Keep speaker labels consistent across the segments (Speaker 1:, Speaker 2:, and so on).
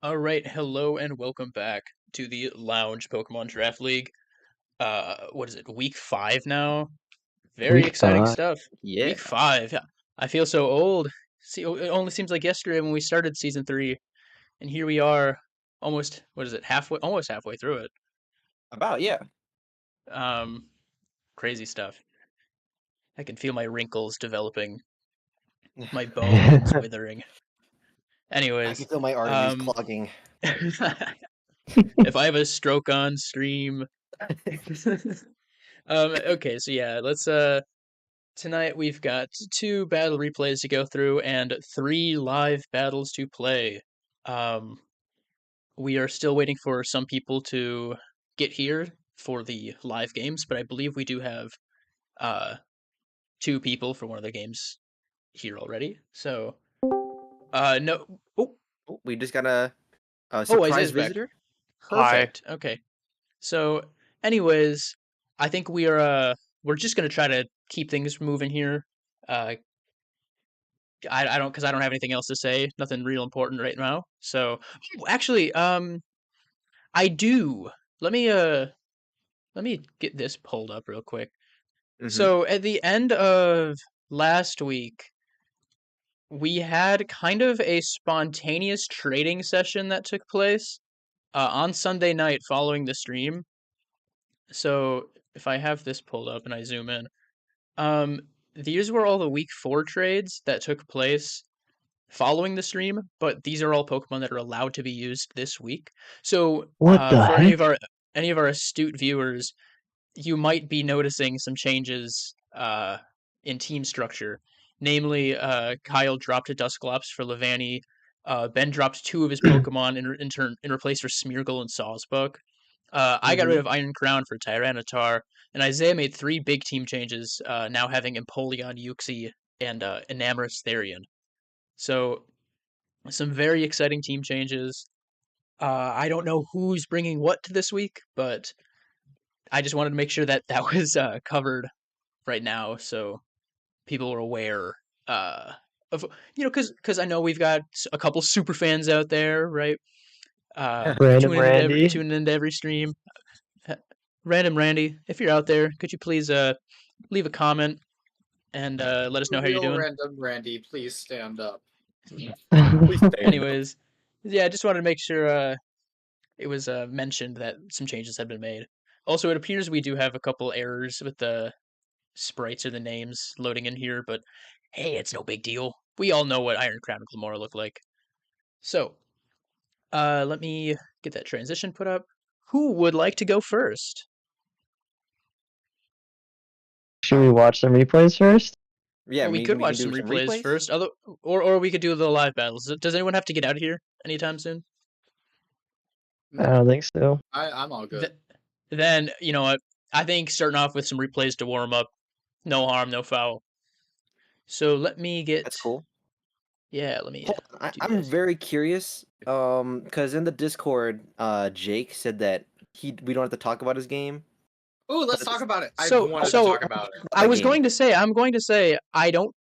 Speaker 1: All right, hello and welcome back to the Lounge Pokemon Draft League. What is it? Week 5 now. Very
Speaker 2: Week
Speaker 1: exciting
Speaker 2: 5.
Speaker 1: stuff.
Speaker 3: Yeah.
Speaker 1: Week 5. Yeah. I feel so old. See, it only seems like yesterday when we started season 3, and here we are, almost. What is it? Almost halfway through it.
Speaker 3: Yeah.
Speaker 1: Um, Crazy stuff. I can feel my wrinkles developing, my bones withering.
Speaker 3: I can
Speaker 1: Anyways,
Speaker 3: feel my arteries
Speaker 1: um,
Speaker 3: clogging.
Speaker 1: if I have a stroke on stream. Okay, so yeah, let's tonight we've got 2 battle replays to go through and 3 live battles to play. Um we are still waiting for some people to get here for the live games, but I believe we do have uh 2 people for one of the games here already. So no oh,
Speaker 3: Oh, we just got a
Speaker 1: oh,
Speaker 3: surprise
Speaker 1: Isaiah's back.
Speaker 3: visitor.
Speaker 2: Hi.
Speaker 1: Perfect. Okay. So anyways, I think we're just going to try to keep things moving here. Uh I don't because I don't have anything else to say. Nothing real important right now. So actually, I do. Let me let me get this pulled up real quick.
Speaker 3: Mm-hmm.
Speaker 1: So at the end of last week, we had kind of a spontaneous trading session that took place on Sunday night following the stream. So if I have this pulled up and I zoom in, um, these were all the week 4 trades that took place following the stream, but these are all Pokemon that are allowed to be used this week. So,
Speaker 2: What the
Speaker 1: for
Speaker 2: heck?
Speaker 1: any of our astute viewers, you might be noticing some changes in team structure. Namely, Kyle dropped a Dusclops for Levani. Ben dropped 2 of his Pokemon in replace for Smeargle and Sawsbuck. I got rid
Speaker 3: Mm-hmm.
Speaker 1: of Iron Crown for Tyranitar, and Isaiah made 3 big team changes, now having Empoleon, Uxie, and Enamorous Therian. So some very exciting team changes. I don't know who's bringing what to this week, but I just wanted to make sure that that was covered right now, so people are aware of because I know we've got a couple super fans out there, right?
Speaker 2: Random Randy.
Speaker 1: Tuning into every stream. Random Randy, if you're out there, could you please leave a comment and let us know how you're
Speaker 4: Real
Speaker 1: doing?
Speaker 4: random Randy, please stand up.
Speaker 3: Please stand up.
Speaker 1: Anyways, yeah, I just wanted to make sure it was mentioned that some changes had been made. Also, it appears we do have a couple errors with the sprites or the names loading in here, but hey, it's no big deal. We all know what Iron Crown and Glamora look like. So, let me get that transition put up. Who would like to go first?
Speaker 2: Should we watch some replays first?
Speaker 3: Yeah,
Speaker 1: Well, we
Speaker 3: maybe
Speaker 1: could
Speaker 3: we can
Speaker 1: watch
Speaker 3: do
Speaker 1: some
Speaker 3: some
Speaker 1: replays
Speaker 3: replays.
Speaker 1: first, or we could do the live battles. Does anyone have to get out of here anytime soon?
Speaker 2: I don't think so.
Speaker 4: I'm all good.
Speaker 1: Then you know what? I think starting off with some replays to warm up, no harm, no foul. So let me get.
Speaker 3: That's cool.
Speaker 1: Yeah, let me
Speaker 3: Hold on.
Speaker 1: do
Speaker 3: I'm
Speaker 1: this.
Speaker 3: very curious. Because in the Discord, Jake said that we don't have to talk about his game.
Speaker 4: Ooh, let's
Speaker 3: But
Speaker 4: talk about it. I've
Speaker 1: So,
Speaker 4: wanted to
Speaker 1: so
Speaker 4: talk about it.
Speaker 1: I
Speaker 3: that
Speaker 1: was
Speaker 3: game.
Speaker 1: I'm going to say, I don't.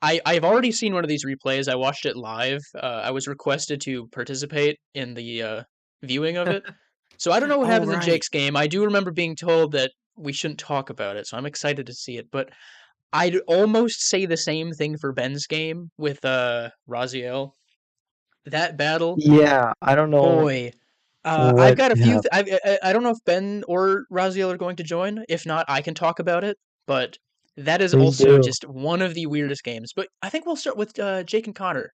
Speaker 1: I've already seen one of these replays. I watched it live. I was requested to participate in the viewing of it. So I don't know what
Speaker 3: Oh
Speaker 1: happens in
Speaker 3: right.
Speaker 1: Jake's game. I do remember being told that we shouldn't talk about it, so I'm excited to see it. But I'd almost say the same thing for Ben's game with Raziel. That battle,
Speaker 2: Yeah, I don't know
Speaker 1: boy. I've
Speaker 2: what
Speaker 1: got a few.
Speaker 2: happened.
Speaker 1: I don't know if Ben or Raziel are going to join. If not, I can talk about it. But that is
Speaker 2: Please
Speaker 1: also
Speaker 2: do.
Speaker 1: just one of the weirdest games. But I think we'll start with Jake and Connor.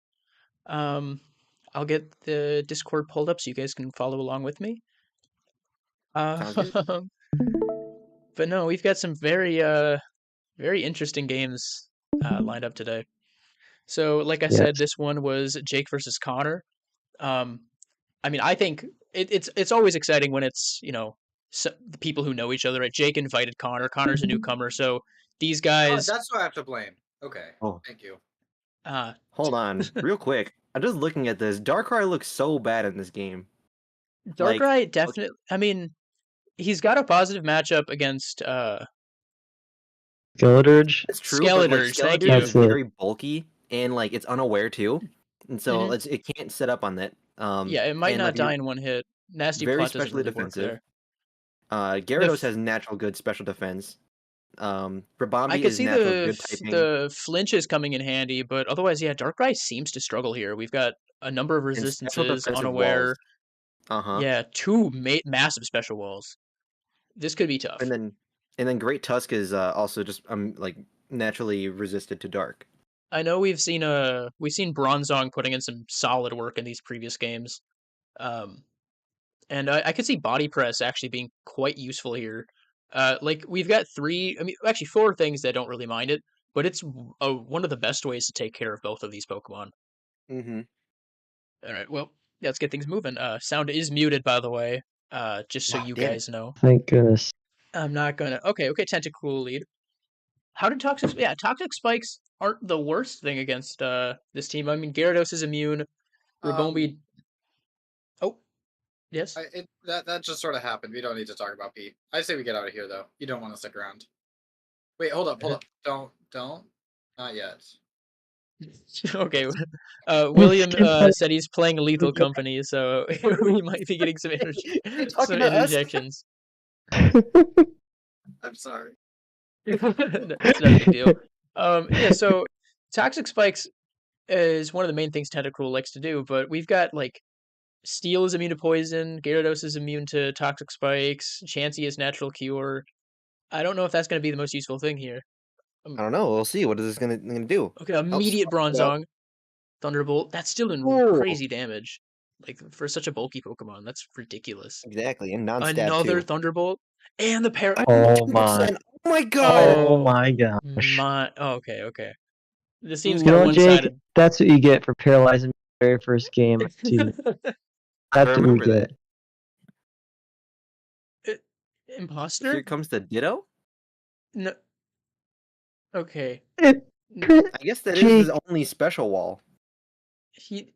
Speaker 1: Um, I'll get the Discord pulled up so you guys can follow along with me.
Speaker 3: Sounds good.
Speaker 1: But no, we've got some very interesting games lined up today. So, like I said,
Speaker 2: Yes.
Speaker 1: this one was Jake versus Connor. Um, I mean, I think it's always exciting when it's the people who know each other. Right? Jake invited Connor. Connor's a newcomer, so these
Speaker 4: Oh,
Speaker 1: guys.
Speaker 4: that's who I have to blame. Okay,
Speaker 3: Oh,
Speaker 4: thank you.
Speaker 1: Uh,
Speaker 3: hold on, real quick. I'm just looking at this. Darkrai looks so bad in this game. Like,
Speaker 1: Darkrai definitely. I mean, he's got a positive matchup against
Speaker 2: Skeleturge.
Speaker 3: it's true, but like
Speaker 1: Skeleturge. Thank
Speaker 3: Skeleturge
Speaker 1: you.
Speaker 3: is
Speaker 2: That's it.
Speaker 3: very bulky and like it's unaware too, and so
Speaker 1: Hmm.
Speaker 3: it can't set up on that
Speaker 1: Yeah, it might
Speaker 3: and
Speaker 1: not
Speaker 3: like
Speaker 1: die in one hit. Nasty
Speaker 3: very
Speaker 1: Plot doesn't
Speaker 3: specially
Speaker 1: really work
Speaker 3: defensive.
Speaker 1: there.
Speaker 3: Gyarados has natural good special defense.
Speaker 1: I
Speaker 3: Rabambi
Speaker 1: could
Speaker 3: is
Speaker 1: see
Speaker 3: natural good typing.
Speaker 1: the flinch is coming in handy, but otherwise, yeah, Darkrai seems to struggle here. We've got a number of
Speaker 3: And special
Speaker 1: resistances,
Speaker 3: defensive
Speaker 1: unaware.
Speaker 3: walls. Uh-huh.
Speaker 1: Yeah, two massive special walls. This could be tough.
Speaker 3: And then Great Tusk is also just like naturally resisted to dark.
Speaker 1: I know we've seen Bronzong putting in some solid work in these previous games. And I could see Body Press actually being quite useful here. Like we've got actually four things that don't really mind it, but it's one of the best ways to take care of both of these Pokemon.
Speaker 3: Mm-hmm.
Speaker 1: All right, well, let's get things moving. Sound is muted, by the way, just so you
Speaker 3: damn it.
Speaker 1: guys know.
Speaker 2: Thank goodness.
Speaker 1: I'm not gonna. Okay, Tentacool lead. How did Toxic? Yeah, Toxic Spikes aren't the worst thing against this team. I mean, Gyarados is immune. Rabombi. Oh, yes.
Speaker 4: That just sort of happened. We don't need to talk about Pete. I say we get out of here though. You don't want to stick around. Wait, hold up. Don't. Not yet.
Speaker 1: Okay. William said he's playing Lethal Company, so we might be getting some interjections.
Speaker 4: I'm sorry.
Speaker 1: It's not a big deal. Yeah, so Toxic Spikes is one of the main things Tentacool likes to do, but we've got like Steel is immune to poison, Gyarados is immune to Toxic Spikes, Chansey is natural cure. I don't know if that's going to be the most useful thing here.
Speaker 3: I don't know. We'll see. What is this gonna do?
Speaker 1: Okay, immediate Bronzong, Thunderbolt. That's still doing crazy damage. Like for such a bulky Pokemon, that's ridiculous.
Speaker 3: Exactly, and non-stab
Speaker 1: Another
Speaker 3: too.
Speaker 1: Thunderbolt and the
Speaker 2: Oh my!
Speaker 3: Oh my god!
Speaker 2: Oh my gosh!
Speaker 1: Okay. This seems kind of
Speaker 2: Jake,
Speaker 1: one-sided.
Speaker 2: that's what you get for paralyzing me the very first game. Too. That's what you get.
Speaker 1: Imposter?
Speaker 3: Here comes the Ditto?
Speaker 1: No. Okay.
Speaker 3: I guess that is his only special wall.
Speaker 1: He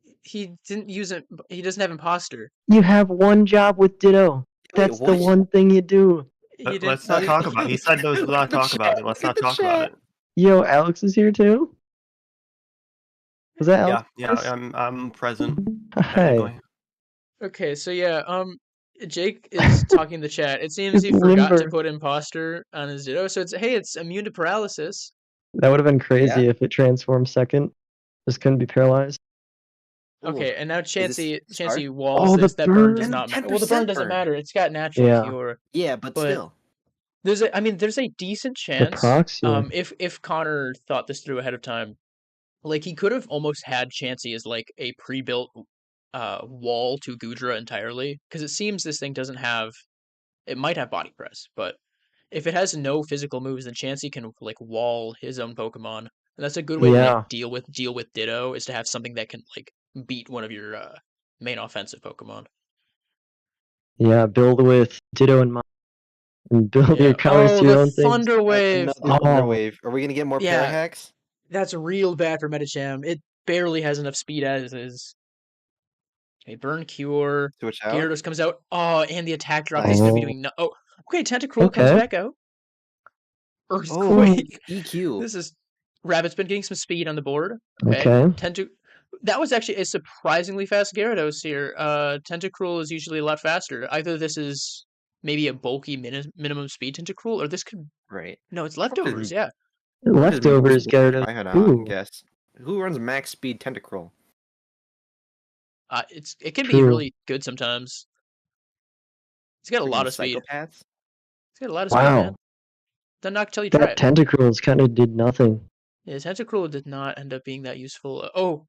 Speaker 1: didn't use it. He doesn't have Imposter.
Speaker 2: You have one job with Ditto. That's the one thing you do.
Speaker 5: Let's not talk about it. He said let's not talk about it. Let's not talk about it.
Speaker 2: Yo, Alex is here too? Was that Alex?
Speaker 5: Yeah, I'm present.
Speaker 2: Hey.
Speaker 1: Okay, so yeah, Jake is talking in the chat. It seems he forgot to put Imposter on his Ditto, so it's immune to paralysis.
Speaker 2: That would have been crazy if it transformed second. Just couldn't be paralyzed.
Speaker 1: Okay, and now Chansey walls this. That burn does not matter. Well, the burn doesn't matter. It's got natural cure.
Speaker 3: Yeah, but still.
Speaker 1: There's a decent chance. If Connor thought this through ahead of time, like he could have almost had Chansey as like a pre-built wall to Goodra entirely, because it seems this thing doesn't have. It might have Body Press, but if it has no physical moves, then Chansey can like wall his own Pokemon, and that's a good way to deal with Ditto, is to have something that can like beat one of your main offensive Pokemon.
Speaker 2: Yeah, build with Ditto in mind, and build your counters to your own things.
Speaker 1: Thunder Wave.
Speaker 3: Thunder Wave. Are we gonna get more Parahacks?
Speaker 1: That's real bad for Medicham. It barely has enough speed as is. Okay, Burn Cure.
Speaker 3: Switch out.
Speaker 1: Gyarados comes out. Oh, and the attack drop. He's gonna be doing okay, Tentacruel comes back out. Earthquake.
Speaker 3: EQ.
Speaker 1: This is Rabbit's been getting some speed on the board. Okay. That was actually a surprisingly fast Gyarados here. Tentacruel is usually a lot faster. Either this is maybe a bulky minimum speed Tentacruel, or this could.
Speaker 3: Right.
Speaker 1: No, it's leftovers. Yeah.
Speaker 2: Leftovers Gyarados.
Speaker 3: I had a guess. Who runs max speed Tentacruel?
Speaker 1: It can be really good sometimes. He's got a lot of speed.
Speaker 3: Psychopaths?
Speaker 1: He's got a lot of speed, man. Doesn't knock till you try it.
Speaker 2: Tentacruels kind of did nothing.
Speaker 1: Yeah, Tentacruel did not end up being that useful.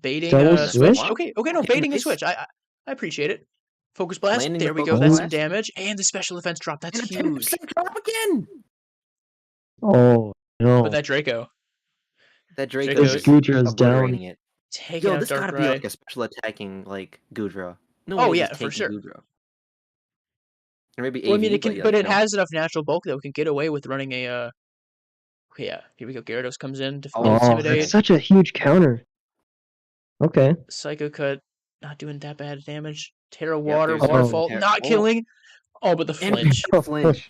Speaker 1: Baiting
Speaker 2: switch?
Speaker 1: Okay, no, baiting a switch. I appreciate it. Focus Blast. There we go. That's some damage. And the special defense drop. That's huge.
Speaker 3: Drop again!
Speaker 2: Oh, no.
Speaker 1: But that Draco.
Speaker 3: Draco's
Speaker 2: Gudra's down.
Speaker 3: It.
Speaker 1: Yo,
Speaker 3: this gotta be like a special attacking like Gudra.
Speaker 1: No, yeah, for sure.
Speaker 3: Gudra. Or maybe
Speaker 1: well, I mean, it has enough natural bulk that we can get away with running a. Okay, yeah, here we go. Gyarados comes in to intimidate.
Speaker 2: That's such a huge counter. Okay.
Speaker 1: Psycho Cut, not doing that bad damage. Terra Water, Waterfall, not killing. Oh, but the flinch.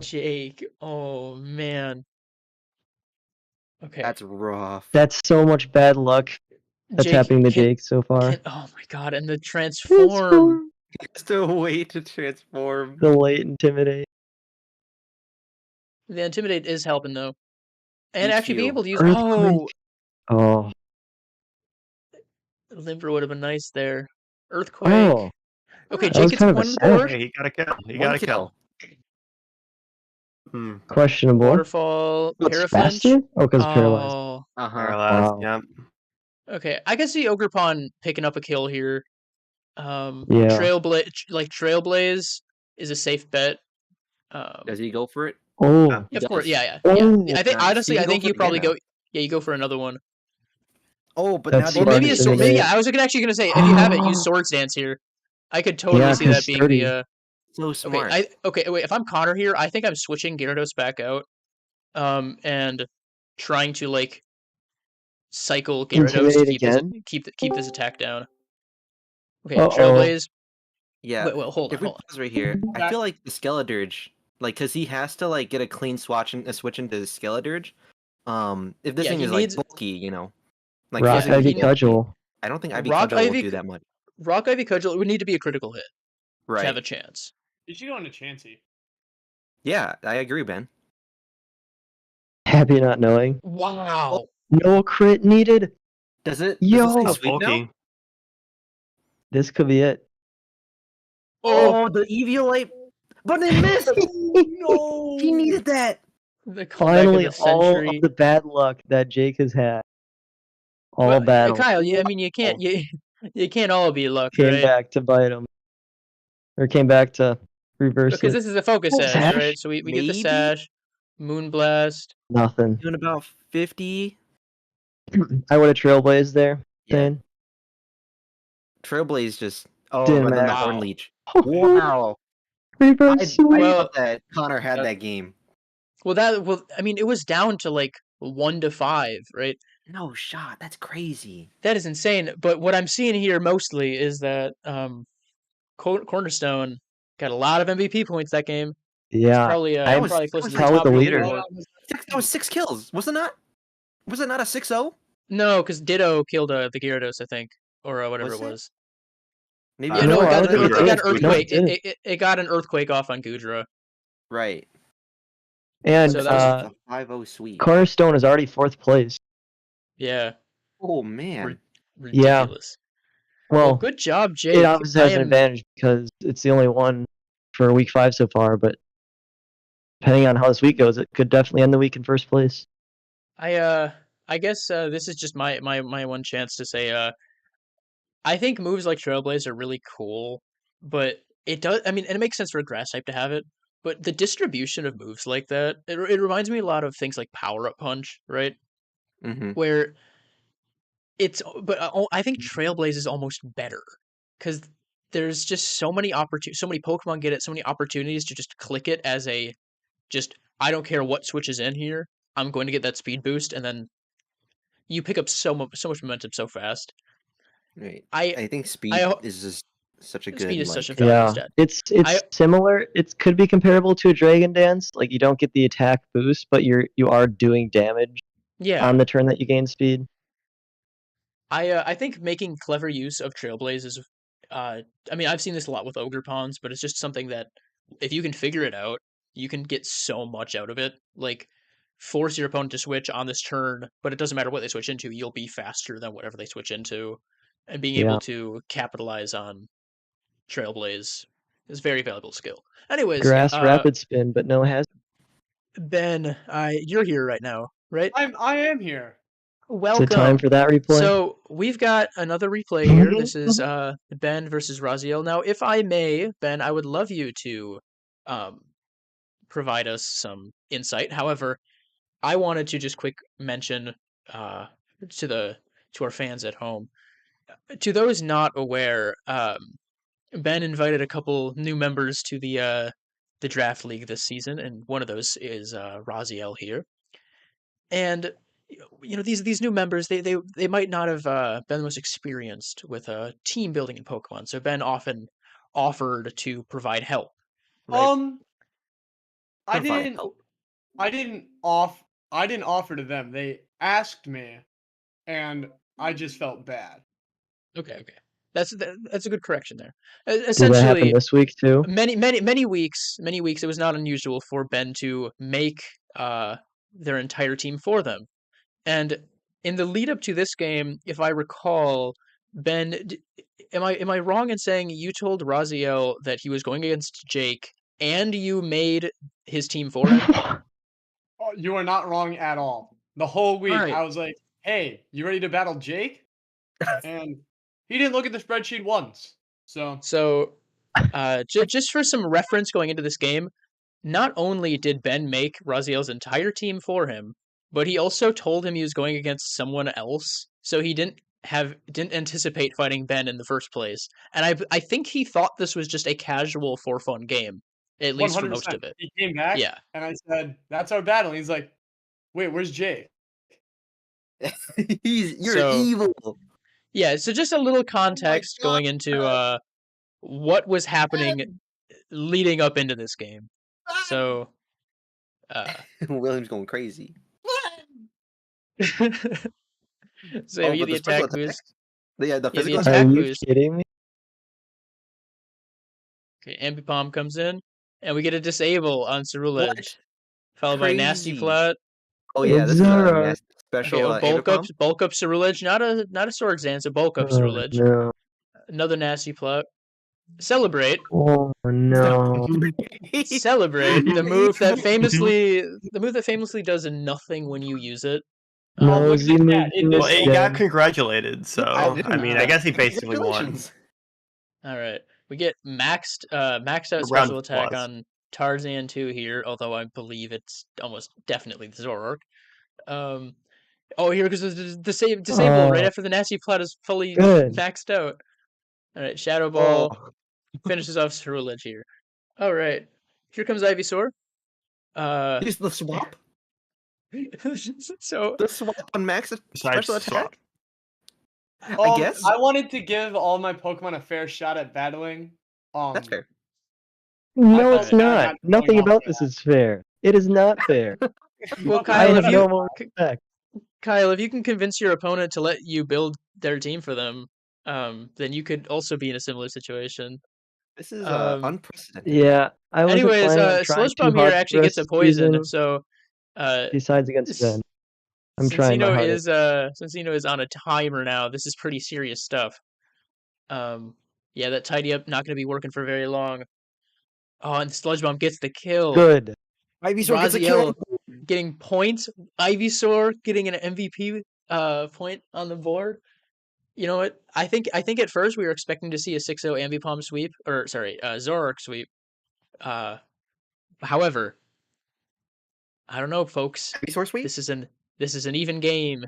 Speaker 1: Jake. Oh man. Okay.
Speaker 3: That's rough.
Speaker 2: That's so much bad luck. that's
Speaker 1: Jake
Speaker 2: happening to
Speaker 1: can,
Speaker 2: Jake so far.
Speaker 1: oh my god, and the transform.
Speaker 3: Still wait to transform.
Speaker 2: The late intimidate.
Speaker 1: The intimidate is helping though, and actually being
Speaker 3: EQ.
Speaker 1: able to use
Speaker 2: Earthquake. Oh.
Speaker 1: Limber would have been nice there. Earthquake.
Speaker 2: Oh.
Speaker 1: Okay,
Speaker 2: That
Speaker 1: Jake
Speaker 2: was
Speaker 1: gets
Speaker 2: kind of
Speaker 1: one
Speaker 2: a
Speaker 1: on the
Speaker 2: sad-
Speaker 1: board.
Speaker 5: Hey, he got a kill. He
Speaker 3: One
Speaker 5: got a kill.
Speaker 3: kill.
Speaker 2: Questionable.
Speaker 1: Waterfall.
Speaker 2: What's
Speaker 1: Paraflinch.
Speaker 2: faster? Oh, because paralyzed.
Speaker 1: Oh.
Speaker 5: Paralyzed.
Speaker 2: Wow.
Speaker 5: Yep.
Speaker 1: Okay, I can see Ogrepon picking up a kill here.
Speaker 2: Yeah.
Speaker 1: Trailblaze is a safe bet.
Speaker 3: Does he go for it?
Speaker 2: Oh.
Speaker 3: He
Speaker 1: Of course,
Speaker 3: does.
Speaker 1: yeah.
Speaker 2: Oh.
Speaker 1: I think
Speaker 3: Nice.
Speaker 1: honestly,
Speaker 3: You
Speaker 1: I
Speaker 3: go
Speaker 1: think
Speaker 3: for
Speaker 1: you
Speaker 3: it again
Speaker 1: probably
Speaker 3: now.
Speaker 1: go. Yeah, you go for another one.
Speaker 3: Oh, but
Speaker 2: That's
Speaker 3: now
Speaker 1: Or
Speaker 3: the
Speaker 1: maybe a
Speaker 2: Sparks
Speaker 1: sword. Maybe
Speaker 2: intimidate.
Speaker 1: I was actually gonna say if you have it, use Swords Dance here. I could totally
Speaker 2: Yeah,
Speaker 1: see that
Speaker 2: 'cause
Speaker 1: being
Speaker 2: 30.
Speaker 1: the.
Speaker 3: so
Speaker 1: Okay,
Speaker 3: smart.
Speaker 1: wait. If I'm Connor here, I think I'm switching Gyarados back out, and trying to like cycle Gyarados to
Speaker 2: Intimidate again?
Speaker 1: keep this attack down. Okay,
Speaker 2: Uh-oh.
Speaker 1: Trailblaze.
Speaker 3: Yeah.
Speaker 1: Wait, well, hold
Speaker 3: If we
Speaker 1: on.
Speaker 3: pause right here, I feel like the Skeledirge, like, cause he has to like get a clean switch and switch into the Skeledirge. If this
Speaker 1: Yeah,
Speaker 3: thing
Speaker 1: he
Speaker 3: is
Speaker 1: needs-
Speaker 3: like bulky, like
Speaker 2: Rock
Speaker 3: physically
Speaker 2: Ivy
Speaker 3: bulky,
Speaker 2: Cudgel.
Speaker 3: I don't think Ivy
Speaker 1: Rock
Speaker 3: Cudgel will
Speaker 1: Ivy
Speaker 3: do that much.
Speaker 1: Rock Ivy Cudgel would need to be a critical hit to have
Speaker 3: Right.
Speaker 1: a chance.
Speaker 6: You should go into Chansey.
Speaker 3: Yeah, I agree, Ben.
Speaker 2: Happy not knowing.
Speaker 1: Wow.
Speaker 2: No crit needed.
Speaker 3: Does it?
Speaker 2: Yo!
Speaker 3: Does this thing
Speaker 5: How
Speaker 3: sweep now?
Speaker 5: bulky.
Speaker 2: This could be it.
Speaker 3: Oh, the Eviolite, but it missed.
Speaker 6: No!
Speaker 3: He needed that.
Speaker 1: The comeback
Speaker 2: Finally,
Speaker 1: of the
Speaker 2: all
Speaker 1: century.
Speaker 2: of the bad luck that Jake has had. All
Speaker 1: Well,
Speaker 2: battle.
Speaker 1: Kyle, I mean, you can't you can't all be luck,
Speaker 2: Came
Speaker 1: right?
Speaker 2: back to bite him. Or came back to reverse
Speaker 1: Because
Speaker 2: it.
Speaker 1: this is a focus
Speaker 2: Oh,
Speaker 1: edge,
Speaker 2: sash?
Speaker 1: right? So we get the
Speaker 3: Maybe?
Speaker 1: sash, Moonblast.
Speaker 2: Nothing.
Speaker 3: Doing about 50.
Speaker 2: I would have trailblazed there.
Speaker 3: Yeah.
Speaker 2: Then.
Speaker 3: Trailblaze just. Oh,
Speaker 2: Didn't
Speaker 3: and then the
Speaker 1: matter.
Speaker 3: Horn Leech. Wow.
Speaker 2: Reverse
Speaker 3: I
Speaker 2: sweep.
Speaker 1: Well-
Speaker 3: thought that Connor had that game.
Speaker 1: I mean, it was down to like 1 to 5, right?
Speaker 3: No shot. That's crazy.
Speaker 1: That is insane. But what I'm seeing here mostly is that Cornerstone got a lot of MVP points that game.
Speaker 2: Yeah.
Speaker 1: Probably
Speaker 2: I'm
Speaker 1: probably close to the
Speaker 2: probably
Speaker 1: top
Speaker 2: the
Speaker 1: of
Speaker 2: leader.
Speaker 1: leaderboard.
Speaker 3: That was 6 kills. Was it not? Was it not a 6-0?
Speaker 1: No, because Ditto killed the Gyarados, I think, or whatever
Speaker 3: Was
Speaker 1: it
Speaker 3: it?
Speaker 1: was.
Speaker 3: Maybe
Speaker 1: Yeah,
Speaker 3: I
Speaker 1: no,
Speaker 2: No,
Speaker 1: it
Speaker 2: I
Speaker 1: got,
Speaker 2: don't think
Speaker 1: it got an
Speaker 2: it did. No, it
Speaker 1: earthquake.
Speaker 2: didn't.
Speaker 1: It got an earthquake off on Gudra.
Speaker 3: Right.
Speaker 2: And
Speaker 1: So that was
Speaker 3: A 5-0 sweep.
Speaker 2: Cornerstone is already 4th place.
Speaker 1: Yeah,
Speaker 3: Oh man.
Speaker 2: Yeah.
Speaker 1: ridiculous.
Speaker 2: Well,
Speaker 1: Well, good job, Jake.
Speaker 2: it obviously
Speaker 1: I
Speaker 2: has an
Speaker 1: am-
Speaker 2: advantage because it's the only one for week 5 so far, but depending on how this week goes, it could definitely end the week in 1st place.
Speaker 1: I guess this is just my one chance to say I think moves like Trailblaze are really cool, but it does. I mean, and it makes sense for a grass type to have it. But the distribution of moves like that, it reminds me a lot of things like Power Up Punch, right?
Speaker 3: Mm-hmm.
Speaker 1: Where I think Trailblaze is almost better because there's just so many so many Pokemon get it, so many opportunities to just click it as I don't care what switches in here, I'm going to get that speed boost, and then you pick up so much momentum so fast.
Speaker 3: Right.
Speaker 1: I
Speaker 3: I think speed
Speaker 1: I-
Speaker 3: is just such a good.
Speaker 1: Speed is
Speaker 3: like,
Speaker 1: such a valuable
Speaker 2: Yeah,
Speaker 1: stat.
Speaker 2: it's
Speaker 1: I-
Speaker 2: similar. It could be comparable to a Dragon Dance. Like you don't get the attack boost, but you are doing damage
Speaker 1: Yeah,
Speaker 2: on the turn that you gain speed.
Speaker 1: I think making clever use of Trailblaze is, I mean, I've seen this a lot with Ogre Pawns, but it's just something that if you can figure it out, you can get so much out of it. Like, force your opponent to switch on this turn, but it doesn't matter what they switch into, you'll be faster than whatever they switch into. And being
Speaker 2: Yeah.
Speaker 1: able to capitalize on Trailblaze is a very valuable skill. Anyways,
Speaker 2: Grass Rapid Spin, but no hazard.
Speaker 1: Ben, you're here right now, right?
Speaker 6: I am here.
Speaker 1: Welcome.
Speaker 2: Is it time for that replay?
Speaker 1: So we've got another replay here. This is Ben versus Raziel. Now, if I may, Ben, I would love you to provide us some insight. However, I wanted to just quick mention to our fans at home. To those not aware, Ben invited a couple new members to the draft league this season, and one of those is Raziel here. And these new members, they might not have been the most experienced with team building in Pokemon. So Ben often offered to provide help. Right?
Speaker 6: I
Speaker 3: Provide
Speaker 6: didn't.
Speaker 3: help.
Speaker 6: I didn't offer to them. They asked me, and I just felt bad.
Speaker 1: Okay. That's a good correction there.
Speaker 2: Did that happen
Speaker 1: Essentially,
Speaker 2: this week too?
Speaker 1: many weeks it was not unusual for Ben to make their entire team for them. And in the lead up to this game, if I recall, Ben, am I wrong in saying you told Raziel that he was going against Jake and you made his team for him?
Speaker 6: Oh, you are not wrong at all. The whole week,
Speaker 1: Alright.
Speaker 6: I was like, "Hey, you ready to battle Jake?" And he didn't look at the spreadsheet once. So
Speaker 1: So, just for some reference going into this game, not only did Ben make Raziel's entire team for him, but he also told him he was going against someone else, so he didn't anticipate fighting Ben in the first place. And I think he thought this was just a casual for fun game, at least for most
Speaker 6: 100%.
Speaker 1: of it.
Speaker 6: He came back,
Speaker 1: Yeah.
Speaker 6: and I said, "That's our battle." And he's like, "Wait, where's Jake?"
Speaker 3: You're
Speaker 1: So-
Speaker 3: evil.
Speaker 1: Yeah, so just a little
Speaker 4: Oh
Speaker 1: context going into what was happening leading up into this game. So
Speaker 3: William's going crazy.
Speaker 1: so
Speaker 3: Oh,
Speaker 1: you
Speaker 3: but
Speaker 1: the
Speaker 3: the special
Speaker 1: attack boost.
Speaker 3: Yeah, the
Speaker 1: the
Speaker 3: physical
Speaker 1: attack
Speaker 2: Are
Speaker 3: attack.
Speaker 2: you
Speaker 1: boost.
Speaker 2: kidding me?
Speaker 1: Okay, Ambipom comes in, and we get a disable on Cerule
Speaker 3: What?
Speaker 1: Edge, followed by Nasty
Speaker 3: Crazy.
Speaker 1: Flat.
Speaker 3: Oh yeah, this is a
Speaker 2: Zara.
Speaker 3: nasty special
Speaker 1: Okay,
Speaker 3: Ambipom.
Speaker 1: bulk up Cerule Edge, not a Sword Dance, a bulk up
Speaker 2: Oh
Speaker 1: Cerule Edge.
Speaker 2: no!
Speaker 1: Another Nasty Flat. Celebrate.
Speaker 2: Oh no!
Speaker 1: Celebrate the move that
Speaker 5: Mhm.
Speaker 1: famously does nothing when you use it.
Speaker 6: Oh, look at
Speaker 2: Nosy
Speaker 6: the
Speaker 2: moved
Speaker 6: chat. It
Speaker 2: in
Speaker 6: did
Speaker 5: Well,
Speaker 2: this
Speaker 5: he
Speaker 6: so
Speaker 5: got
Speaker 2: game.
Speaker 5: congratulated, so I mean, I guess he basically won.
Speaker 3: Congratulations.
Speaker 1: All right, we get maxed out
Speaker 5: A round
Speaker 1: special
Speaker 5: of
Speaker 1: attack
Speaker 5: applause.
Speaker 1: on Tarzan 2 here, although I believe it's almost definitely the Zoroark. Oh, here goes the disable right
Speaker 2: Oh,
Speaker 1: after the Nasty Plot is fully
Speaker 2: good.
Speaker 1: maxed out. All right, Shadow Ball
Speaker 3: Oh,
Speaker 1: finishes off Cerule Edge here. All right, here comes Ivysaur.
Speaker 3: use the swap.
Speaker 1: So
Speaker 3: The swap on max
Speaker 5: Besides
Speaker 3: special attack.
Speaker 5: swap.
Speaker 3: I guess
Speaker 6: I wanted to give all my Pokemon a fair shot at battling.
Speaker 3: that's fair.
Speaker 2: No,
Speaker 1: felt
Speaker 2: it's
Speaker 6: bad
Speaker 2: not.
Speaker 6: not
Speaker 2: Nothing
Speaker 6: going off
Speaker 2: about
Speaker 6: for
Speaker 2: this is fair. It is not fair.
Speaker 1: well,
Speaker 6: Okay,
Speaker 2: I
Speaker 1: Kyle,
Speaker 2: have
Speaker 1: if
Speaker 2: no
Speaker 1: you
Speaker 2: more respect.
Speaker 1: Kyle, if you can convince your opponent to let you build their team for them, then you could also be in a similar situation.
Speaker 3: This is unprecedented.
Speaker 2: Yeah, I wasn't
Speaker 1: Anyways,
Speaker 2: planning on trying
Speaker 1: Sludge
Speaker 2: too
Speaker 1: Bomb here
Speaker 2: hard
Speaker 1: actually
Speaker 2: the
Speaker 1: gets
Speaker 2: rest
Speaker 1: a
Speaker 2: of the
Speaker 1: poison,
Speaker 2: season,
Speaker 1: so
Speaker 2: besides against
Speaker 1: s-
Speaker 2: Ben. I'm trying my hardest.
Speaker 1: Since Eno is on a timer now, this is pretty serious stuff. Yeah, that tidy up not going to be working for very long. Oh, and Sludge Bomb gets the kill.
Speaker 2: Good.
Speaker 3: Ivysaur gets a kill.
Speaker 1: Raziel getting points. Ivysaur getting an MVP point on the board. You know what? I think at first we were expecting to see a 6-0 Ambipom sweep, or sorry, Zoroark sweep. However, I don't know, folks.
Speaker 3: Ivysaur sweep.
Speaker 1: This is an even game.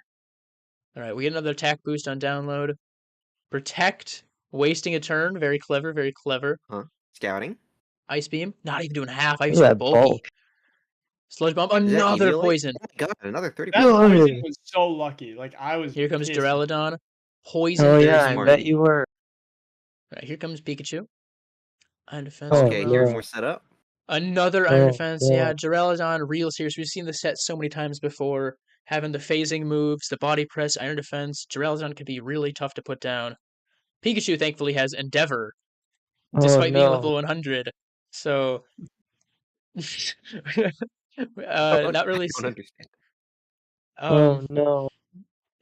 Speaker 1: All right, we get another attack boost on download. Protect, wasting a turn. Very clever, very clever.
Speaker 3: Scouting.
Speaker 1: Ice Beam, not even doing half.
Speaker 2: Look at
Speaker 1: Ivysaur
Speaker 2: that
Speaker 1: bulky.
Speaker 2: bulk.
Speaker 1: Sludge Bomb,
Speaker 3: Is that
Speaker 1: another
Speaker 3: Eviolite?
Speaker 1: poison.
Speaker 3: Oh my god, another 30.
Speaker 6: That
Speaker 2: Good.
Speaker 6: poison was so lucky. Like I was.
Speaker 1: Here comes
Speaker 6: pissed.
Speaker 1: Duraludon. Poison.
Speaker 2: Oh
Speaker 1: very
Speaker 2: yeah, I
Speaker 1: smart.
Speaker 2: bet you were.
Speaker 1: Right, here comes Pikachu. Iron Defense.
Speaker 2: Oh,
Speaker 3: Okay,
Speaker 1: Duraludon.
Speaker 3: here's
Speaker 2: no.
Speaker 3: more setup.
Speaker 1: Another Iron
Speaker 2: Oh,
Speaker 1: Defense.
Speaker 2: no.
Speaker 1: Yeah, Duraludon, real serious. We've seen the set so many times before. Having the phasing moves, the body press, Iron Defense. Duraludon could be really tough to put down. Pikachu, thankfully, has Endeavor,
Speaker 2: Oh
Speaker 1: despite being
Speaker 2: no.
Speaker 1: level 100. So,
Speaker 3: Oh,
Speaker 1: not really.
Speaker 3: I don't understand.
Speaker 2: Oh no.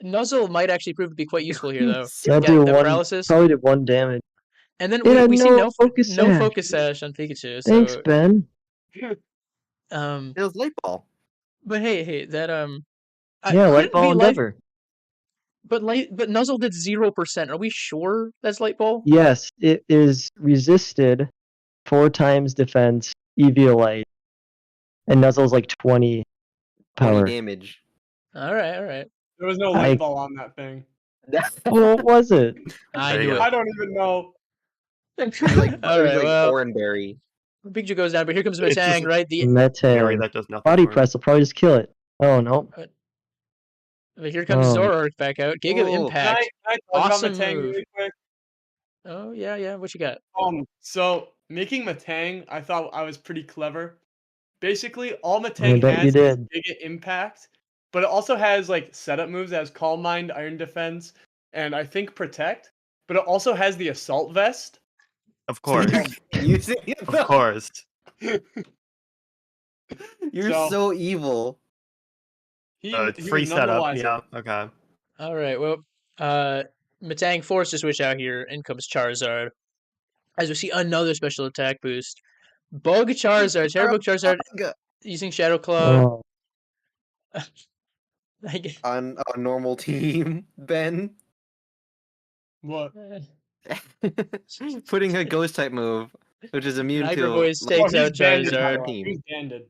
Speaker 1: Nuzzle might actually prove to be quite useful here, though.
Speaker 2: That
Speaker 1: Got
Speaker 2: did
Speaker 1: the
Speaker 2: one.
Speaker 1: paralysis,
Speaker 2: Probably did one damage.
Speaker 1: and then
Speaker 2: It had
Speaker 1: we see
Speaker 2: no focus
Speaker 1: no
Speaker 2: sash.
Speaker 1: focus sash on Pikachu.
Speaker 2: Thanks,
Speaker 1: So,
Speaker 2: Ben.
Speaker 3: It was light ball.
Speaker 1: but hey, that
Speaker 2: Yeah,
Speaker 1: could
Speaker 2: light
Speaker 1: it
Speaker 2: ball
Speaker 1: be
Speaker 2: Endeavor.
Speaker 1: But Nuzzle did 0%. Are we sure that's light ball?
Speaker 2: Yes, it is resisted 4 times defense, Eviolite, and Nuzzle's like 20
Speaker 3: 20
Speaker 2: power.
Speaker 3: damage.
Speaker 1: All right.
Speaker 6: There was no
Speaker 2: I-
Speaker 6: light ball on that thing.
Speaker 2: Well, what was it?
Speaker 1: I
Speaker 5: There you
Speaker 1: knew
Speaker 5: go.
Speaker 6: I don't even know.
Speaker 3: It was like,
Speaker 1: All right. Well,
Speaker 3: Oranberry.
Speaker 1: Pikachu goes down, but here comes
Speaker 5: It's just-
Speaker 1: Matang, right? The
Speaker 5: Very
Speaker 2: Metang.
Speaker 5: that does nothing.
Speaker 2: Body
Speaker 5: for him.
Speaker 2: press will probably just kill it. Oh no.
Speaker 1: but here comes
Speaker 2: Oh.
Speaker 1: Zoroark back out. Giga
Speaker 3: Oh.
Speaker 1: Impact.
Speaker 6: Can I talk about
Speaker 1: Awesome
Speaker 6: Matang
Speaker 1: move.
Speaker 6: really quick?
Speaker 1: Oh yeah. What you got?
Speaker 6: So making Matang, I thought I was pretty clever. Basically, all
Speaker 2: I
Speaker 6: Matang
Speaker 2: bet you
Speaker 6: has is
Speaker 2: did.
Speaker 6: Giga Impact, but it also has like setup moves. It has Calm Mind, Iron Defense, and I think Protect. But it also has the Assault Vest.
Speaker 5: Of
Speaker 3: So
Speaker 5: course.
Speaker 3: you keep using it,
Speaker 5: Of
Speaker 3: though?
Speaker 5: course.
Speaker 3: You're
Speaker 6: So-
Speaker 3: so evil.
Speaker 6: He
Speaker 5: Free
Speaker 6: was
Speaker 5: setup.
Speaker 6: nonetheless-
Speaker 5: Yeah. Okay.
Speaker 1: All right, well, Matang forced to switch out here. In comes Charizard. As we see another special attack boost. Bug Charizard, Terra Bug Charizard using Shadow Claw.
Speaker 2: Oh,
Speaker 3: On a normal team, Ben.
Speaker 6: What?
Speaker 3: Putting a ghost type move, which is immune
Speaker 1: Hyper
Speaker 3: to
Speaker 1: Voice
Speaker 3: like,
Speaker 1: takes
Speaker 6: he's
Speaker 1: out
Speaker 6: banded,
Speaker 1: Charizard.
Speaker 6: by the way.
Speaker 3: Team.
Speaker 6: He's banded.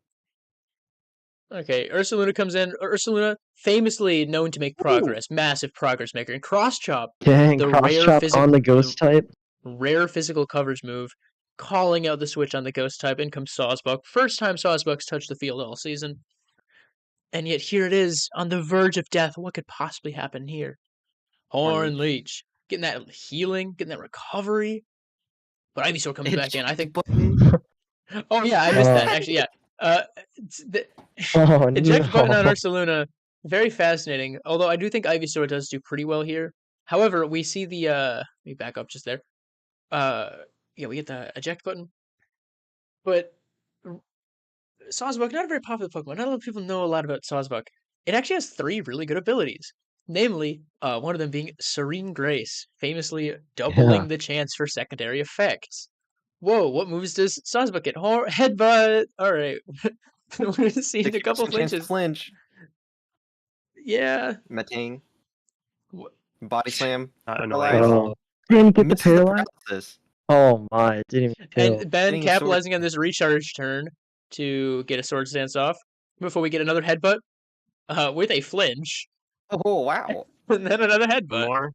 Speaker 1: Okay, Ursaluna comes in. Ursaluna, famously known to make progress, massive progress maker. And Cross Chop,
Speaker 2: dang,
Speaker 1: the
Speaker 2: cross
Speaker 1: rare
Speaker 2: chop
Speaker 1: physical,
Speaker 2: on the ghost type.
Speaker 1: rare physical coverage move, calling out the switch on the ghost type. In comes Sawsbuck. First time Sawsbuck's touched the field all season. And yet here it is, on the verge of death. What could possibly happen here? Horn Leech. Getting that healing, getting that recovery. But Ivysaur comes back in. I think. Oh, yeah, I missed that. Actually, yeah. The
Speaker 2: Oh
Speaker 1: eject button on
Speaker 2: no.
Speaker 1: Ursaluna, very fascinating. Although I do think Ivysaur does do pretty well here. However, we see the let me back up just there. Yeah, we get the eject button. But Sawsbuck, not a very popular Pokemon. Not a lot of people know a lot about Sawsbuck. It actually has 3 really good abilities. Namely, one of them being Serene Grace, famously doubling
Speaker 2: Yeah.
Speaker 1: the chance for secondary effects. Whoa, what moves does Sawsbuck get? Headbutt! Alright. We're seeing a couple
Speaker 3: 60% chance to
Speaker 1: flinches.
Speaker 3: flinch.
Speaker 1: Yeah.
Speaker 3: Metang.
Speaker 1: Wh-
Speaker 3: Body slam.
Speaker 5: Annoying.
Speaker 3: Paralyze.
Speaker 2: Oh. Didn't get the
Speaker 3: Misses
Speaker 2: paralyze.
Speaker 3: paralysis.
Speaker 2: Oh my, it didn't even kill.
Speaker 1: And Ben
Speaker 3: Getting a sword
Speaker 1: capitalizing on
Speaker 3: dance.
Speaker 1: this recharge turn to get a sword stance off before we get another headbutt with a flinch
Speaker 3: Oh wow.
Speaker 1: and then another headbutt.
Speaker 5: More.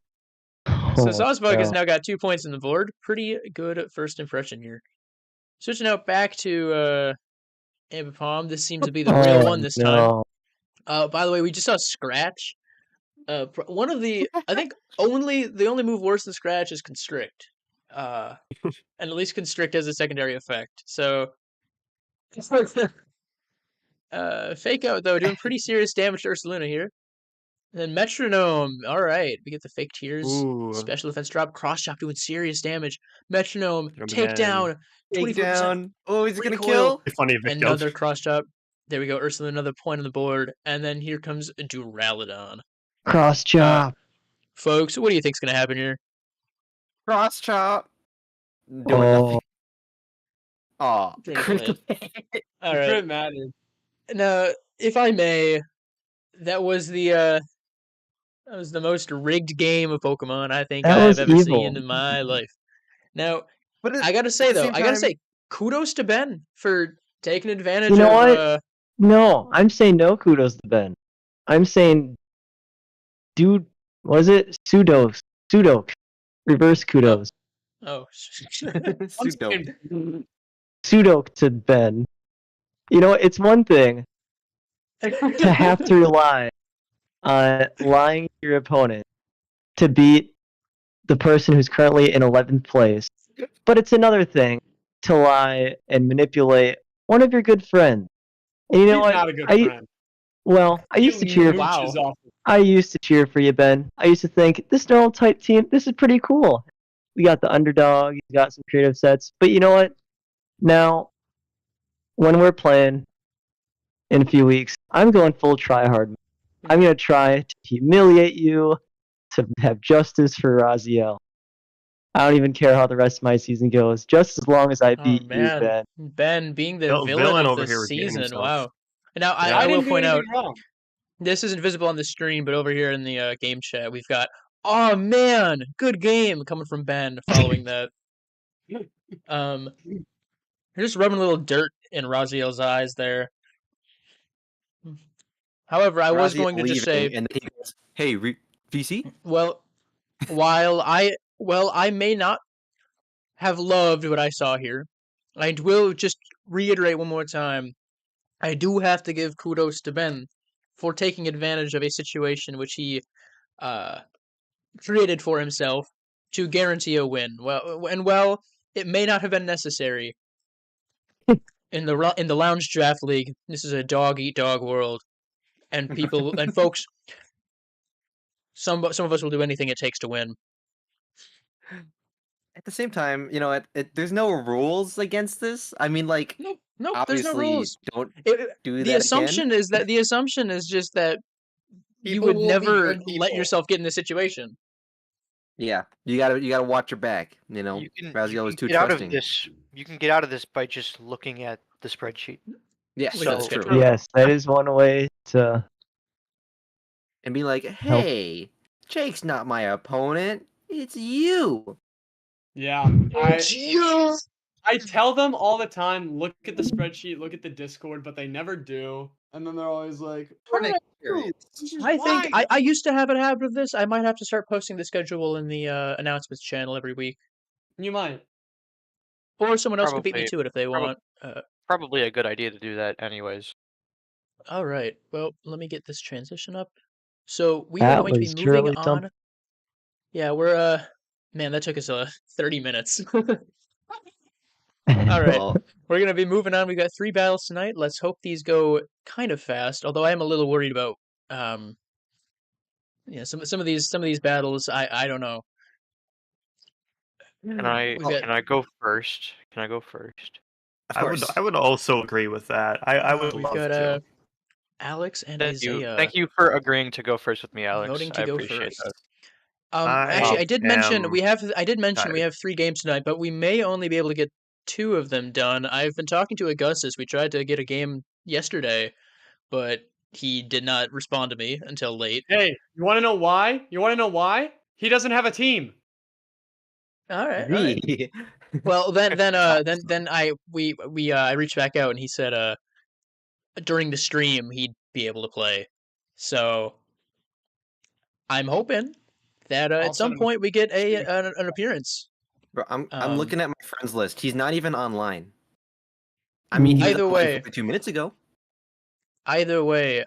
Speaker 1: So
Speaker 2: Oh,
Speaker 1: Sawsbuck has
Speaker 2: no.
Speaker 1: now got 2 points on the board. Pretty good first impression here. Switching out back to Ambipom. This seems to be the real one this time.
Speaker 2: no.
Speaker 1: By the way, we just saw Scratch. One of the I think the only move worse than Scratch is Constrict. And at least Constrict has a secondary effect. So Fake Out though doing pretty serious damage to Ursaluna here. And then Metronome. Alright, we get the fake tears.
Speaker 5: Ooh.
Speaker 1: Special defense drop, cross chop doing serious damage. Metronome,
Speaker 5: Throw
Speaker 1: take
Speaker 5: them
Speaker 1: down,
Speaker 3: Take
Speaker 1: 24%.
Speaker 3: down. Oh, is it gonna
Speaker 1: recoil.
Speaker 3: kill?
Speaker 5: Pretty funny victim.
Speaker 1: Another cross chop. There we go, Ursula, another point on the board. And then here comes Duraludon.
Speaker 2: Cross chop.
Speaker 1: Folks, what do you think's gonna happen here?
Speaker 3: Cross chop. Doing
Speaker 2: Oh.
Speaker 3: nothing. Aw.
Speaker 1: Didn't Alright.
Speaker 6: Crit mattered.
Speaker 1: Now, if I may, that was the most rigged game of Pokemon I think
Speaker 2: That
Speaker 1: I've
Speaker 2: was
Speaker 1: ever
Speaker 2: evil.
Speaker 1: seen in my life. Now,
Speaker 3: But
Speaker 1: I gotta say
Speaker 3: at the
Speaker 1: though,
Speaker 3: same
Speaker 1: I gotta
Speaker 3: time-
Speaker 1: say, kudos to Ben for taking advantage
Speaker 2: You know
Speaker 1: of
Speaker 2: what? No, I'm saying no kudos to Ben. I'm saying, dude, was it Pseudo, reverse kudos,
Speaker 1: oh
Speaker 6: Once
Speaker 3: Pseudo.
Speaker 6: again,
Speaker 2: pseudo to Ben. You know, it's one thing to have to rely on lying to your opponent to beat the person who's currently in 11th place, but it's another thing to lie and manipulate one of your good friends. And you know
Speaker 6: he's
Speaker 2: what?
Speaker 6: not a good friend.
Speaker 2: I used to
Speaker 6: He
Speaker 2: cheer.
Speaker 6: mooches off of-
Speaker 2: I used to cheer for you, Ben. I used to think this normal type team, this is pretty cool. We got the underdog, he's got some creative sets. But you know what? Now, when we're playing in a few weeks, I'm going full try hard. I'm gonna try to humiliate you, to have justice for Raziel. I don't even care how the rest of my season goes, just as long as I beat you,
Speaker 1: man.
Speaker 2: Ben.
Speaker 1: Ben being the
Speaker 5: Villain
Speaker 1: villain of
Speaker 5: over
Speaker 1: the
Speaker 5: here redeeming
Speaker 1: season.
Speaker 5: himself.
Speaker 1: Wow. Now
Speaker 5: Yeah.
Speaker 1: I will
Speaker 6: didn't do
Speaker 1: point out
Speaker 6: anything wrong.
Speaker 1: this isn't visible on the stream, but over here in the game chat we've got oh man, good game coming from Ben following that. You're just rubbing a little dirt in Raziel's eyes there. However, I was
Speaker 3: Raziel
Speaker 1: going to just say,
Speaker 3: leaving, and then he goes, "Hey, VC."
Speaker 1: well, while I may not have loved what I saw here, I will just reiterate one more time. I do have to give kudos to Ben for taking advantage of a situation which he created for himself to guarantee a win. Well, it may not have been necessary in the lounge draft league. This is a dog eat dog world. and people and folks, some of us will do anything it takes to win.
Speaker 3: At the same time, there's no rules against this. I mean, like,
Speaker 1: Nope, there's no
Speaker 3: obviously,
Speaker 1: rules.
Speaker 3: don't do
Speaker 1: The
Speaker 3: that
Speaker 1: assumption
Speaker 3: again.
Speaker 1: is that just that you
Speaker 4: People
Speaker 1: would
Speaker 4: will be
Speaker 1: never
Speaker 4: good
Speaker 1: let
Speaker 4: people.
Speaker 1: yourself get in this situation.
Speaker 3: Yeah, you gotta watch your back.
Speaker 7: You can,
Speaker 3: Razio is too
Speaker 7: get out of
Speaker 3: trusting.
Speaker 7: this. You can get out of this by just looking at the spreadsheet.
Speaker 3: Yes,
Speaker 1: Look at
Speaker 3: that's
Speaker 1: the
Speaker 3: true.
Speaker 1: schedule.
Speaker 2: Yes, that is one way to
Speaker 3: And be like,
Speaker 2: help.
Speaker 3: hey, Jake's not my opponent. It's you.
Speaker 6: Yeah, I tell them all the time, look at the spreadsheet, look at the Discord, but they never do. And then they're always like,
Speaker 4: For an
Speaker 6: "What?
Speaker 4: experience.
Speaker 6: This is
Speaker 1: I think
Speaker 6: why."
Speaker 1: I used to have a habit of this. I might have to start posting the schedule in the announcements channel every week,
Speaker 6: You might.
Speaker 1: or someone else could beat me
Speaker 7: Probably-
Speaker 1: to it if they want.
Speaker 7: Probably a good idea to do that, anyways.
Speaker 1: All right. Well, let me get this transition up. So we are
Speaker 2: That
Speaker 1: going to be
Speaker 2: was
Speaker 1: moving
Speaker 2: surely
Speaker 1: on.
Speaker 2: something.
Speaker 1: Yeah, we're man, that took us 30 minutes. All right.
Speaker 3: Well,
Speaker 1: We're gonna be moving on. We've got 3 battles tonight. Let's hope these go kind of fast. Although I am a little worried about some of these battles. I don't know.
Speaker 7: Can I
Speaker 1: We've got
Speaker 7: can I go first? Can I go first?
Speaker 3: of
Speaker 5: I would
Speaker 3: course.
Speaker 5: I would also agree with that. I would
Speaker 1: we've
Speaker 5: love
Speaker 1: got
Speaker 5: to.
Speaker 1: Alex and
Speaker 7: Thank you.
Speaker 1: Isaiah
Speaker 7: Thank you for agreeing to go first with me, Alex.
Speaker 1: voting to
Speaker 7: I
Speaker 1: go
Speaker 7: appreciate
Speaker 1: first.
Speaker 7: that.
Speaker 1: Actually,
Speaker 5: I
Speaker 1: I did mention
Speaker 5: am
Speaker 1: I did mention we
Speaker 5: tired.
Speaker 1: have 3 games tonight, but we may only be able to get 2 of them done. I've been talking to Augustus. We tried to get a game yesterday, but he did not respond to me until late.
Speaker 6: Hey, you want to know why? You want to know why? He doesn't have a team.
Speaker 1: All right, all right.
Speaker 3: Me.
Speaker 1: Well, then I reached back out and he said during the stream he'd be able to play. So I'm hoping that
Speaker 6: I'll
Speaker 1: at some
Speaker 6: send him a
Speaker 1: point we get
Speaker 6: stream.
Speaker 1: an appearance.
Speaker 3: Bro, I'm
Speaker 1: Um,
Speaker 3: looking at my friends list. He's not even online. I mean, he was
Speaker 1: Either
Speaker 3: online
Speaker 1: way,
Speaker 3: 42 minutes ago.
Speaker 1: either way,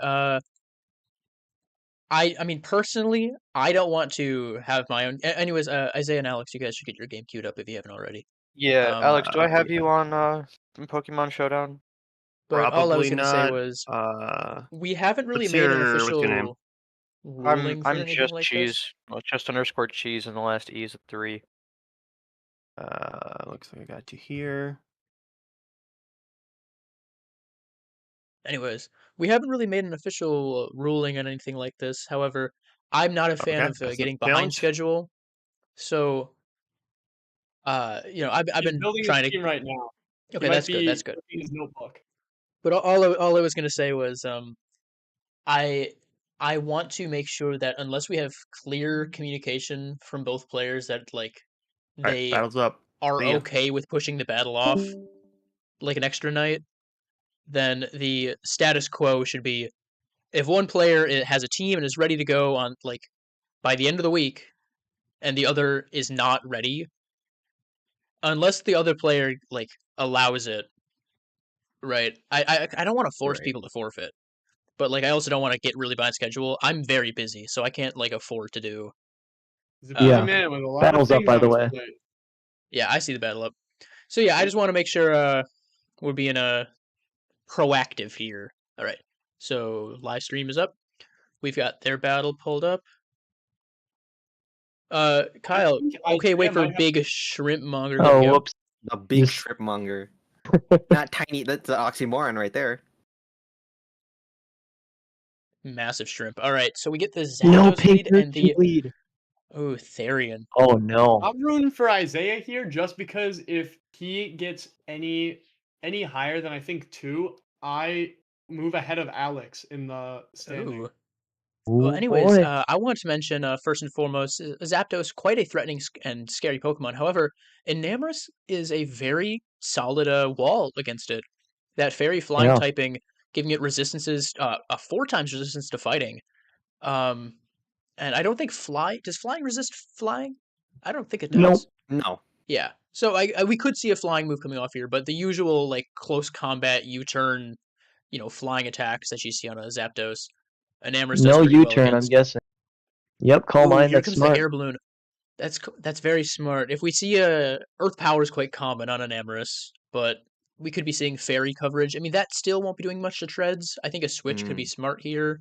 Speaker 1: I mean personally, I don't want to have my own. Anyways, Isaiah and Alex, you guys should get your game queued up if you haven't already.
Speaker 7: Yeah, Alex, do I have
Speaker 5: yeah.
Speaker 7: you on Pokemon Showdown?
Speaker 1: But all I was
Speaker 5: Probably
Speaker 1: gonna say
Speaker 5: not.
Speaker 1: was we haven't really
Speaker 5: What's
Speaker 1: made an
Speaker 5: your name?
Speaker 1: official ruling for
Speaker 7: I'm
Speaker 1: anything
Speaker 7: just
Speaker 1: like
Speaker 7: cheese.
Speaker 1: this.
Speaker 7: Well, just underscore cheese, and the last E is a 3.
Speaker 5: Looks like I got you here.
Speaker 1: Anyways, we haven't really made an official ruling on anything like this. However, I'm not a fan
Speaker 5: Okay,
Speaker 1: of
Speaker 5: that's the
Speaker 1: getting behind
Speaker 5: challenge.
Speaker 1: schedule. So, I've
Speaker 6: He's
Speaker 1: been
Speaker 6: building
Speaker 1: trying
Speaker 6: his
Speaker 1: to.
Speaker 6: team right now. He
Speaker 1: Okay,
Speaker 6: might
Speaker 1: that's good.
Speaker 6: be
Speaker 1: That's good.
Speaker 6: looking his notebook.
Speaker 1: But all I was gonna say was I I want to make sure that unless we have clear communication from both players that like
Speaker 5: All right,
Speaker 1: they
Speaker 5: battle's up.
Speaker 1: are
Speaker 5: See ya.
Speaker 1: okay with pushing the battle off like an extra night, then the status quo should be if one player has a team and is ready to go on like by the end of the week and the other is not ready, unless the other player like allows it, right? I don't want to force
Speaker 3: Right.
Speaker 1: people to forfeit. But like I also don't want to get really behind schedule. I'm very busy, so I can't like afford to do.
Speaker 6: He's a busy
Speaker 2: Yeah.
Speaker 6: man with a lot
Speaker 2: Battle's
Speaker 6: of
Speaker 2: up,
Speaker 6: things
Speaker 2: by
Speaker 6: on
Speaker 2: the
Speaker 6: his
Speaker 2: way.
Speaker 6: plate.
Speaker 1: Yeah, I see the battle up. So yeah, I just want to make sure we're being proactive here. All right. So live stream is up. We've got their battle pulled up. Kyle.
Speaker 6: think
Speaker 1: Okay, wait
Speaker 6: Isaiah
Speaker 1: for
Speaker 6: might have-
Speaker 1: Big Shrimp Monger. There
Speaker 2: Oh,
Speaker 1: we go.
Speaker 2: whoops.
Speaker 3: The big
Speaker 2: Just-
Speaker 3: strip monger. Not tiny. That's an oxymoron right there.
Speaker 1: Massive shrimp. All right, so we get the
Speaker 2: No
Speaker 1: Zapdos lead
Speaker 2: paper
Speaker 1: and the
Speaker 2: lead.
Speaker 1: Therian.
Speaker 2: Oh no.
Speaker 6: I'm rooting for Isaiah here just because if he gets any higher than I think 2, I move ahead of Alex in the standing.
Speaker 1: Ooh. Well,
Speaker 2: Ooh,
Speaker 1: anyways,
Speaker 2: boy.
Speaker 1: I want to mention first and foremost, Zapdos quite a threatening and scary Pokemon. However, Enamorus is a very solid wall against it. That fairy flying
Speaker 2: Yeah.
Speaker 1: typing, giving it resistances, a 4 times resistance to fighting. And I don't think does flying resist flying? I don't think it does.
Speaker 2: Nope.
Speaker 3: No.
Speaker 1: Yeah. So we could see a flying move coming off here, but the usual like close combat U-turn, flying attacks that you see on a Zapdos, Enamorus does
Speaker 2: No
Speaker 1: pretty well
Speaker 2: U-turn, I'm
Speaker 1: against.
Speaker 2: guessing. Yep, call
Speaker 1: Ooh,
Speaker 2: mine.
Speaker 1: here
Speaker 2: That's
Speaker 1: comes
Speaker 2: smart.
Speaker 1: the air balloon. That's very smart. If we see Earth Power is quite common on Enamorus, but we could be seeing fairy coverage. I mean, that still won't be doing much to treads. I think a switch could be smart here.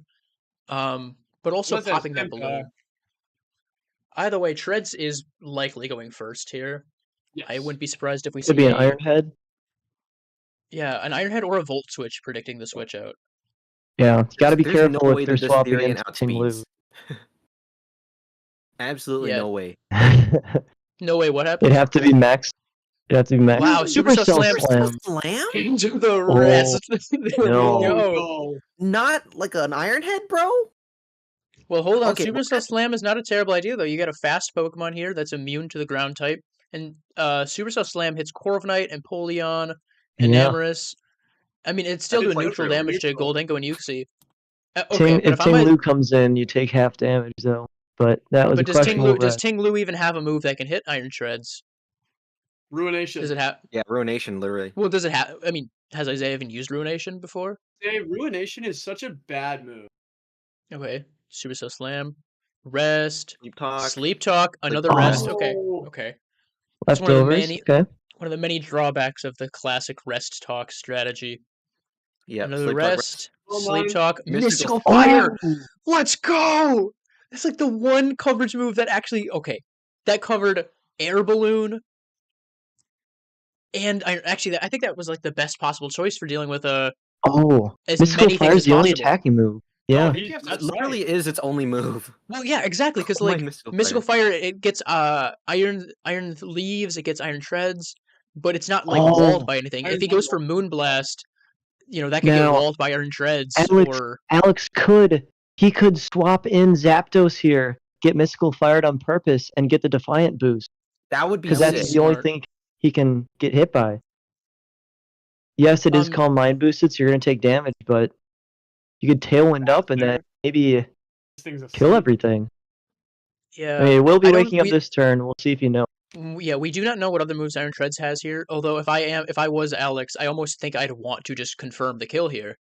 Speaker 1: But also
Speaker 6: Unless there's
Speaker 1: popping that
Speaker 6: Penta.
Speaker 1: balloon. Either way, Treads is likely going first here. I
Speaker 6: Yes.
Speaker 1: wouldn't be surprised if we see
Speaker 2: Could be an Iron Head.
Speaker 1: yeah, an Iron Head or a Volt Switch predicting the switch out.
Speaker 2: Yeah, you got to be
Speaker 3: There's
Speaker 2: careful
Speaker 3: no
Speaker 2: if
Speaker 3: way
Speaker 2: they're
Speaker 3: that this
Speaker 2: swapping
Speaker 3: Therian
Speaker 2: into Ting Lu.
Speaker 3: outspeeds. Absolutely
Speaker 1: Yeah.
Speaker 3: no way.
Speaker 1: No way, what
Speaker 2: It'd
Speaker 1: happened?
Speaker 2: have to be max. It'd have to be max.
Speaker 1: Wow, Supercell Slam.
Speaker 3: Slam?
Speaker 1: Into the
Speaker 2: Oh,
Speaker 1: rest. There
Speaker 2: no.
Speaker 1: we go.
Speaker 6: no.
Speaker 3: Not like an Iron Head, bro?
Speaker 1: Well, hold on.
Speaker 3: Okay,
Speaker 1: Supercell Slam is not a terrible idea, though. You got a fast Pokemon here that's immune to the ground type. And Supercell Slam hits Corviknight, Empoleon,
Speaker 2: Yeah.
Speaker 1: Enamorus. I mean, it's still
Speaker 4: That'd be
Speaker 1: doing
Speaker 4: quite
Speaker 1: neutral
Speaker 4: true.
Speaker 1: damage to Goldengo and Uxie. Okay,
Speaker 2: Ting,
Speaker 1: but
Speaker 2: if
Speaker 1: if I'm
Speaker 2: Ting
Speaker 1: a,
Speaker 2: Lu comes in, you take half damage though. But that was
Speaker 1: but
Speaker 2: a questionable
Speaker 1: does
Speaker 2: red.
Speaker 1: Ting Lu even have a move that can hit Iron Shreds?
Speaker 6: Ruination.
Speaker 1: Does it have?
Speaker 3: Yeah, Ruination, literally.
Speaker 1: Well, does it have? I mean, has Isaiah even used Ruination before?
Speaker 6: Hey, Ruination is such a bad move.
Speaker 1: Okay, Supercell Slam, Rest,
Speaker 3: Sleep Talk.
Speaker 1: Sleep Talk, another
Speaker 2: Talk.
Speaker 1: Rest. Okay,
Speaker 6: Oh.
Speaker 1: okay. That's one of the
Speaker 2: Leftovers.
Speaker 1: many
Speaker 2: Okay.
Speaker 1: one of the many drawbacks of the classic Rest Talk strategy.
Speaker 3: Yeah,
Speaker 1: Another
Speaker 3: Sleep
Speaker 1: Rest,
Speaker 6: Talk,
Speaker 1: Sleep
Speaker 6: rest.
Speaker 1: Talk, Mystical
Speaker 2: Oh!
Speaker 1: Fire. Let's go! That's like the one coverage move that actually that covered Air Balloon. And I think that was like the best possible choice for dealing with
Speaker 2: Oh,
Speaker 1: as
Speaker 2: Mystical
Speaker 1: many
Speaker 2: Fire
Speaker 1: things
Speaker 2: is
Speaker 1: as
Speaker 2: the only
Speaker 1: possible.
Speaker 2: attacking move. Yeah.
Speaker 3: That literally is its only move.
Speaker 1: Well, yeah, exactly. Because
Speaker 3: Oh my
Speaker 1: like Mystical Fire, it gets Iron Leaves, it gets Iron Shreds, but it's not like walled by anything.
Speaker 6: Iron
Speaker 1: If he goes for Moonblast, that could get
Speaker 2: Now,
Speaker 1: walled by Iron Shreds.
Speaker 2: Alex could swap in Zapdos here, get Mystical Fired on purpose, and get the Defiant boost.
Speaker 3: That would be
Speaker 2: Because
Speaker 1: That would
Speaker 2: that's
Speaker 1: be
Speaker 3: sick.
Speaker 2: the only
Speaker 1: smart.
Speaker 2: thing he can get hit by. Yes, it is Calm Mind boosted, so you're going to take damage, but you could Tailwind up and then maybe
Speaker 6: This thing's a
Speaker 2: kill
Speaker 6: sleep.
Speaker 2: everything.
Speaker 1: Yeah.
Speaker 2: I mean, we'll be
Speaker 1: I don't-
Speaker 2: waking up this turn. We'll see if you know.
Speaker 1: Yeah, we do not know what other moves Iron Shreds has here. Although if I was Alex, I almost think I'd want to just confirm the kill here.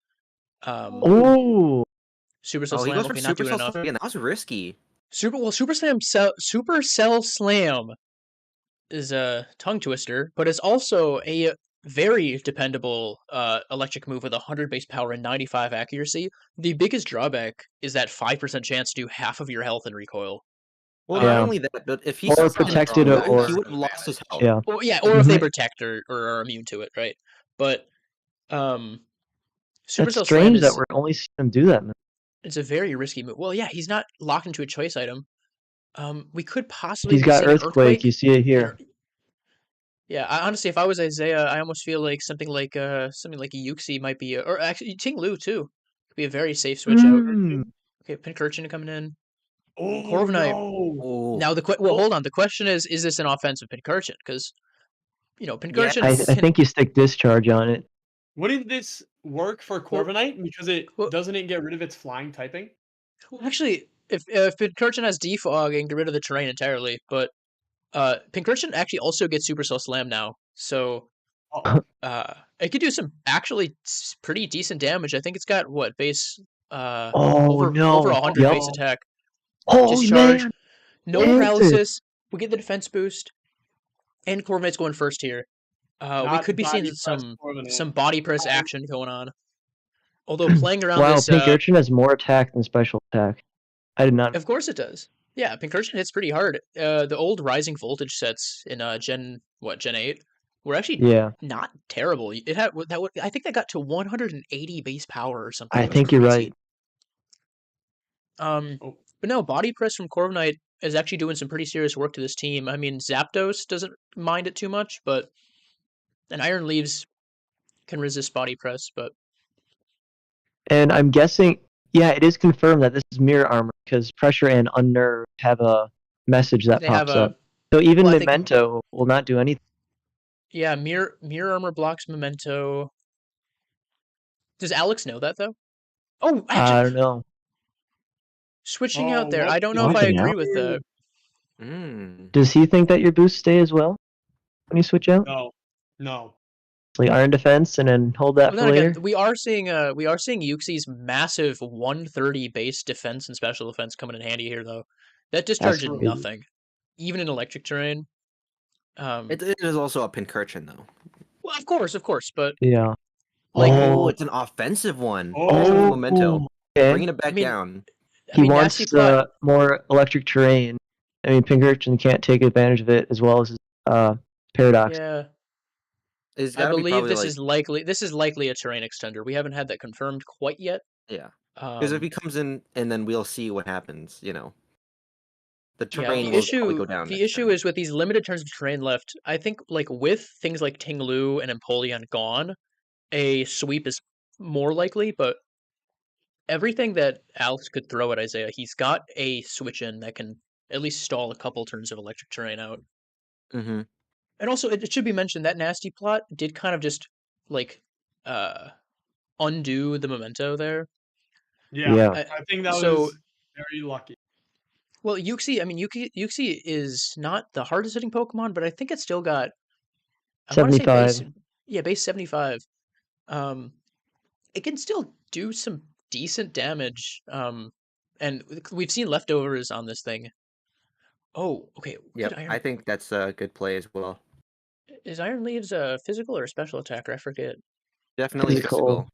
Speaker 2: Oh,
Speaker 1: Supercell
Speaker 3: Oh, he
Speaker 1: Slam.
Speaker 3: goes for
Speaker 1: Okay, not doing
Speaker 3: Supercell
Speaker 1: enough.
Speaker 3: Slam again. That was risky.
Speaker 1: Supercell Slam is a tongue twister, but it's also a very dependable electric move with 100 base power and 95 accuracy. The biggest drawback is that 5% chance to do half of your health in recoil.
Speaker 3: Well,
Speaker 2: Yeah.
Speaker 3: not only that, but if he
Speaker 2: Or
Speaker 3: succeeded
Speaker 2: protected
Speaker 3: on that,
Speaker 2: or-
Speaker 3: he would have lost his health.
Speaker 2: yeah.
Speaker 1: Well, yeah, or if they
Speaker 2: Mhm.
Speaker 1: protect or are immune to it, right? But
Speaker 2: That's
Speaker 1: Supercell Slam
Speaker 2: strange
Speaker 1: is
Speaker 2: that we're only seeing him do that.
Speaker 1: it's a very risky move. Well, yeah, he's not locked into a choice item. We could possibly
Speaker 2: He's
Speaker 1: be
Speaker 2: got
Speaker 1: seeing
Speaker 2: Earthquake. You see it here.
Speaker 1: Yeah, honestly, if I was Isaiah, I almost feel like something like a Uxie might be, or actually Ting Lu too, could be a very safe switch out.
Speaker 2: Mm.
Speaker 1: Okay, Pincurchin coming in.
Speaker 6: Oh,
Speaker 1: Corviknight.
Speaker 6: no.
Speaker 3: Oh.
Speaker 1: Now hold on. The question is this an offensive Pincurchin? Because Pincurchin.
Speaker 2: I think you stick Discharge on it.
Speaker 6: Wouldn't this work for Corviknight because
Speaker 1: well-
Speaker 6: doesn't it get rid of its flying typing?
Speaker 1: Well, actually, if Pincurchin has defog and get rid of the terrain entirely, but Pincurchin actually also gets Supercell Slam now, so it could do some actually pretty decent damage. I think it's got what base over 100
Speaker 2: Yep.
Speaker 1: base attack.
Speaker 2: Oh
Speaker 1: Discharge.
Speaker 2: man!
Speaker 1: No
Speaker 2: Yes.
Speaker 1: paralysis. We get the defense boost, and Corviknight's going first here. We
Speaker 6: Not
Speaker 1: could be seeing
Speaker 6: body press Corviknight.
Speaker 1: some body press action going on. Although playing around
Speaker 2: Wow,
Speaker 1: this,
Speaker 2: Pincurchin has more attack than special attack. I did not.
Speaker 1: of course it does. Yeah, Pincurchin hits pretty hard. The old Rising Voltage sets in Gen 8 were actually
Speaker 2: Yeah,
Speaker 1: not terrible. It had I think that got to 180 base power or something.
Speaker 2: I
Speaker 1: It was
Speaker 2: think you're
Speaker 1: crazy.
Speaker 2: right.
Speaker 1: But no, body press from Corviknight is actually doing some pretty serious work to this team. I mean, Zapdos doesn't mind it too much, but and Iron Leaves can resist body press. But
Speaker 2: And I'm guessing, yeah, it is confirmed that this is Mirror Armor because Pressure and Unnerve have a message that
Speaker 1: they have
Speaker 2: pops up. So even
Speaker 1: well, I think-
Speaker 2: Memento will not do anything.
Speaker 1: yeah, mirror armor blocks Memento. Does Alex know that though? Oh, actually,
Speaker 2: I don't know.
Speaker 1: switching out there.
Speaker 6: what
Speaker 1: I don't know if I
Speaker 2: Switching
Speaker 1: agree
Speaker 2: out?
Speaker 1: with that.
Speaker 2: Does he think that your boosts stay as well when you switch out?
Speaker 6: No.
Speaker 2: Like Iron Defense and then hold that
Speaker 1: Well,
Speaker 2: for
Speaker 1: then
Speaker 2: later?
Speaker 1: again, we are seeing Uxie's massive 130 base defense and special defense coming in handy here though. That discharge did
Speaker 2: Absolutely.
Speaker 1: nothing, even in electric terrain.
Speaker 3: It is also a Pincurchin, though.
Speaker 1: Well, of course, but
Speaker 2: Yeah.
Speaker 1: like
Speaker 3: Oh, it's an offensive one.
Speaker 6: Oh.
Speaker 3: Memento. Bringing it back
Speaker 1: I mean,
Speaker 3: down.
Speaker 1: I
Speaker 2: He
Speaker 1: mean,
Speaker 2: wants
Speaker 1: nasty plot.
Speaker 2: more electric terrain. I mean, Pinkerton can't take advantage of it as well as Paradox.
Speaker 1: Yeah,
Speaker 3: It's
Speaker 1: I
Speaker 3: got to be
Speaker 1: believe
Speaker 3: probably
Speaker 1: this
Speaker 3: like
Speaker 1: is likely a terrain extender. We haven't had that confirmed quite yet.
Speaker 3: yeah. Because if he comes in and then we'll see what happens. The
Speaker 1: Yeah,
Speaker 3: terrain will probably go down.
Speaker 1: the
Speaker 3: next
Speaker 1: issue
Speaker 3: turn.
Speaker 1: is with these limited turns of terrain left. I think like with things like Ting-Lu and Empoleon gone, a sweep is more likely. But everything that Alex could throw at Isaiah, he's got a switch in that can at least stall a couple turns of electric terrain out.
Speaker 3: Mm-hmm.
Speaker 1: And also, it should be mentioned that nasty plot did kind of just like undo the memento there.
Speaker 2: Yeah.
Speaker 6: I think that
Speaker 1: So-
Speaker 6: was very lucky.
Speaker 1: Well, Yuxi, I mean, Yuxi is not the hardest hitting Pokemon, but I think it's still got I want to say
Speaker 2: 75.
Speaker 1: base 75. It can still do some decent damage. And we've seen leftovers on this thing. Oh, okay. What
Speaker 3: Yep.
Speaker 1: did
Speaker 3: I think that's a good play as well.
Speaker 1: Is Iron Leaves a physical or a special attacker? I forget.
Speaker 3: Definitely
Speaker 2: Physical.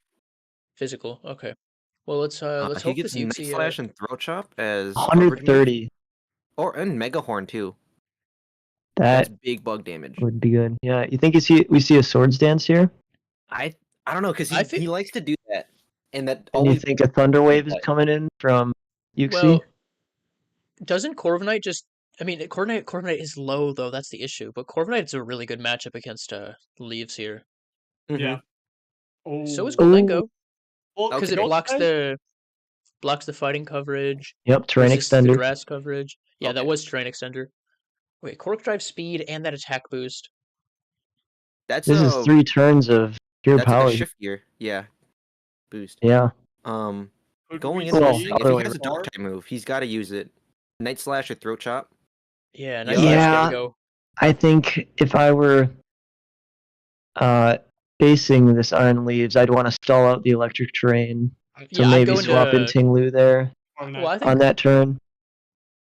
Speaker 3: physical.
Speaker 1: Physical. Okay. Well, let's
Speaker 3: He
Speaker 1: hope
Speaker 3: gets
Speaker 1: this
Speaker 3: Night
Speaker 1: Yuxi.
Speaker 3: Slash and Throat Chop as coverage move.
Speaker 2: 130.
Speaker 3: And Mega Horn too. That's
Speaker 2: That
Speaker 3: big bug damage.
Speaker 2: would be good. Yeah. You think we see a Swords Dance here?
Speaker 3: I don't know because
Speaker 1: I
Speaker 3: he
Speaker 1: think-
Speaker 3: likes to do that, and that
Speaker 2: And you
Speaker 3: always
Speaker 2: think a Thunder Wave is coming in from Yuxi?
Speaker 1: Well, doesn't Corviknight just? I mean, Corviknight is low though. That's the issue. But Corviknight's a really good matchup against Leaves here.
Speaker 3: Mhm.
Speaker 6: Yeah. Oh.
Speaker 1: So is
Speaker 2: Ooh.
Speaker 1: Goldengo
Speaker 6: Well,
Speaker 1: because
Speaker 3: Okay.
Speaker 1: it blocks the fighting coverage.
Speaker 2: Yep. Terrain
Speaker 1: Resists the
Speaker 2: Extender.
Speaker 1: grass coverage. Yeah, that
Speaker 3: Okay.
Speaker 1: was terrain extender. Wait, Cork Drive speed and that attack boost.
Speaker 3: That's
Speaker 2: This is 3 turns of pure
Speaker 3: that's
Speaker 2: power.
Speaker 3: like a shift gear. Yeah. Boost.
Speaker 2: Yeah.
Speaker 6: Could
Speaker 3: Going
Speaker 6: we
Speaker 3: into
Speaker 2: Well,
Speaker 3: this
Speaker 6: see
Speaker 3: thing, if
Speaker 2: other
Speaker 3: he
Speaker 2: way
Speaker 3: has a
Speaker 6: far?
Speaker 3: dark type move, he's got to use it. Night Slash or Throat Chop.
Speaker 1: Yeah,
Speaker 3: Yeah.
Speaker 1: nice slash, there
Speaker 2: Yeah.
Speaker 1: we go.
Speaker 2: I think if I were facing this Iron Leaves, I'd want to stall out the electric terrain. So
Speaker 1: Yeah, I'd
Speaker 2: maybe
Speaker 1: go
Speaker 2: swap in
Speaker 1: into.
Speaker 2: Ting-Lu there
Speaker 1: Well, I think
Speaker 2: on that turn.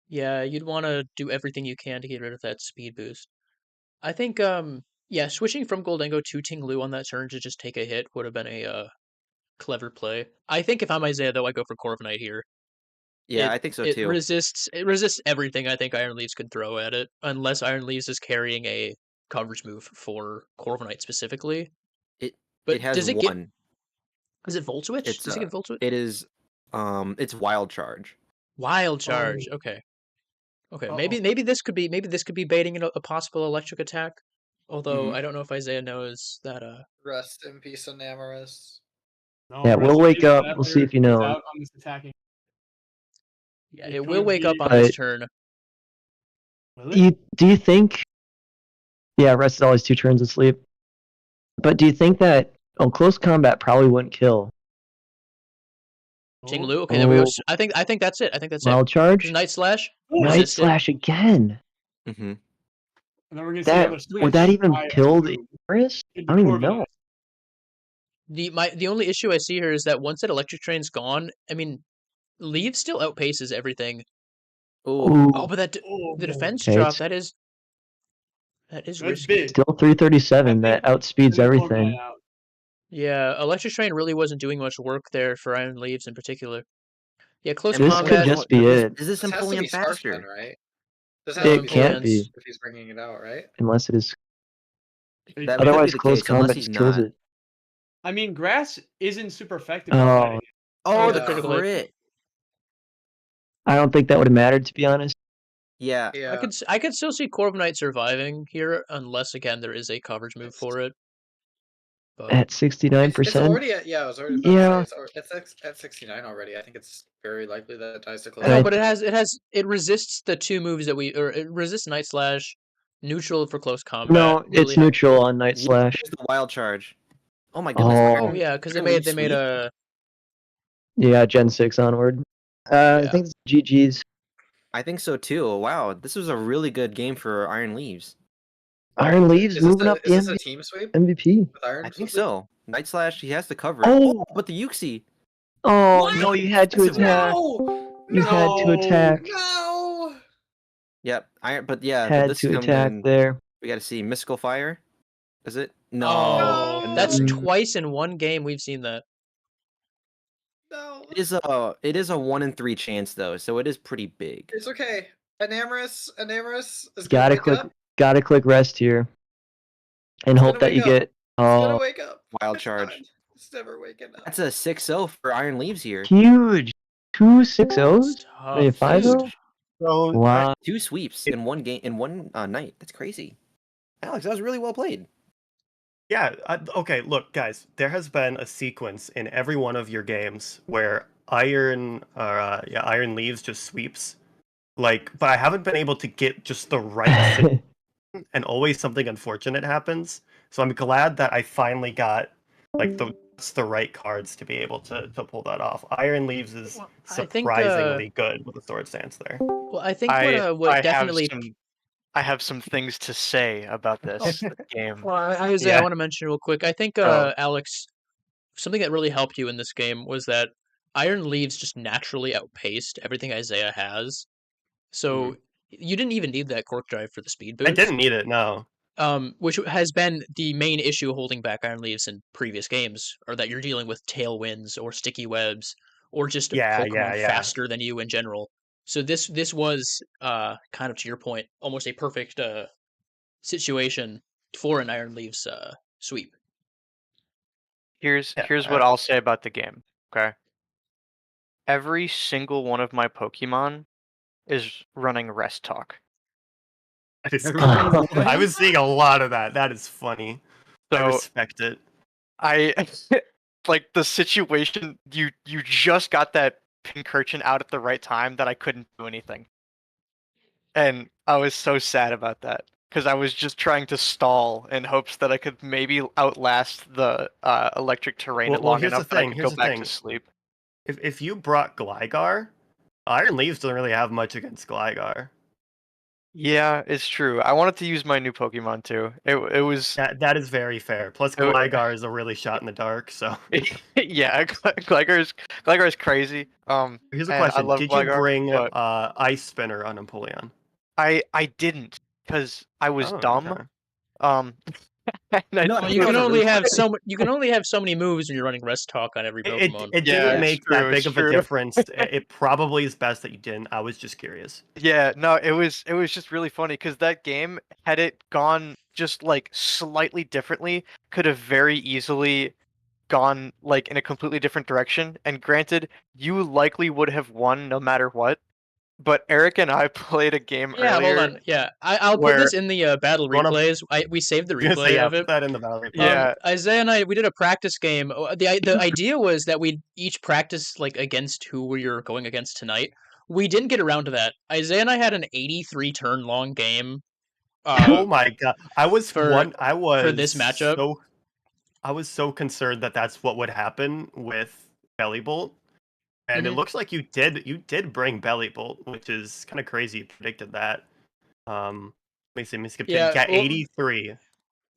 Speaker 1: yeah, you'd want to do everything you can to get rid of that speed boost. I think yeah, switching from Goldengo to Ting-Lu on that turn to just take a hit would have been a clever play. I think if I'm Isaiah though, I go for Corviknight here.
Speaker 3: Yeah,
Speaker 1: It-
Speaker 3: I think so
Speaker 1: It
Speaker 3: too.
Speaker 1: resists everything I think Iron Leaves could throw at it, unless Iron Leaves is carrying a coverage move for Corviknight specifically.
Speaker 3: It
Speaker 1: But
Speaker 3: it has
Speaker 1: does it
Speaker 3: one.
Speaker 1: get? Is it Volt Switch?
Speaker 3: It's
Speaker 1: Does it get Volt Switch?
Speaker 3: it is it's Wild Charge.
Speaker 1: Wild Charge. Okay. Okay. Maybe this could be baiting a possible electric attack. Although
Speaker 3: Mhm.
Speaker 1: I don't know if Isaiah knows that.
Speaker 4: Rest in peace, Enamorous.
Speaker 6: No,
Speaker 2: Yeah,
Speaker 6: rest
Speaker 2: we'll
Speaker 6: in
Speaker 2: wake
Speaker 6: peace,
Speaker 2: up.
Speaker 6: that
Speaker 2: We'll see if you
Speaker 6: player is
Speaker 2: know.
Speaker 6: out on this attacking.
Speaker 1: Yeah,
Speaker 6: It
Speaker 1: it will
Speaker 6: could
Speaker 1: wake up
Speaker 6: be-
Speaker 1: on this
Speaker 2: But-
Speaker 1: turn.
Speaker 6: Will it?
Speaker 2: Do you think? Yeah, rest is always 2 turns of sleep. But do you think that close combat probably wouldn't kill?
Speaker 1: Ting Lu. Okay, there we go.
Speaker 2: Oh.
Speaker 1: I think that's it. I think that's
Speaker 2: Wild Charge?
Speaker 1: it. Night Slash.
Speaker 2: Night
Speaker 1: resisted.
Speaker 2: Slash again.
Speaker 3: Mm-hmm.
Speaker 6: And then we're gonna see
Speaker 2: That
Speaker 6: another
Speaker 2: would that
Speaker 6: switch
Speaker 2: even
Speaker 6: by
Speaker 2: kill
Speaker 6: Blue
Speaker 2: the Icarus?
Speaker 6: into
Speaker 2: I don't even
Speaker 6: Corviknight.
Speaker 2: know.
Speaker 1: The only issue I see here is that once that electric train's gone, I mean, Leaf still outpaces everything.
Speaker 3: Oh,
Speaker 1: Oh, but that
Speaker 6: Oh,
Speaker 1: the defense
Speaker 2: Okay,
Speaker 1: drop
Speaker 2: it's-
Speaker 1: that is
Speaker 6: that's
Speaker 1: risky.
Speaker 6: big.
Speaker 2: Still 337.
Speaker 6: I
Speaker 2: That
Speaker 6: think
Speaker 2: outspeeds
Speaker 6: Send Corviknight
Speaker 2: everything.
Speaker 6: out.
Speaker 1: Yeah, electric train really wasn't doing much work there for Iron Leaves in particular. Yeah, close
Speaker 2: This
Speaker 1: combat.
Speaker 2: could just be it.
Speaker 3: Is this
Speaker 4: This has to be
Speaker 3: Empoleon
Speaker 4: Scarf
Speaker 3: faster?
Speaker 4: then, right? This
Speaker 1: No,
Speaker 4: has to
Speaker 2: It
Speaker 4: be
Speaker 2: can't
Speaker 4: Scarf
Speaker 2: be,
Speaker 4: if he's bringing it out, right?
Speaker 2: unless it is.
Speaker 6: It
Speaker 3: That
Speaker 6: could-
Speaker 3: could
Speaker 2: Otherwise,
Speaker 3: be the
Speaker 2: close
Speaker 3: case, unless
Speaker 2: combat
Speaker 3: he's
Speaker 2: just kills
Speaker 3: not.
Speaker 2: it.
Speaker 6: I mean, grass isn't super effective.
Speaker 2: Oh.
Speaker 6: at fighting.
Speaker 3: Oh,
Speaker 1: Yeah.
Speaker 3: the
Speaker 1: Critical hit.
Speaker 3: crit.
Speaker 2: I don't think that would have mattered, to be honest.
Speaker 3: Yeah.
Speaker 4: Yeah.
Speaker 1: I could still see Corviknight surviving here, unless again there is a coverage move for it. But
Speaker 2: At
Speaker 4: It's
Speaker 2: 69%.
Speaker 4: already at, yeah, I was already about
Speaker 2: Yeah.
Speaker 4: to say, it's at 69 already. I think it's very likely that it dies to close.
Speaker 2: And
Speaker 1: no,
Speaker 2: I-
Speaker 1: but it resists the 2 moves that it resists Night Slash, neutral for close combat.
Speaker 2: No, it's
Speaker 1: really-
Speaker 2: neutral on Night Slash.
Speaker 3: Here's the Wild Charge. Oh my goodness.
Speaker 2: Oh.
Speaker 1: Oh yeah, because they
Speaker 3: Iron
Speaker 1: made
Speaker 3: Leaf sweep?
Speaker 1: a
Speaker 2: Yeah, Gen 6 onward.
Speaker 1: Yeah.
Speaker 2: I think it's GG's.
Speaker 3: I think so too. Wow, this was a really good game for Iron Leaves.
Speaker 2: Iron Leaves
Speaker 4: Is this,
Speaker 2: moving
Speaker 4: a,
Speaker 2: up
Speaker 4: is
Speaker 2: the
Speaker 4: this a team sweep
Speaker 2: MVP.
Speaker 4: with Iron?
Speaker 3: I think
Speaker 4: Sweep?
Speaker 3: so. Night Slash, he has to cover it.
Speaker 2: Oh!
Speaker 3: But the Yuxi.
Speaker 2: Oh,
Speaker 4: What?
Speaker 2: no, you had to
Speaker 3: That's a-
Speaker 2: attack.
Speaker 4: No!
Speaker 2: You had to
Speaker 6: No!
Speaker 2: attack.
Speaker 4: No!
Speaker 3: Yep. But yeah,
Speaker 2: Had
Speaker 3: this
Speaker 2: to
Speaker 3: comes
Speaker 2: attack
Speaker 3: in.
Speaker 2: there.
Speaker 3: We got to see Mystical Fire. Is it? No.
Speaker 1: Oh,
Speaker 3: And
Speaker 1: that's
Speaker 2: then-
Speaker 1: twice in one game we've seen that.
Speaker 4: No!
Speaker 3: It is a 1 in 3 chance though, so it is pretty big.
Speaker 4: It's okay. Enamorous is gonna
Speaker 2: Gotta
Speaker 4: wake
Speaker 2: click.
Speaker 4: up.
Speaker 2: Gotta click rest here, and
Speaker 4: It's
Speaker 2: hope
Speaker 4: gonna
Speaker 2: that you
Speaker 4: wake up.
Speaker 2: get.
Speaker 4: It's gonna
Speaker 2: Oh,
Speaker 4: wake up.
Speaker 3: Wild
Speaker 4: It's
Speaker 3: charge.
Speaker 4: not. It's never waking up.
Speaker 3: That's a 6-0 for Iron Leaves here.
Speaker 2: huge. 2 6-0s?
Speaker 1: It's
Speaker 2: Maybe
Speaker 1: tough.
Speaker 2: 5-0?
Speaker 5: So
Speaker 2: Wow.
Speaker 3: 2 sweeps in one game in one night. That's crazy. Alex, that was really well played.
Speaker 5: yeah, okay, look, guys, there has been a sequence in every one of your games where Iron Leaves just sweeps. Like, but I haven't been able to get just the right situation, and always something unfortunate happens. So I'm glad that I finally got like the right cards to be able to pull that off. Iron Leaves is
Speaker 1: Well,
Speaker 5: surprisingly good with the sword stance there.
Speaker 1: I think what definitely.
Speaker 7: I have some things to say about this game.
Speaker 1: Well, I
Speaker 5: Yeah.
Speaker 1: want to mention real quick. I think
Speaker 7: Oh.
Speaker 1: Alex, something that really helped you in this game was that Iron Leaves just naturally outpaced everything Isaiah has. So you didn't even need that cork drive for the speed
Speaker 5: I
Speaker 1: boost.
Speaker 5: didn't need it, no.
Speaker 1: Which has been the main issue holding back Iron Leaves in previous games, or that you're dealing with tailwinds or sticky webs or just Pokemon
Speaker 5: Yeah.
Speaker 1: faster than you in general. So this was kind of, to your point, almost a perfect situation for an Iron Leaves sweep.
Speaker 7: Here's
Speaker 5: Yeah,
Speaker 7: what I'll say about the game. Okay. Every single one of my Pokemon is running Rest Talk.
Speaker 5: that is
Speaker 3: Everybody's
Speaker 5: cool. I was seeing a lot of that. That is funny. I
Speaker 7: So
Speaker 5: respect it.
Speaker 7: I like the situation. You just got that Pincurchin out at the right time that I couldn't do anything, and I was so sad about that because I was just trying to stall in hopes that I could maybe outlast the electric terrain
Speaker 5: Well,
Speaker 7: long
Speaker 5: here's the
Speaker 7: enough that I
Speaker 5: thing.
Speaker 7: could
Speaker 5: Here's
Speaker 7: go
Speaker 5: the
Speaker 7: back
Speaker 5: thing.
Speaker 7: to sleep.
Speaker 5: If you brought Gligar, Iron Leaves doesn't really have much against Gligar.
Speaker 7: Yeah, it's true. I wanted to use my new Pokemon too. It was
Speaker 5: That is very fair. Plus,
Speaker 7: It wa-
Speaker 5: Gligar is a really shot in the dark. So
Speaker 7: yeah, Gligar's crazy.
Speaker 5: here's a
Speaker 7: And I
Speaker 5: question:
Speaker 7: love
Speaker 5: did you
Speaker 7: Gligar,
Speaker 5: bring
Speaker 7: but
Speaker 5: Ice Spinner on Empoleon?
Speaker 7: I didn't because I was
Speaker 5: Oh,
Speaker 7: dumb.
Speaker 5: okay.
Speaker 7: And I
Speaker 3: No,
Speaker 1: Well,
Speaker 3: he
Speaker 1: you can
Speaker 3: wasn't
Speaker 1: only
Speaker 3: really
Speaker 1: have you can only have so many moves when you're running Rest Talk on every Pokemon.
Speaker 5: It
Speaker 7: Yeah,
Speaker 5: didn't
Speaker 7: it's
Speaker 5: make
Speaker 7: true,
Speaker 5: that big
Speaker 7: it's
Speaker 5: of a
Speaker 7: true.
Speaker 5: difference. It probably is best that you didn't. I was just curious.
Speaker 7: Yeah, no, it was just really funny because that game, had it gone just like slightly differently, could have very easily gone like in a completely different direction. And granted, you likely would have won no matter what. But Eric and I played a game
Speaker 1: Yeah, hold
Speaker 7: earlier
Speaker 1: on. Yeah, I'll put
Speaker 7: where
Speaker 1: this in the battle
Speaker 5: Wanna-
Speaker 1: replays. We saved the
Speaker 5: I was gonna say,
Speaker 1: replay
Speaker 5: yeah,
Speaker 1: of it.
Speaker 5: put that in the Valley.
Speaker 7: Yeah.
Speaker 1: Isaiah and I, we did a practice game. The idea was that we'd each practice like against who we were going against tonight. We didn't get around to that. Isaiah and I had an 83 turn long game.
Speaker 5: Oh my god! I was
Speaker 1: for this matchup.
Speaker 5: I was so concerned that that's what would happen with Bellybolt, and it
Speaker 1: Mhm.
Speaker 5: looks like you did bring Bellybolt, which is kind of crazy. You predicted that. Let me skip to
Speaker 1: Yeah, well,
Speaker 5: 83.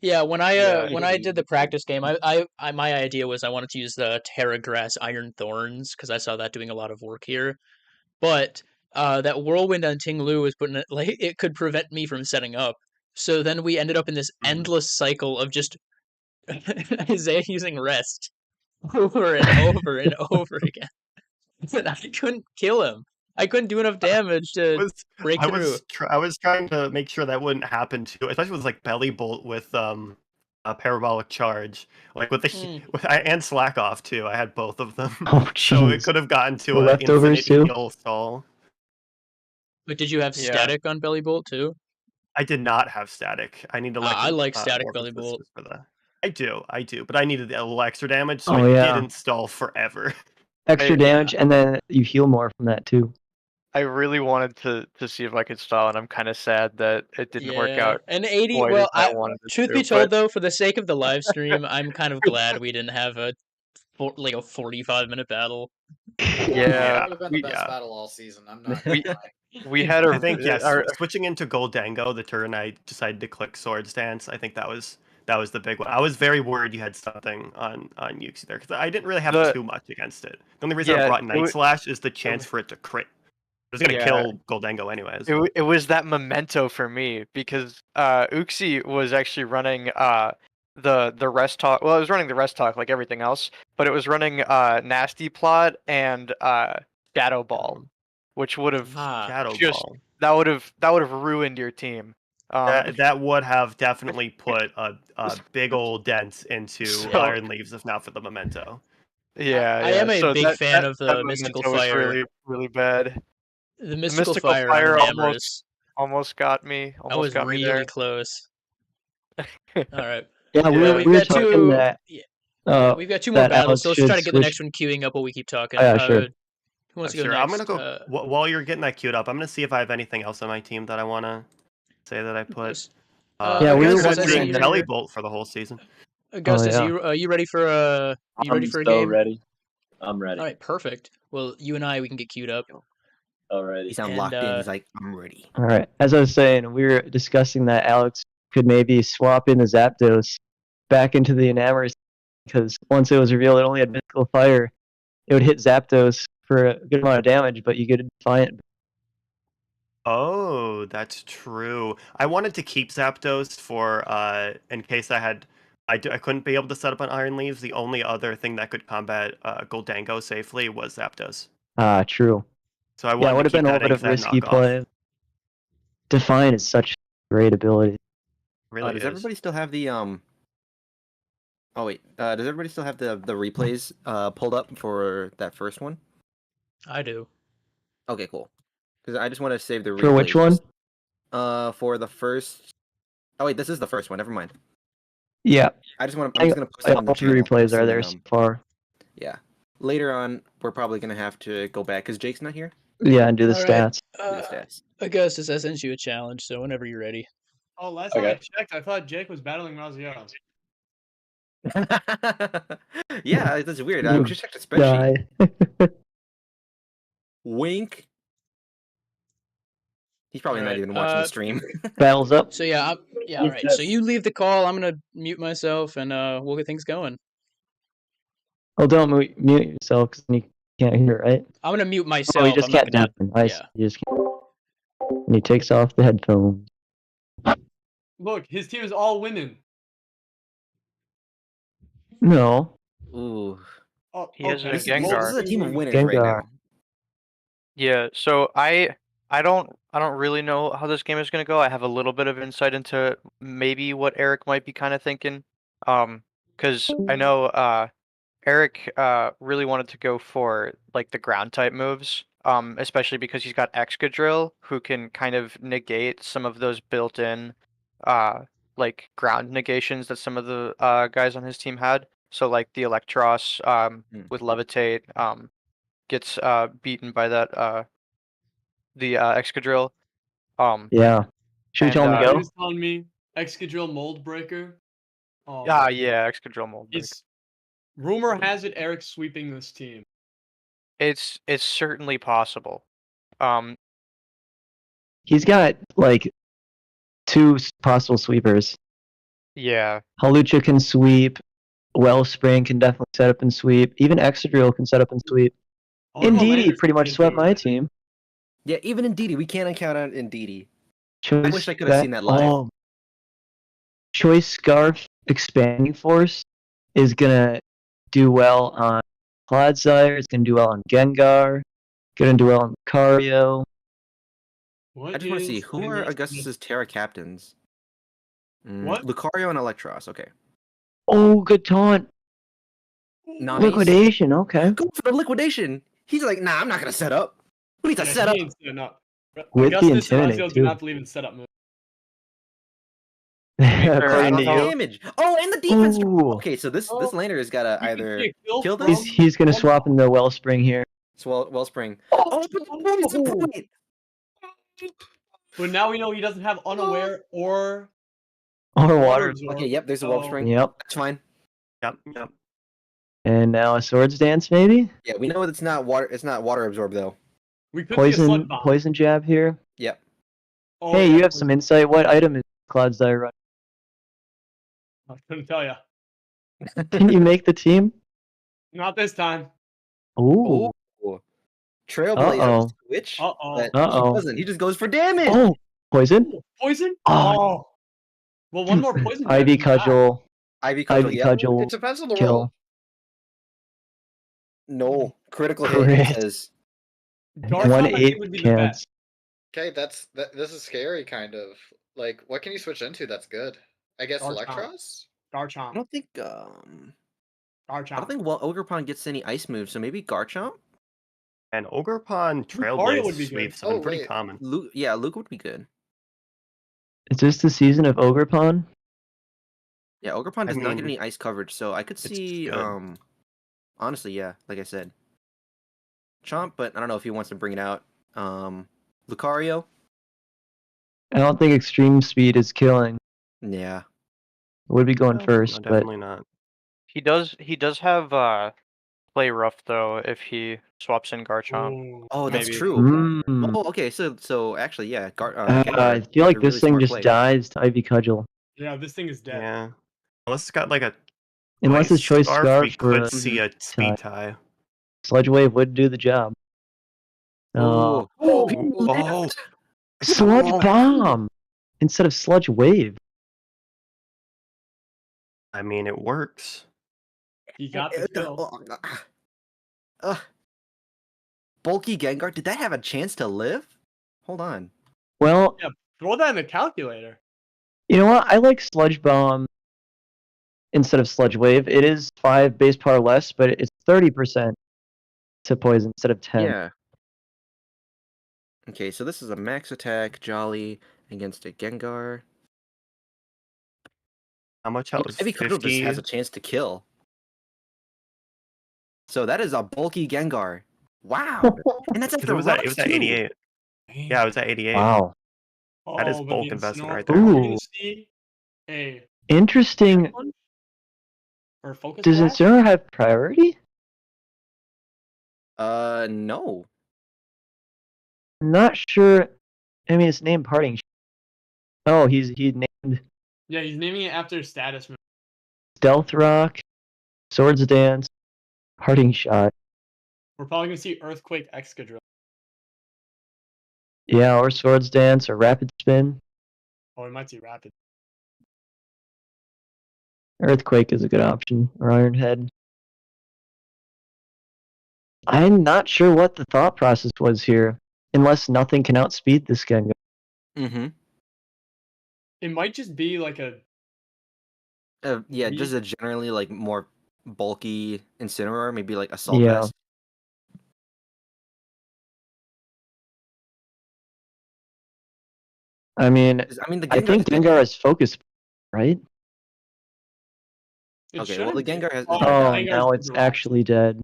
Speaker 1: Yeah, when I
Speaker 7: Yeah.
Speaker 1: when I did the practice game, I my idea was I wanted to use the Terra Grass Iron Thorns because I saw that doing a lot of work here. But that Whirlwind on Ting Lu was putting it like it could prevent me from setting up. So then we ended up in this
Speaker 5: Mhm.
Speaker 1: endless cycle of just Isaiah using rest over and over and over again. And I couldn't kill him. I couldn't do enough damage to break through.
Speaker 5: I was trying to make sure that wouldn't happen too, especially with like Bellybolt with a parabolic charge, like with the
Speaker 1: Mm.
Speaker 5: and Slack off too. I had both of them,
Speaker 2: Oh,
Speaker 5: so it
Speaker 2: jeez.
Speaker 5: could have gotten to
Speaker 2: The
Speaker 5: an
Speaker 2: leftovers,
Speaker 5: infinite
Speaker 2: too?
Speaker 5: heal stall.
Speaker 1: But did you have
Speaker 7: Yeah.
Speaker 1: static on Belly Bolt too?
Speaker 5: I did not have static. I need to
Speaker 1: I like static
Speaker 5: more
Speaker 1: Belly Bolt.
Speaker 5: resistance for that. I do, but I needed a little extra damage, so
Speaker 2: Oh,
Speaker 5: it
Speaker 2: yeah.
Speaker 5: didn't stall forever.
Speaker 2: Extra
Speaker 7: I-
Speaker 2: damage, and then you heal more from that, too.
Speaker 7: I really wanted to see if I could stall, and I'm kind of sad that it didn't work
Speaker 1: Yeah,
Speaker 7: out
Speaker 1: and 80.
Speaker 7: quite
Speaker 1: Well,
Speaker 7: as I wanted it
Speaker 1: truth
Speaker 7: to.
Speaker 1: be told,
Speaker 7: But
Speaker 1: though, for the sake of the live stream, I'm kind of glad we didn't have a 45-minute battle.
Speaker 7: yeah,
Speaker 4: That would have been the best battle all season. I'm not.
Speaker 7: we-
Speaker 4: gonna lie.
Speaker 7: we had a
Speaker 5: I think yes.
Speaker 7: our-
Speaker 5: Switching into Goldango, the turn I decided to click Sword Stance. I think that was the big one. I was very worried you had something on Yuxi there because I didn't really have
Speaker 7: The-
Speaker 5: too much against it. The only reason I
Speaker 7: Yeah,
Speaker 5: brought
Speaker 7: it
Speaker 5: Night
Speaker 7: wa-
Speaker 5: Slash is the chance for it to crit. It was gonna
Speaker 7: Yeah.
Speaker 5: kill Goldango anyways.
Speaker 7: it was that memento for me because Uxie was actually running the rest talk. Well, it was running the rest talk like everything else, but it was running nasty plot and shadow ball, which would have
Speaker 5: Shadow
Speaker 7: just
Speaker 5: Ball.
Speaker 7: that would have ruined your team.
Speaker 5: That would have definitely put a big old dent into
Speaker 7: So-
Speaker 5: Iron Leaves if not for the memento.
Speaker 7: yeah,
Speaker 1: I
Speaker 7: yeah.
Speaker 1: am a
Speaker 7: So
Speaker 1: big fan of the
Speaker 7: memento
Speaker 1: Mystical
Speaker 7: was
Speaker 1: Fire.
Speaker 7: really really bad.
Speaker 1: The
Speaker 7: The
Speaker 1: Mystical
Speaker 7: Mystical
Speaker 1: Fire on
Speaker 7: Fire
Speaker 1: Enamorous.
Speaker 7: almost got me.
Speaker 1: That
Speaker 7: Almost
Speaker 1: was
Speaker 7: got me
Speaker 1: really
Speaker 7: there.
Speaker 1: close. All right.
Speaker 2: Yeah,
Speaker 7: Yeah,
Speaker 2: we
Speaker 1: We've
Speaker 2: were
Speaker 1: got
Speaker 2: talking
Speaker 1: two.
Speaker 2: that
Speaker 1: Yeah, we've got two more
Speaker 2: that
Speaker 1: battles,
Speaker 2: Alex
Speaker 1: so let's
Speaker 2: should
Speaker 1: try to get the
Speaker 2: switch.
Speaker 1: next one queuing up while we keep talking.
Speaker 2: Oh, yeah, sure.
Speaker 1: Who wants to go
Speaker 5: Sure,
Speaker 1: next?
Speaker 5: I'm gonna go while you're getting that queued up. I'm gonna see if I have anything else on my team that I want to say that I put.
Speaker 2: Yeah, we were
Speaker 1: Augustus, I see
Speaker 2: wondering-
Speaker 1: you're
Speaker 5: Jelly
Speaker 1: here.
Speaker 5: Bolt for the whole season.
Speaker 1: Augustus,
Speaker 2: yeah.
Speaker 1: you ready for a
Speaker 8: I'm
Speaker 1: game?
Speaker 8: ready. I'm ready.
Speaker 1: All right, perfect. Well, you and I, we can get queued up.
Speaker 8: Alrighty.
Speaker 3: He sound
Speaker 1: And,
Speaker 3: locked in. He's like, I'm ready.
Speaker 2: All right. As I was saying, we were discussing that Alex could maybe swap in the Zapdos back into the Enamorous because once it was revealed it only had Mystical Fire, it would hit Zapdos for a good amount of damage, but you could Defiant.
Speaker 5: Oh, that's true. I wanted to keep Zapdos for in case I couldn't be able to set up an Iron Leaves. The only other thing that could combat Goldango safely was Zapdos.
Speaker 2: Ah, true.
Speaker 5: So I
Speaker 2: Yeah, it
Speaker 5: wanted
Speaker 2: would
Speaker 5: to
Speaker 2: have been
Speaker 5: keep
Speaker 2: a
Speaker 5: that
Speaker 2: little bit of
Speaker 5: that
Speaker 2: risky
Speaker 5: knockoff.
Speaker 2: play. Defiant is such a great ability.
Speaker 5: Really
Speaker 3: Does
Speaker 5: is.
Speaker 3: everybody still have the Oh wait, does everybody still have the replays pulled up for that first one?
Speaker 1: I do.
Speaker 3: Okay, cool. Because I just want to save the replays.
Speaker 2: For which one?
Speaker 3: For the first. Oh wait, this is the first one. Never mind.
Speaker 2: Yeah,
Speaker 3: I'm just gonna post it on the
Speaker 2: all three
Speaker 3: channel.
Speaker 2: replays
Speaker 3: so
Speaker 2: are
Speaker 3: that,
Speaker 2: there so far.
Speaker 3: Yeah. Later on, we're probably gonna have to go back because Jake's not here.
Speaker 2: Yeah, and do the
Speaker 1: All right.
Speaker 2: stats.
Speaker 3: Do the stats.
Speaker 1: Augustus, I sent you a challenge, so whenever you're ready.
Speaker 6: Oh, last time I
Speaker 8: Okay.
Speaker 6: checked, I thought Jake was battling Raziel.
Speaker 3: Yeah, that's weird.
Speaker 2: You
Speaker 3: We just checked the spreadsheet.
Speaker 2: Die.
Speaker 3: Wink. He's probably not
Speaker 1: Alright,
Speaker 3: even watching the stream.
Speaker 2: Battles up.
Speaker 1: So yeah, all right. So you leave the call. I'm gonna mute myself, and we'll get things going.
Speaker 2: Oh, don't mute yourself because you can't hear, right?
Speaker 1: I'm gonna mute myself.
Speaker 2: Oh, you just
Speaker 1: I'm not
Speaker 2: can't
Speaker 1: gonna.
Speaker 2: deafen. I see.
Speaker 1: yeah.
Speaker 2: You just can't. And he takes off the headphones.
Speaker 6: Look, his team is all winning.
Speaker 2: No.
Speaker 3: Ooh.
Speaker 6: Oh,
Speaker 7: He has a
Speaker 3: This,
Speaker 6: okay.
Speaker 3: is,
Speaker 7: Gengar.
Speaker 3: this is a team of winners
Speaker 2: Gengar.
Speaker 3: right now.
Speaker 7: Yeah, so I don't really know how this game is gonna go. I have a little bit of insight into maybe what Eric might be kind of thinking. Because I know Eric really wanted to go for like the ground type moves. Especially because he's got Excadrill, who can kind of negate some of those built-in like ground negations that some of the guys on his team had. So like the Electros with Levitate gets beaten by that the Excadrill.
Speaker 2: Yeah. Should we
Speaker 7: And,
Speaker 2: tell him to
Speaker 6: He
Speaker 2: go?
Speaker 6: was telling me Excadrill Mold Breaker.
Speaker 7: Yeah, Excadrill mold break.
Speaker 6: Rumor has it Eric's sweeping this team.
Speaker 7: It's certainly possible.
Speaker 2: He's got like two possible sweepers.
Speaker 7: Yeah.
Speaker 2: Halucha can sweep. Wellspring can definitely set up and sweep. Even Excadrill can set up and sweep.
Speaker 6: I wonder what
Speaker 2: Indeedee
Speaker 6: Landers
Speaker 2: pretty much
Speaker 6: can
Speaker 2: swept
Speaker 6: do.
Speaker 2: my team.
Speaker 3: Yeah, even Indeedee. We can't count on Indeedee.
Speaker 2: Choice
Speaker 3: wish I could have seen that live.
Speaker 2: Oh. Choice Scarf Expanding Force is gonna do well on Clodsire. It's gonna do well on Gengar. Gonna do well on Lucario.
Speaker 6: What
Speaker 3: I just want to
Speaker 6: is
Speaker 3: see who are
Speaker 6: Landers'
Speaker 3: Augustus's Terra captains.
Speaker 6: What?
Speaker 3: Lucario and Electros. Okay.
Speaker 2: Oh, good taunt.
Speaker 3: Nice.
Speaker 2: Liquidation. Okay.
Speaker 3: Go for the liquidation. He's like, nah, I'm not gonna set up. Who needs to
Speaker 6: Yeah,
Speaker 3: set
Speaker 6: he
Speaker 3: up?
Speaker 6: ain't setting up.
Speaker 2: With the
Speaker 6: Augustus and
Speaker 2: Intimidate,
Speaker 6: Raziel do
Speaker 2: too.
Speaker 6: not believe in setup moves.
Speaker 2: According to you.
Speaker 3: Damage. Oh, and the defense.
Speaker 2: Ooh.
Speaker 3: Okay, so this
Speaker 6: Oh.
Speaker 3: laner has gotta
Speaker 6: You can
Speaker 3: either
Speaker 6: see a
Speaker 3: kill
Speaker 6: from-
Speaker 3: this.
Speaker 2: He's gonna swap in the Wellspring here.
Speaker 3: Wellspring. Oh, but bonus point.
Speaker 6: But now we know he doesn't have unaware or
Speaker 2: Or water.
Speaker 6: absorb.
Speaker 3: Okay, yep, there's a
Speaker 6: So-
Speaker 3: Wellspring.
Speaker 2: Yep.
Speaker 3: That's fine.
Speaker 5: Yep.
Speaker 2: And now a Swords Dance, maybe?
Speaker 3: Yeah, we know it's not water. It's not water absorb though.
Speaker 6: We could see a slug bomb.
Speaker 2: Poison jab here.
Speaker 3: Yep.
Speaker 6: Oh,
Speaker 2: Hey,
Speaker 6: yeah,
Speaker 2: you have some insight. What item is Clodsire running?
Speaker 6: I couldn't tell you.
Speaker 2: Can you make the team?
Speaker 6: Not this time.
Speaker 2: Ooh.
Speaker 3: Trailblazer
Speaker 2: Uh-oh.
Speaker 3: switch.
Speaker 6: Uh-oh.
Speaker 3: But
Speaker 2: Uh-oh.
Speaker 3: he doesn't. He just goes for damage.
Speaker 2: Oh, poison?
Speaker 6: Poison?
Speaker 2: Oh.
Speaker 6: Oh. Well, one more poison.
Speaker 2: Ivy
Speaker 6: damage, you got.
Speaker 2: Cudgel.
Speaker 3: Ivy Cudgel,
Speaker 2: Ivy
Speaker 3: yeah.
Speaker 2: Cudgel,
Speaker 4: It depends on the
Speaker 2: kill.
Speaker 4: role.
Speaker 3: No, critical hit,
Speaker 2: Crit.
Speaker 3: it says.
Speaker 6: Garchomp, I
Speaker 2: 1/8
Speaker 6: think, would be the
Speaker 2: chance.
Speaker 6: best.
Speaker 4: Okay, this is scary, kind of. Like, what can you switch into that's good? I guess
Speaker 6: Garchomp.
Speaker 4: Electros?
Speaker 3: I
Speaker 6: Garchomp.
Speaker 3: don't think I don't
Speaker 6: Garchomp.
Speaker 3: think Ogerpon gets any ice moves, so maybe Garchomp?
Speaker 5: And Ogerpon
Speaker 6: Lucario would
Speaker 5: Trailblaze
Speaker 6: be good.
Speaker 5: sweeps have been
Speaker 4: Oh,
Speaker 5: pretty
Speaker 4: wait.
Speaker 5: common.
Speaker 3: Yeah, Luke would be good.
Speaker 2: Is this the season of Ogerpon?
Speaker 3: Yeah, Ogerpon does not get
Speaker 5: mean,
Speaker 3: any ice coverage, so I could
Speaker 5: it's
Speaker 3: see
Speaker 5: good.
Speaker 3: honestly, yeah, like I said. Chomp, but I don't know if he wants to bring it out. Lucario?
Speaker 2: I don't think extreme speed is killing.
Speaker 3: Yeah.
Speaker 2: Would be going
Speaker 5: No,
Speaker 2: first, but
Speaker 5: definitely not.
Speaker 7: He does have play rough though if he swaps in Garchomp.
Speaker 6: Ooh,
Speaker 3: Oh, that's
Speaker 7: Maybe.
Speaker 3: true.
Speaker 2: mm,
Speaker 3: Oh, okay, so actually, yeah,
Speaker 2: I
Speaker 3: Gengar
Speaker 2: feel
Speaker 3: has
Speaker 2: like
Speaker 3: a
Speaker 2: this
Speaker 3: really
Speaker 2: thing
Speaker 3: smart
Speaker 2: just
Speaker 3: play.
Speaker 2: dies to Ivy Cudgel.
Speaker 6: Yeah, this thing is dead.
Speaker 5: Yeah. Unless it's got like a
Speaker 2: Unless it's Choice Scarf
Speaker 5: we
Speaker 2: for
Speaker 5: could
Speaker 2: a
Speaker 5: see a speed tie.
Speaker 2: Sludge Wave would do the job.
Speaker 3: Oh,
Speaker 5: Ooh, oh,
Speaker 2: Sludge
Speaker 5: Oh.
Speaker 2: Bomb instead of Sludge Wave.
Speaker 5: I mean, it works.
Speaker 6: He got the kill.
Speaker 3: Bulky Gengar, did that have a chance to live? Hold on.
Speaker 2: Well,
Speaker 6: Yeah, throw that in the calculator.
Speaker 2: you know what? I like Sludge Bomb instead of Sludge Wave. It is 5 base power less, but it's 30% to poison instead of 10.
Speaker 3: Yeah. Okay, so this is a max attack Jolly against a Gengar.
Speaker 5: How much health?
Speaker 3: Ivy Cudgel just
Speaker 5: 50.
Speaker 3: has a chance to kill. So that is a bulky Gengar. Wow. And that's after
Speaker 5: It was
Speaker 3: rocks,
Speaker 5: at
Speaker 3: too.
Speaker 5: 88. Yeah, it was at 88.
Speaker 2: Wow.
Speaker 5: That is
Speaker 6: Oh, but
Speaker 5: bulk
Speaker 6: the
Speaker 5: investment
Speaker 6: Incineroar,
Speaker 5: right there.
Speaker 6: are we
Speaker 2: Ooh.
Speaker 6: gonna see a
Speaker 2: Interesting.
Speaker 6: punch? Or focus
Speaker 2: Does
Speaker 6: blast?
Speaker 2: Incineroar have priority?
Speaker 3: No.
Speaker 2: I'm not sure. I mean, it's named Parting. Oh, he named
Speaker 6: Yeah, he's naming it after status move.
Speaker 2: Stealth Rock, Swords Dance, Parting Shot.
Speaker 6: We're probably gonna see Earthquake Excadrill.
Speaker 2: Yeah, or Swords Dance or Rapid Spin.
Speaker 6: Oh, we might see Rapid.
Speaker 2: Earthquake is a good option, or Iron Head. I'm not sure what the thought process was here, unless nothing can outspeed this Gengar.
Speaker 3: Mm-hmm.
Speaker 6: It might just be like a
Speaker 3: Yeah, just a generally like more bulky Incineroar, maybe like Assault
Speaker 2: Yeah.
Speaker 3: Vest.
Speaker 2: I mean,
Speaker 3: 'Cause, I mean, the
Speaker 2: I
Speaker 3: Gengar
Speaker 2: think
Speaker 3: has been-
Speaker 2: Gengar is focused, right?
Speaker 6: It
Speaker 3: Okay, well, the
Speaker 6: shouldn't be.
Speaker 3: Gengar has-
Speaker 6: Oh,
Speaker 2: Oh,
Speaker 6: Gengar's
Speaker 2: now it's
Speaker 6: direct.
Speaker 2: actually dead.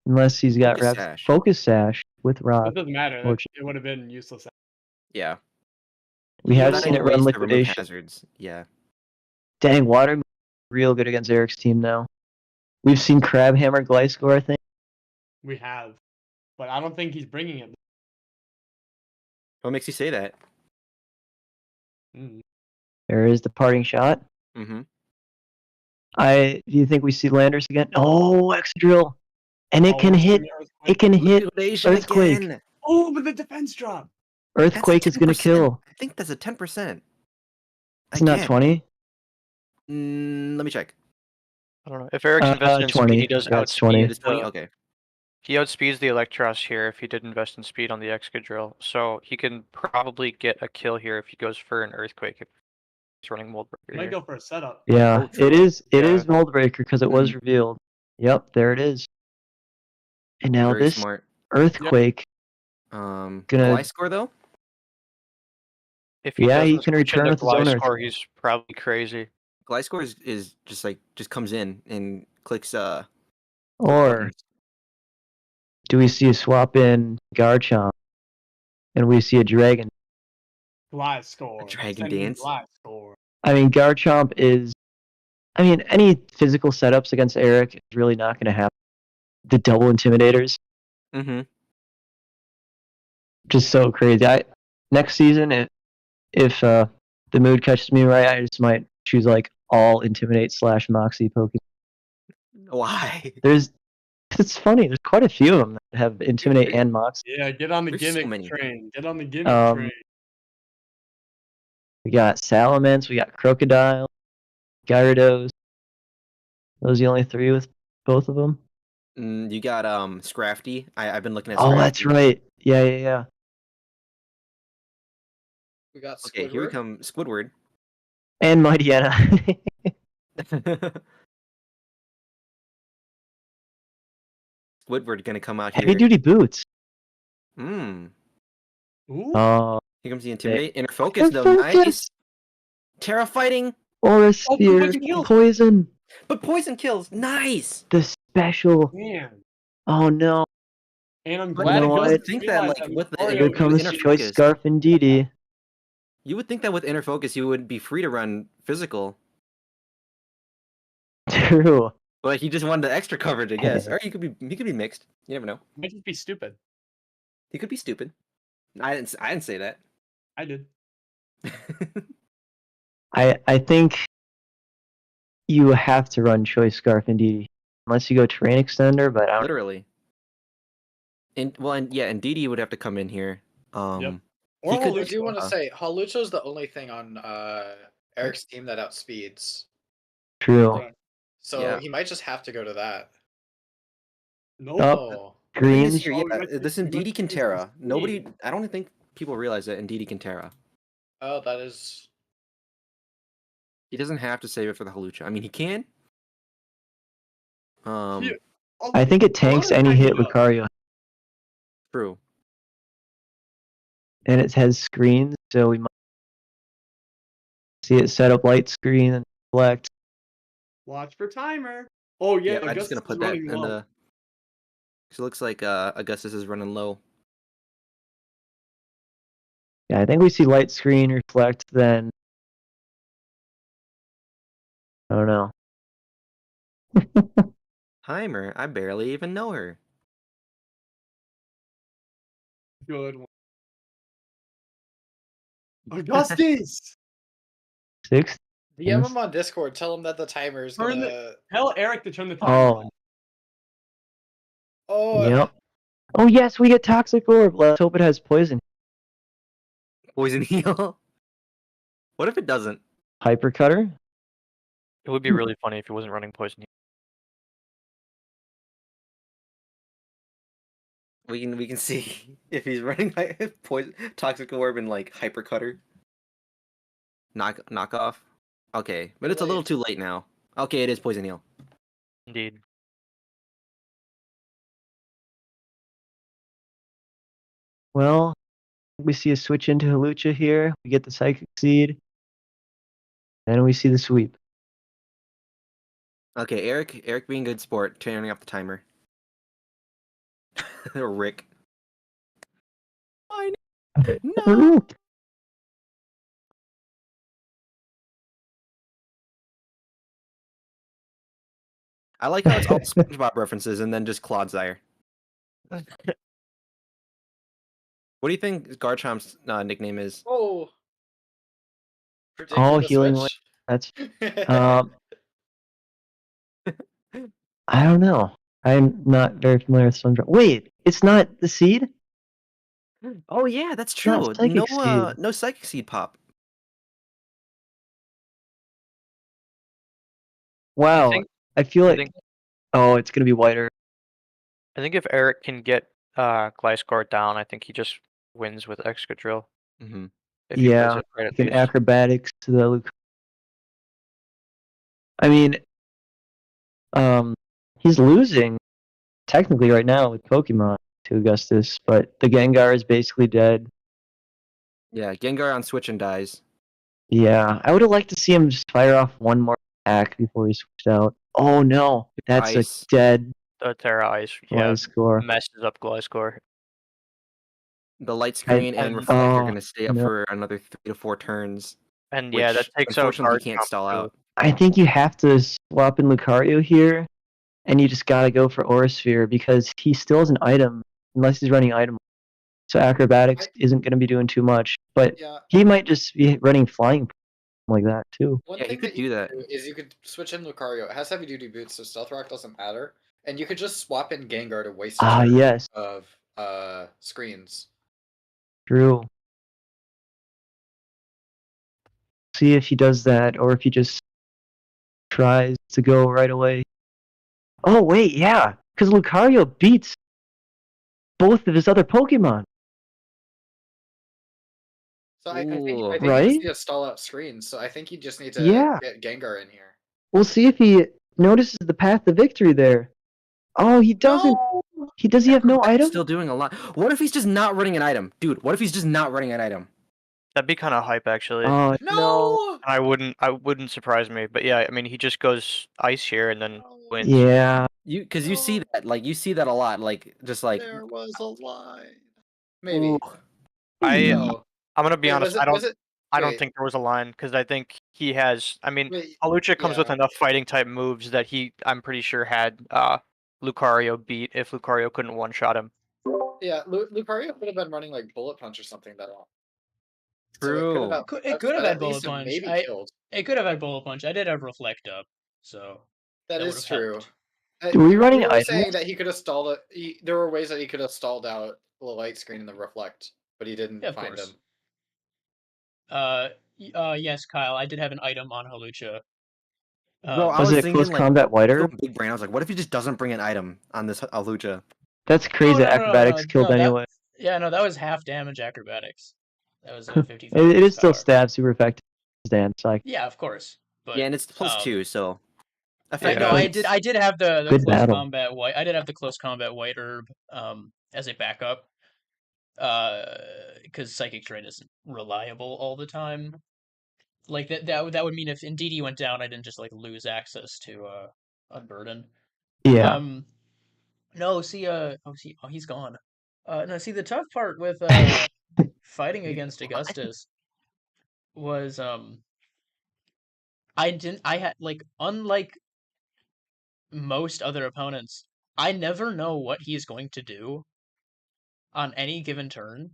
Speaker 2: Unless he's got
Speaker 3: Focus Sash.
Speaker 2: Focus Sash with Rock.
Speaker 6: It doesn't matter.
Speaker 2: Which-
Speaker 6: It would have been useless.
Speaker 3: Yeah.
Speaker 2: We have
Speaker 3: Not
Speaker 2: seen
Speaker 3: in
Speaker 2: it run
Speaker 3: ways to remove
Speaker 2: Liquidation.
Speaker 3: hazards. Yeah.
Speaker 2: Dang, Water real good against Eric's team now. We've seen Crabhammer Gliscor, I think.
Speaker 6: We have, but I don't think he's bringing it.
Speaker 3: What makes you say that?
Speaker 6: Mm.
Speaker 2: There is the Parting Shot.
Speaker 3: Mm-hmm.
Speaker 2: Do you think we see Landers again? Oh, Excadrill. And it
Speaker 6: Oh,
Speaker 2: can
Speaker 6: we're
Speaker 2: hit.
Speaker 6: seeing Earthquake.
Speaker 2: It can hit.
Speaker 3: Liquidation
Speaker 2: Earthquake.
Speaker 3: again.
Speaker 6: Oh, but the defense drop.
Speaker 2: Earthquake is gonna
Speaker 3: 10%.
Speaker 2: kill.
Speaker 3: I think that's a 10%.
Speaker 2: It's not 20.
Speaker 3: Let me check.
Speaker 7: I don't know. If Eric's invested in
Speaker 2: 20.
Speaker 7: speed, he does
Speaker 2: Yeah, it's 20.
Speaker 7: outspeed.
Speaker 3: It is 20?
Speaker 7: the-
Speaker 3: Okay.
Speaker 7: He outspeeds the Electros here if he did invest in speed on the Excadrill. So he can probably get a kill here if he goes for an Earthquake if he's running Mold Breaker
Speaker 6: Might
Speaker 7: here.
Speaker 6: go for a setup.
Speaker 2: Yeah,
Speaker 3: Oh, true.
Speaker 2: it is. It
Speaker 7: Yeah.
Speaker 2: is Mold Breaker because it was revealed. Yep, there it is. And now
Speaker 3: Very
Speaker 2: this
Speaker 3: smart.
Speaker 2: Earthquake.
Speaker 3: Gonna
Speaker 2: Gonna-
Speaker 3: Gliscor though?
Speaker 7: If he
Speaker 2: Yeah, he
Speaker 7: doesn't
Speaker 2: can
Speaker 7: switch
Speaker 2: return
Speaker 7: into
Speaker 2: with his own
Speaker 7: Gliscor,
Speaker 2: Earthquake.
Speaker 7: he's probably crazy.
Speaker 3: Gliscor is just comes in and clicks
Speaker 2: Or
Speaker 3: buttons.
Speaker 2: do we see a swap in Garchomp and we see a Dragon?
Speaker 6: Gliscor.
Speaker 3: A Dragon
Speaker 6: Send me
Speaker 3: Dance?
Speaker 6: Gliscor.
Speaker 2: I mean, Garchomp is. I mean, any physical setups against Eric is really not going to happen. The double Intimidators,
Speaker 3: Mm-hmm.
Speaker 2: just so crazy. Next season, if the mood catches me right, I just might choose like all Intimidate / Moxie Pokemon.
Speaker 3: Why?
Speaker 2: It's funny. There's quite a few of them that have Intimidate and Moxie.
Speaker 6: Yeah, get on the
Speaker 3: There's so
Speaker 6: gimmick
Speaker 3: many.
Speaker 6: train. Get on the gimmick
Speaker 2: Um,
Speaker 6: train.
Speaker 2: We got Salamence, we got Crocodile, Gyarados. Those are the only 3 with both of them.
Speaker 3: You got Scrafty. I've been looking at.
Speaker 2: Oh,
Speaker 3: Scrafty.
Speaker 2: that's right. Yeah.
Speaker 4: We got Squidward.
Speaker 3: Okay, here we come, Squidward.
Speaker 2: And Mightyena.
Speaker 3: Squidward gonna come out here.
Speaker 2: Heavy duty boots.
Speaker 3: Mmm.
Speaker 6: Ooh.
Speaker 2: Oh,
Speaker 3: Here comes the Intimidate. Inner
Speaker 2: Inner
Speaker 3: Focus, though.
Speaker 2: Focus!
Speaker 3: Nice. Terra fighting.
Speaker 2: Aura
Speaker 6: Oh,
Speaker 2: Sphere.
Speaker 6: poison kills.
Speaker 2: Poison.
Speaker 3: But Poison kills. Nice.
Speaker 2: The special.
Speaker 6: Man.
Speaker 2: Oh no.
Speaker 6: And I'm
Speaker 3: But
Speaker 6: glad
Speaker 2: you
Speaker 6: it
Speaker 2: know
Speaker 6: doesn't
Speaker 2: what?
Speaker 3: think that,
Speaker 6: realize
Speaker 3: like, with the-
Speaker 6: Lucario
Speaker 2: Here
Speaker 3: with
Speaker 2: comes
Speaker 3: Inner
Speaker 2: Choice
Speaker 3: Focus.
Speaker 2: Scarf and Didi.
Speaker 3: You would think that with Inner Focus, you would be free to run physical.
Speaker 2: True.
Speaker 3: But he just wanted the extra coverage, I guess. Or he could be mixed. You never know.
Speaker 6: might just be stupid.
Speaker 3: He could be stupid. I didn't say that.
Speaker 6: I did.
Speaker 2: I think you have to run Choice Scarf and Didi. Unless you go Terrain Extender, but I don't
Speaker 3: Literally. And Didi would have to come in here.
Speaker 6: Yep.
Speaker 3: He
Speaker 6: Or
Speaker 3: could-
Speaker 4: I do want to
Speaker 3: uh,
Speaker 4: say Halucho's the only thing on Eric's team that outspeeds.
Speaker 2: True.
Speaker 6: Correct.
Speaker 4: So
Speaker 3: Yeah.
Speaker 4: he might just have to go to that.
Speaker 6: Nope.
Speaker 2: Oh.
Speaker 3: But
Speaker 2: Green.
Speaker 3: this here,
Speaker 6: Oh,
Speaker 3: yeah,
Speaker 6: we got
Speaker 3: this
Speaker 6: the- we
Speaker 3: Indeedee
Speaker 6: got
Speaker 3: can
Speaker 6: the
Speaker 3: Terra.
Speaker 6: green.
Speaker 3: Nobody, I don't think people realize that Indeedee can Terra.
Speaker 4: Oh, that is.
Speaker 3: He doesn't have to save it for the Halucha. I mean, he can.
Speaker 6: Yeah. Oh,
Speaker 2: I think it tanks
Speaker 6: Lucario
Speaker 2: any
Speaker 6: backed
Speaker 2: hit
Speaker 6: it up.
Speaker 2: Lucario.
Speaker 3: True.
Speaker 2: And it has screens, so we might see it set up light screen and select.
Speaker 6: Watch for timer. Oh yeah,
Speaker 3: I'm just
Speaker 6: Augustus
Speaker 3: gonna
Speaker 6: is
Speaker 3: put that
Speaker 6: running
Speaker 3: in
Speaker 6: low.
Speaker 3: the. So it looks like Augustus is running low.
Speaker 2: Yeah, I think we see light screen reflect then. I don't know.
Speaker 3: Timer, I barely even know her.
Speaker 6: Good one. Augustus!
Speaker 2: 6?
Speaker 4: DM him on Discord. Tell him that the timer is
Speaker 6: Turn
Speaker 4: gonna.
Speaker 6: Tell Eric to turn the timer on.
Speaker 4: Oh.
Speaker 2: Yep. Oh yes, we get Toxic Orb. Let's hope it has poison.
Speaker 3: Poison heal. What if it doesn't?
Speaker 2: Hyper Cutter?
Speaker 7: It would be really funny if he wasn't running poison.
Speaker 3: We can see if he's running poison, toxic orb and like hyper cutter. Knock off. Okay, but it's a little too late now. Okay, it is poison heal.
Speaker 7: Indeed.
Speaker 2: Well, we see a switch into Halucha here. We get the Psychic Seed. Then we see the sweep.
Speaker 3: Okay, Eric being good sport, turning off the timer. Rick. No. I like how it's all SpongeBob references and then just Clodsire. What do you think Garchomp's nickname is?
Speaker 4: Oh. Predicting
Speaker 2: Oh,
Speaker 4: the
Speaker 2: healing
Speaker 4: switch.
Speaker 2: That's I don't know. I'm not very familiar with SpongeBob. Wait, it's not the seed?
Speaker 3: Oh yeah, that's
Speaker 2: not
Speaker 3: true.
Speaker 2: Psychic Seed.
Speaker 3: No Psychic Seed pop.
Speaker 2: Wow.
Speaker 7: think-
Speaker 2: I feel
Speaker 7: I
Speaker 2: like
Speaker 7: think
Speaker 2: oh, it's gonna be whiter.
Speaker 7: I think if Eric can get Gliscor down, I think he just wins with Excadrill.
Speaker 3: Mm-hmm.
Speaker 7: If he plays
Speaker 2: Yeah,
Speaker 7: it right at
Speaker 2: like an
Speaker 7: base.
Speaker 2: acrobatics to the Luke. I mean, he's losing technically right now with Pokemon to Augustus, but the Gengar is basically dead.
Speaker 3: Yeah, Gengar on Switch and dies.
Speaker 2: Yeah, I would have liked to see him just fire off one more attack before he switched out. Oh no, that's
Speaker 3: Ice.
Speaker 2: a dead
Speaker 7: The Terra Ice, yeah,
Speaker 2: score.
Speaker 7: messes up Gliscor.
Speaker 3: The light screen and
Speaker 7: and-
Speaker 3: reflect are
Speaker 2: oh,
Speaker 3: gonna stay up
Speaker 2: no.
Speaker 3: for another 3 to 4 turns.
Speaker 7: And yeah, that
Speaker 3: which,
Speaker 7: takes out
Speaker 3: unfortunately, he can't
Speaker 7: Garchomp,
Speaker 3: stall
Speaker 7: too.
Speaker 3: out.
Speaker 2: I think you have to swap in Lucario here, and you just gotta go for Aura Sphere because he still has an item unless he's running item. So acrobatics isn't gonna be doing too much, but
Speaker 4: Yeah.
Speaker 2: he might just be running flying like that too.
Speaker 4: One
Speaker 3: Yeah, he
Speaker 4: thing
Speaker 3: could
Speaker 4: that
Speaker 3: do
Speaker 4: you
Speaker 3: that.
Speaker 4: could do is you could switch in Lucario. It has heavy duty boots, so Stealth Rock doesn't matter. And you could just swap in Gengar to waste a turn
Speaker 2: Yes,
Speaker 4: of screens.
Speaker 2: true. See if he does that, or if he just tries to go right away. Oh, wait, yeah. Because Lucario beats both of his other Pokemon.
Speaker 4: So I think
Speaker 3: Ooh.
Speaker 4: you
Speaker 2: Right?
Speaker 4: just need to stall out screens. So I think you just need to
Speaker 2: Yeah.
Speaker 4: get Gengar in here.
Speaker 2: We'll see if he notices the path to victory there. Oh, he doesn't.
Speaker 4: No!
Speaker 2: Does he have no item?
Speaker 3: Still doing a lot. What if he's just not running an item? Dude, what if he's just not running an item?
Speaker 7: That'd be kind of hype, actually.
Speaker 2: Oh, no.
Speaker 4: No!
Speaker 7: I wouldn't surprise me. But yeah, I mean, he just goes ice here and then wins.
Speaker 2: Yeah.
Speaker 3: Because you see that, like, you see that a lot, like, just like.
Speaker 4: There was a line. Maybe.
Speaker 3: Ooh.
Speaker 4: No.
Speaker 7: I'm gonna be
Speaker 4: Wait,
Speaker 7: honest.
Speaker 4: was it?
Speaker 7: I don't
Speaker 4: Wait.
Speaker 7: think there was a line because I think he has. I mean,
Speaker 4: Wait,
Speaker 7: Halucha comes with
Speaker 4: yeah.
Speaker 7: enough fighting type moves that I'm pretty sure had Lucario beat if Lucario couldn't one shot him.
Speaker 4: Yeah, Lucario could have been running like Bullet Punch or something that long.
Speaker 3: True.
Speaker 4: So
Speaker 1: It could have had
Speaker 4: at
Speaker 1: Bullet
Speaker 4: least
Speaker 1: Punch.
Speaker 4: maybe killed.
Speaker 1: It could have had Bullet Punch. I did have Reflect up, so
Speaker 4: That
Speaker 1: that
Speaker 4: is
Speaker 1: would've
Speaker 4: true.
Speaker 1: helped.
Speaker 2: Were we running
Speaker 4: You were
Speaker 2: items?
Speaker 4: saying that he could have stalled it. There were ways that he could have stalled out the light screen and the reflect, but he didn't
Speaker 1: Yeah, of
Speaker 4: find
Speaker 1: course.
Speaker 4: them.
Speaker 1: Yes, Kyle. I did have an item on Halucha.
Speaker 3: Bro, I
Speaker 2: Was
Speaker 3: was
Speaker 2: it
Speaker 3: thinking
Speaker 2: close
Speaker 3: like
Speaker 2: combat white herb?
Speaker 3: big brain. I was like, what if he just doesn't bring an item on this Alucha?
Speaker 2: That's crazy.
Speaker 1: no,
Speaker 2: Acrobatics killed
Speaker 1: that-
Speaker 2: anyway.
Speaker 1: Yeah, no, that was half damage acrobatics. That was 50.
Speaker 2: It is still
Speaker 1: power.
Speaker 2: stab super effective. Dance like.
Speaker 1: Yeah, of course. But
Speaker 3: Yeah, and it's +2, so.
Speaker 1: no, I did have the
Speaker 2: Good
Speaker 1: close
Speaker 2: battle.
Speaker 1: combat white. I did have the close combat white herb as a backup. Because Psychic Terrain isn't reliable all the time. Like that would mean if Indeedee went down, I didn't just like lose access to Unburden.
Speaker 2: Yeah.
Speaker 1: No, see, he's gone. No, see, the tough part with fighting against Augustus was I had like, unlike most other opponents, I never know what he is going to do on any given turn.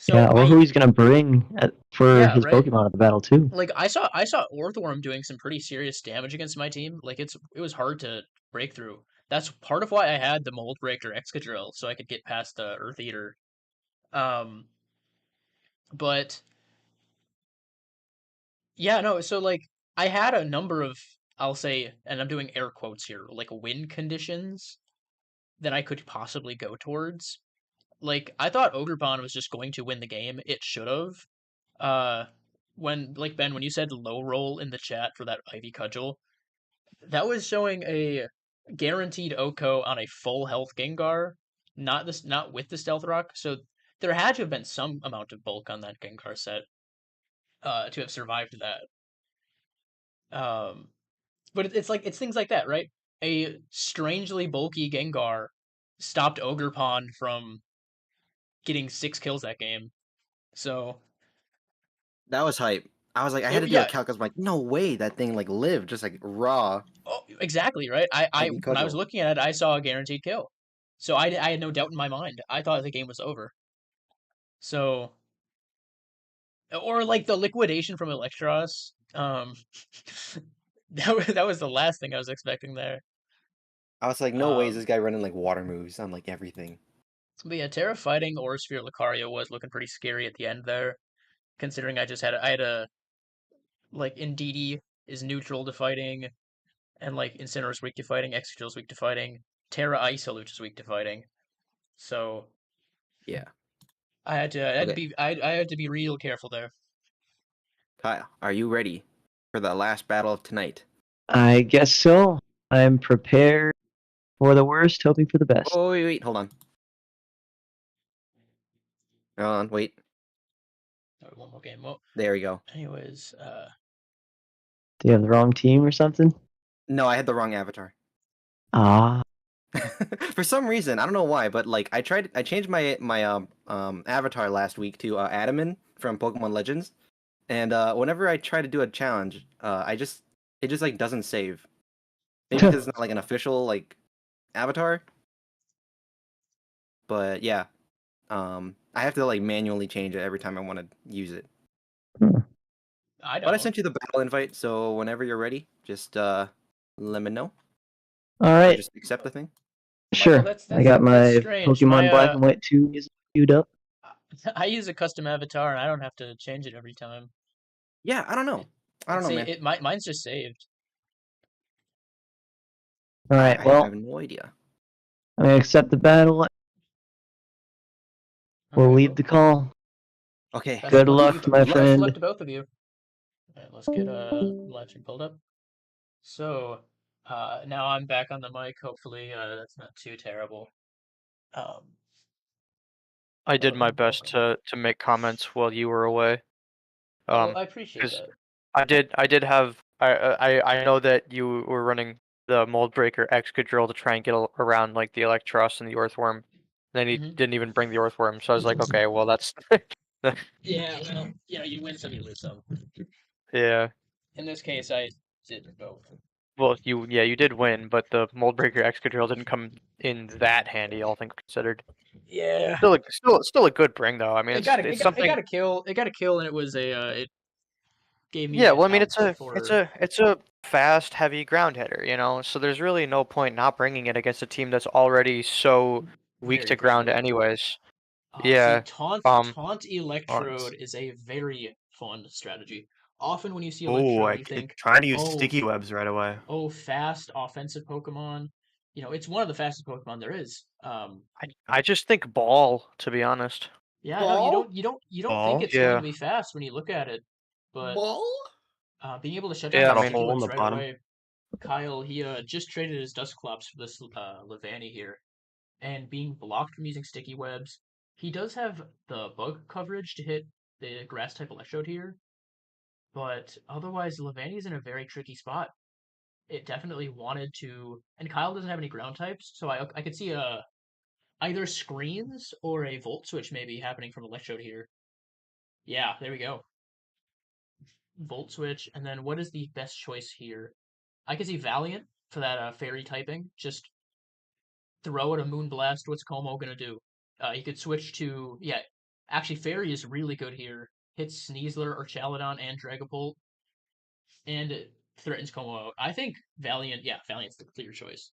Speaker 1: So
Speaker 2: Yeah, or who he's gonna bring for
Speaker 1: Yeah,
Speaker 2: his
Speaker 1: right?
Speaker 2: Pokemon at the battle too.
Speaker 1: Like I saw Orthworm doing some pretty serious damage against my team. Like it was hard to break through. That's part of why I had the Mold Breaker Excadrill, so I could get past the Earth Eater. But yeah, no, so like I had a number of, I'll say, and I'm doing air quotes here, like win conditions that I could possibly go towards. Like I thought Ogerpon was just going to win the game. It should have. When like Ben, when you said low roll in the chat for that Ivy Cudgel, that was showing a guaranteed Oko on a full health Gengar, not with the Stealth Rock. So there had to have been some amount of bulk on that Gengar set to have survived that. But it's things like that, right? A strangely bulky Gengar stopped Ogerpon from getting 6 kills that game. So
Speaker 3: that was hype. I was like, I had to do a calc. I was like, no way that thing like lived just like raw.
Speaker 1: Oh, exactly, right? When I was looking at it, I saw a guaranteed kill. So I had no doubt in my mind. I thought the game was over. So, or like the liquidation from Electros. That was the last thing I was expecting there.
Speaker 3: I was like, no ways this guy running like water moves on like everything.
Speaker 1: But yeah, Terra fighting or Sphere Lucario was looking pretty scary at the end there, considering I had a like Indeedee is neutral to fighting, and like Incineroar's weak to fighting, Excadrill's weak to fighting, Terra Ice is weak to fighting. So
Speaker 3: yeah,
Speaker 1: I had to be real careful there.
Speaker 3: Kyle, are you ready for the last battle of tonight?
Speaker 2: I guess so. I'm prepared for the worst, hoping for the best.
Speaker 3: Oh wait, hold on. Hold on, wait.
Speaker 1: One more game. Well,
Speaker 3: there we go.
Speaker 1: Anyways,
Speaker 2: do you have the wrong team or something?
Speaker 3: No, I had the wrong avatar.
Speaker 2: Ah.
Speaker 3: For some reason, I don't know why, but like I changed my avatar last week to Adaman from Pokemon Legends, and whenever I try to do a challenge, it just like doesn't save. Maybe because it's not like an official like avatar. But yeah, I have to like manually change it every time I want to use it.
Speaker 1: I don't.
Speaker 3: But I sent you the battle invite, so whenever you're ready, just let me know.
Speaker 2: All right.
Speaker 3: Or just accept the thing.
Speaker 2: Sure. I got my Pokemon Black and White 2 queued up.
Speaker 1: I use a custom avatar, and I don't have to change it every time.
Speaker 3: Yeah, I don't know. I don't know, man.
Speaker 1: Mine's just saved.
Speaker 2: All right,
Speaker 3: I
Speaker 2: well,
Speaker 3: have no idea.
Speaker 2: I'm gonna accept the battle. We'll
Speaker 1: Okay,
Speaker 2: leave
Speaker 1: well,
Speaker 2: the call.
Speaker 3: Okay.
Speaker 1: best
Speaker 2: Good
Speaker 1: of
Speaker 2: luck, my
Speaker 1: best of
Speaker 2: friend.
Speaker 1: luck to both of you. All right, let's get live stream pulled up. So now I'm back on the mic. Hopefully that's not too terrible. Um,
Speaker 7: I did my
Speaker 1: welcome,
Speaker 7: best
Speaker 1: welcome.
Speaker 7: to make comments while you were away.
Speaker 1: Oh, I appreciate
Speaker 7: 'Cause
Speaker 1: that.
Speaker 7: I did have I know that you were running the mold breaker Excadrill to try and get around like the Electros and the Earthworm. Then he
Speaker 1: hmm
Speaker 7: didn't even bring the Earthworm, so I was like, okay, well that's
Speaker 1: Yeah, well, you win some, you lose some.
Speaker 7: yeah.
Speaker 1: In this case, I did both.
Speaker 7: Well, you did win, but the mold breaker Excadrill didn't come in that handy, all things considered.
Speaker 1: Yeah,
Speaker 7: Still a good bring though. I mean, it's
Speaker 1: it
Speaker 7: something.
Speaker 1: got a kill. It got a kill, and it was it gave me
Speaker 7: Yeah,
Speaker 1: an
Speaker 7: well, I mean,
Speaker 1: out
Speaker 7: it's
Speaker 1: for.
Speaker 7: a fast, heavy ground hitter, you know. So there's really no point not bringing it against a team that's already so weak
Speaker 1: Very
Speaker 7: to ground,
Speaker 1: grounded.
Speaker 7: anyways.
Speaker 1: See,
Speaker 7: Yeah. Um.
Speaker 1: taunt
Speaker 5: Cards.
Speaker 1: electrode is a very fun strategy. Often when you see
Speaker 5: Oh,
Speaker 1: electrode, you think,
Speaker 5: trying to use
Speaker 1: oh,
Speaker 5: sticky webs right away.
Speaker 1: fast offensive Pokemon. You know, it's one of the fastest Pokemon there is.
Speaker 7: I just think ball, to be honest.
Speaker 1: Yeah, no,
Speaker 4: Ball?
Speaker 1: you don't think
Speaker 5: Ball?
Speaker 1: it's going to
Speaker 7: Yeah.
Speaker 1: be fast when you look at it, but
Speaker 4: Ball?
Speaker 1: being able to shut down
Speaker 7: Yeah. I
Speaker 5: Got
Speaker 1: these
Speaker 5: a
Speaker 7: mean,
Speaker 1: sticky
Speaker 5: hole in
Speaker 1: webs
Speaker 5: the
Speaker 1: right
Speaker 5: bottom.
Speaker 1: away. Kyle, he just traded his Dusclops for this Levani here, and being blocked from using sticky webs, he does have the bug coverage to hit the grass type electrode here, but otherwise Levani's in a very tricky spot. It definitely wanted to, and Kyle doesn't have any ground types, so I could see either screens or a volt switch maybe happening from electrode here. Yeah, there we go. Volt switch, and then what is the best choice here? I could see Valiant for that fairy typing. Just throw it a Moonblast. What's Como gonna do? You could switch to Actually, Fairy is really good here. Hits Sneasler or Chaladon and Dragapult, and it threatens Como out. I think Valiant. Yeah, Valiant's the clear choice.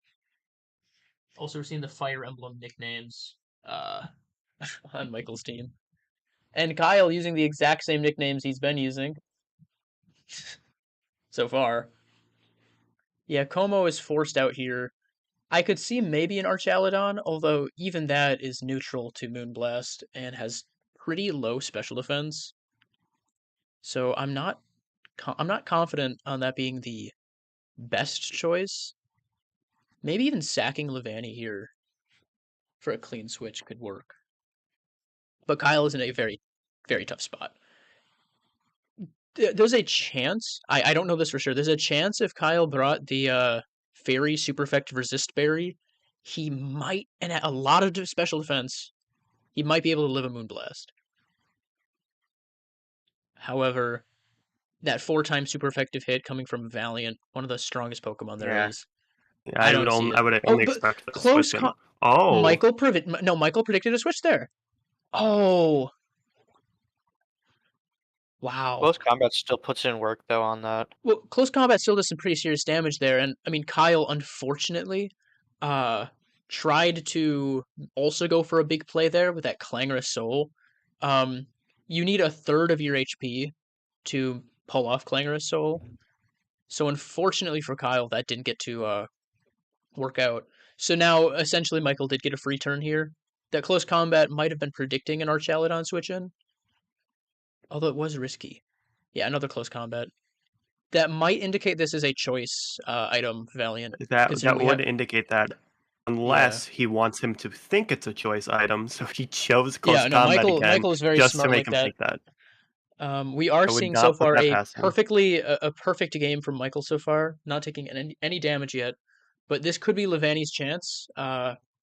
Speaker 1: Also, we're seeing the Fire Emblem nicknames uh, on Michael's team, and Kyle using the exact same nicknames he's been using so far. Yeah, Como is forced out here. I could see maybe an Archaludon, although even that is neutral to Moonblast and has pretty low special defense. So I'm not confident on that being the best choice. Maybe even sacking Levani here for a clean switch could work. But Kyle is in a very, very tough spot. There's a chance, I don't know this for sure, there's a chance if Kyle brought the Fairy Super Effective Resist Berry, he might, and a lot of special defense, he might be able to live a Moonblast. However, that 4-time super effective hit coming from Valiant, one of the strongest Pokemon there
Speaker 5: Yeah.
Speaker 1: is. I
Speaker 5: I
Speaker 1: don't see it.
Speaker 5: would
Speaker 1: Oh,
Speaker 5: only
Speaker 1: but
Speaker 5: expect the
Speaker 1: close
Speaker 5: switching. Oh.
Speaker 1: Michael predicted a switch there. Oh. Wow.
Speaker 7: close combat still puts in work though on that.
Speaker 1: Well, close combat still does some pretty serious damage there, and I mean Kyle unfortunately uh tried to also go for a big play there with that Clangorous Soul. You need a third of your HP to pull off Clangorous Soul. So unfortunately for Kyle, that didn't get to work out. So now essentially Michael did get a free turn here. That close combat might have been predicting an Archaludon switch in, although it was risky. Yeah, another close combat. That might indicate this is a choice item, Valiant. Considering
Speaker 5: That
Speaker 1: we
Speaker 5: would
Speaker 1: have,
Speaker 5: indicate that
Speaker 1: yeah,
Speaker 5: unless he wants him to think it's a choice item, so he chose close
Speaker 1: yeah. No,
Speaker 5: combat again
Speaker 1: Michael is very
Speaker 5: just to
Speaker 1: smart
Speaker 5: make
Speaker 1: like
Speaker 5: him
Speaker 1: that.
Speaker 5: think that.
Speaker 1: We are
Speaker 5: I would
Speaker 1: seeing so
Speaker 5: not put
Speaker 1: far
Speaker 5: that
Speaker 1: a
Speaker 5: past him.
Speaker 1: a perfect game from Michael so far, not taking any damage yet. But this could be Levani's chance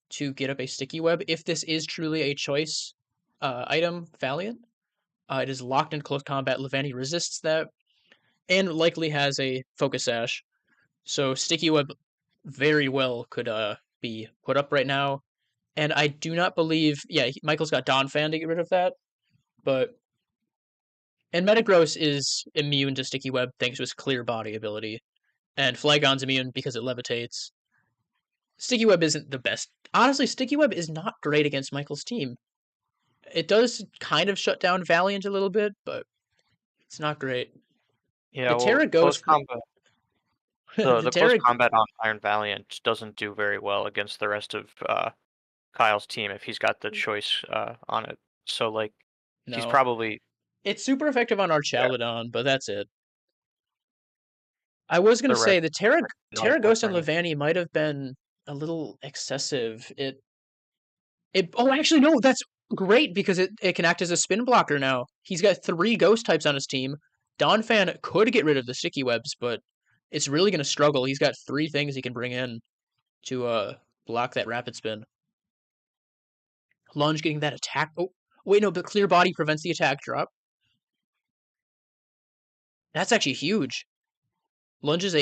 Speaker 1: to get up a sticky web if this is truly a choice item, Valiant. It is locked in close combat. Levani resists that and likely has a focus sash. So sticky web very well could be put up right now. And I do not believe, Michael's got Donphan to get rid of that, but and Metagross is immune to sticky web thanks to his clear body ability, and Flygon's immune because it levitates. Sticky web isn't the best. Honestly, sticky web is not great against Michael's team. It does kind of shut down Valiant a little bit, but it's not great.
Speaker 7: Yeah,
Speaker 1: The
Speaker 7: well,
Speaker 1: Terra
Speaker 7: close
Speaker 1: Ghost,
Speaker 7: combat. The close
Speaker 1: Terra,
Speaker 7: combat on Iron Valiant doesn't do very well against the rest of Kyle's team if he's got the choice on it. So like he's
Speaker 1: no.
Speaker 7: probably
Speaker 1: It's super effective on our
Speaker 7: yeah,
Speaker 1: Chaladon, but that's it. I was gonna
Speaker 7: the rest
Speaker 1: say the Terra
Speaker 7: not as
Speaker 1: Terra
Speaker 7: much
Speaker 1: Ghost
Speaker 7: for
Speaker 1: on
Speaker 7: me.
Speaker 1: Levani might have been a little excessive. Oh, actually no, that's great because it can act as a spin blocker now. He's got 3 ghost types on his team. Donphan could get rid of the sticky webs, but it's really gonna struggle. He's got 3 things he can bring in to block that rapid spin. Lunge getting that attack. Oh, wait, no, but clear body prevents the attack drop. That's actually huge. Lunge is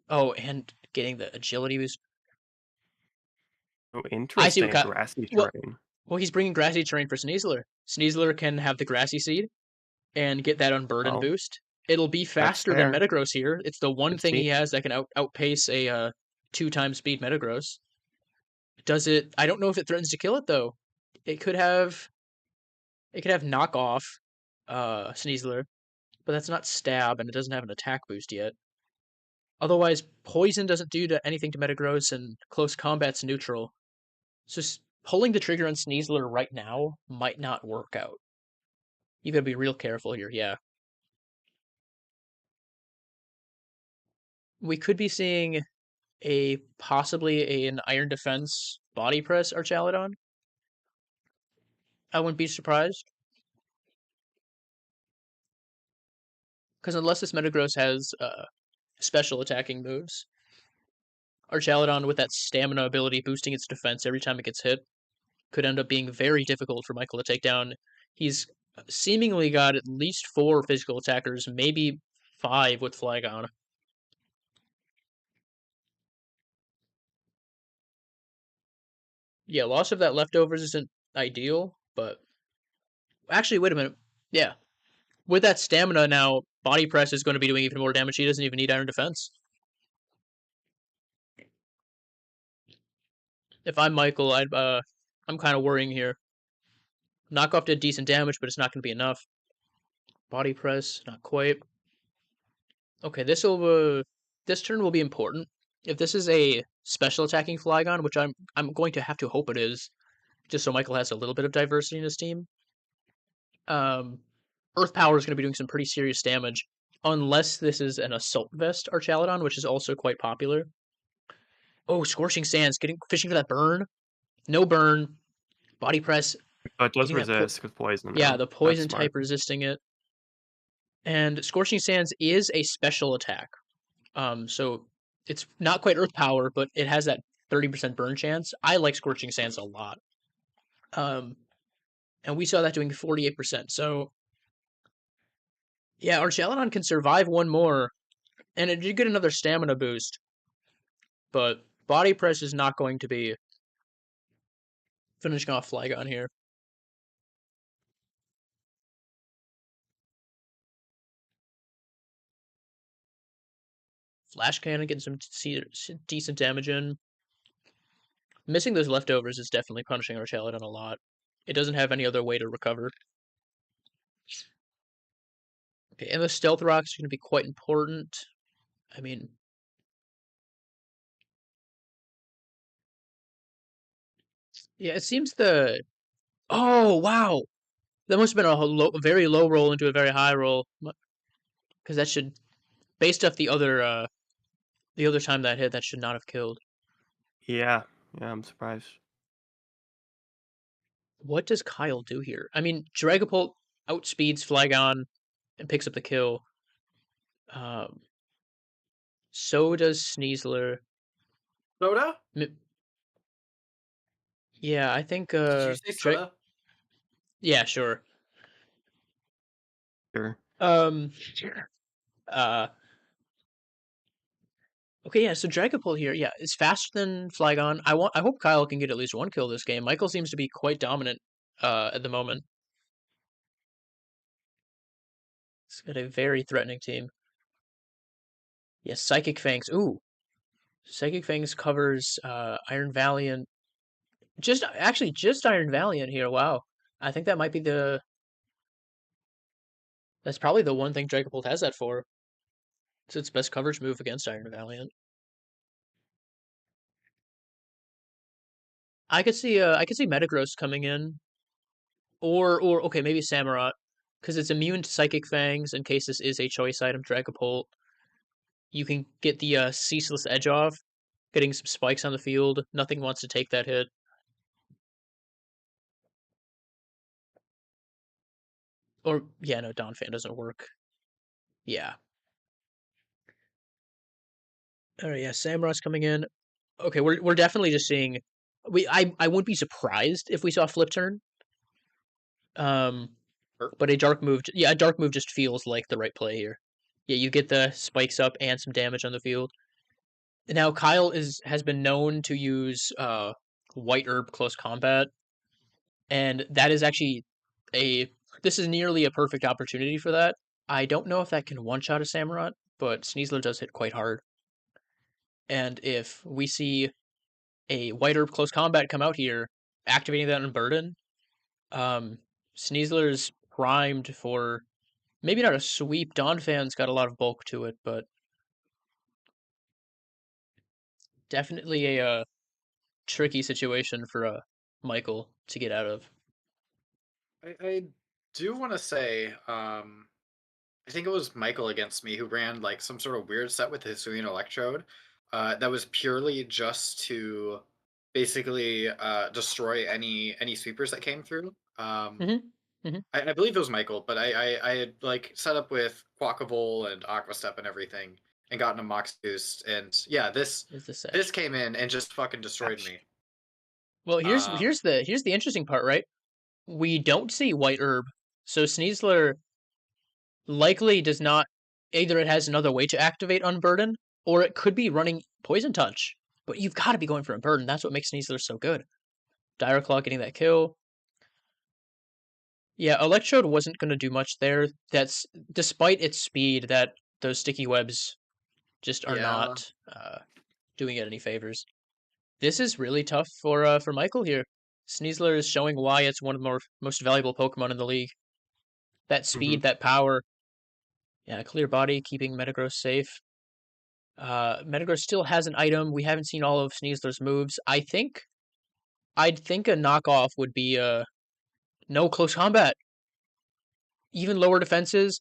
Speaker 1: and getting the agility boost.
Speaker 5: Oh,
Speaker 1: I see what
Speaker 5: interesting. Grassy
Speaker 1: well,
Speaker 5: terrain.
Speaker 1: well, he's bringing grassy terrain for Sneasler. Sneasler can have the grassy seed and get that unburden
Speaker 5: Oh,
Speaker 1: boost. It'll be
Speaker 5: that's
Speaker 1: faster than
Speaker 5: fair.
Speaker 1: Metagross here. It's the one
Speaker 5: It's
Speaker 1: thing he
Speaker 5: neat.
Speaker 1: has that can outpace a 2 times speed Metagross. Does it? I don't know if it threatens to kill it though. It could have knockoff Sneasler, but that's not stab and it doesn't have an attack boost yet. Otherwise, poison doesn't do anything to Metagross and close combat's neutral. So pulling the trigger on Sneasler right now might not work out. You gotta be real careful here, yeah. We could be seeing possibly an Iron Defense body press Archaludon. I wouldn't be surprised. Because unless this Metagross has special attacking moves, Archaludon with that stamina ability boosting its defense every time it gets hit could end up being very difficult for Michael to take down. He's seemingly got at least 4 physical attackers, maybe 5 with Flygon. Yeah, loss of that leftovers isn't ideal, but actually, wait a minute. Yeah, with that stamina now, body press is going to be doing even more damage. He doesn't even need iron defense. If I'm Michael, I'm kind of worrying here. Knockoff did decent damage, but it's not going to be enough. Body press, not quite. Okay, this turn will be important. If this is a special attacking Flygon, which I'm going to have to hope it is, just so Michael has a little bit of diversity in his team. Earth Power is going to be doing some pretty serious damage, unless this is an Assault Vest Archaludon, which is also quite popular. Oh, Scorching Sands, fishing for that burn. No burn. Body press,
Speaker 5: But it does
Speaker 1: getting that
Speaker 5: resist with poison
Speaker 1: yeah,
Speaker 5: now.
Speaker 1: the
Speaker 5: That's
Speaker 1: poison
Speaker 5: smart.
Speaker 1: type resisting it. And Scorching Sands is a special attack. So it's not quite Earth Power, but it has that 30% burn chance. I like Scorching Sands a lot. And we saw that doing 48%. So yeah, Archaludon can survive one more, and it did get another stamina boost. But body press is not going to be finishing off Flygon here. Flash Cannon getting some decent damage in. Missing those leftovers is definitely punishing Archaludon a lot. It doesn't have any other way to recover. Okay, and the Stealth Rocks are going to be quite important. I mean, yeah, it seems the... Oh, wow! That must have been a very low roll into a very high roll. Because that should... Based off the other time that hit, that should not have killed.
Speaker 5: Yeah, I'm surprised.
Speaker 1: What does Kyle do here? I mean, Dragapult outspeeds Flygon and picks up the kill. So does Sneasler.
Speaker 4: Soda?
Speaker 1: Yeah, I think
Speaker 4: Did you say soda?
Speaker 1: yeah, sure.
Speaker 5: Sure.
Speaker 1: Uh Okay, yeah, so Dragapult here, yeah, is faster than Flygon. I hope Kyle can get at least 1 kill this game. Michael seems to be quite dominant at the moment. He's got a very threatening team. Yeah, Psychic Fangs. Ooh. Psychic Fangs covers Iron Valiant. Just Iron Valiant here. Wow. I think that might be that's probably the one thing Dragapult has that for. It's its best coverage move against Iron Valiant. I could see Metagross coming in, or okay, maybe Samurott, because it's immune to Psychic Fangs in case this is a choice item. Dragapult. You can get the Ceaseless Edge off, getting some spikes on the field. Nothing wants to take that hit. Or yeah, no, Donphan doesn't work. Yeah. Oh yeah, Samurott's coming in. Okay, we're definitely just seeing. I wouldn't be surprised if we saw a flip turn. Um, but a dark move, yeah, a dark move just feels like the right play here. Yeah, you get the spikes up and some damage on the field. Now Kyle has been known to use white herb close combat, and that is actually a this is nearly a perfect opportunity for that. I don't know if that can one shot a Samurott, but Sneasler does hit quite hard. And if we see a white herb close combat come out here, activating that on Burden, Sneasler's primed for maybe not a sweep. Donphan's got a lot of bulk to it, but definitely a tricky situation for Michael to get out of.
Speaker 4: I do want to say, I think it was Michael against me who ran like some sort of weird set with Hisuian Electrode that was purely just to basically destroy any sweepers that came through. I believe it was Michael, but I had like set up with Quackable and Aqua Step and everything and gotten a Mox boost, and yeah, this came in and just fucking destroyed me.
Speaker 1: Well, here's the interesting part, right? We don't see white herb, so Sneasler likely does not. Either it has another way to activate Unburden, or it could be running Poison Touch. But you've got to be going for Unburden. That's what makes Sneasler so good. Dire Claw getting that kill. Yeah, Electrode wasn't going to do much there. That's despite its speed, that those sticky webs just are not doing it any favors. This is really tough for Michael here. Sneasler is showing why it's one of the most valuable Pokemon in the league. That speed, that power. Yeah, Clear Body, keeping Metagross safe. Metagross still has an item. We haven't seen all of Sneasler's moves. I'd think a knockoff would be no close combat. Even lower defenses,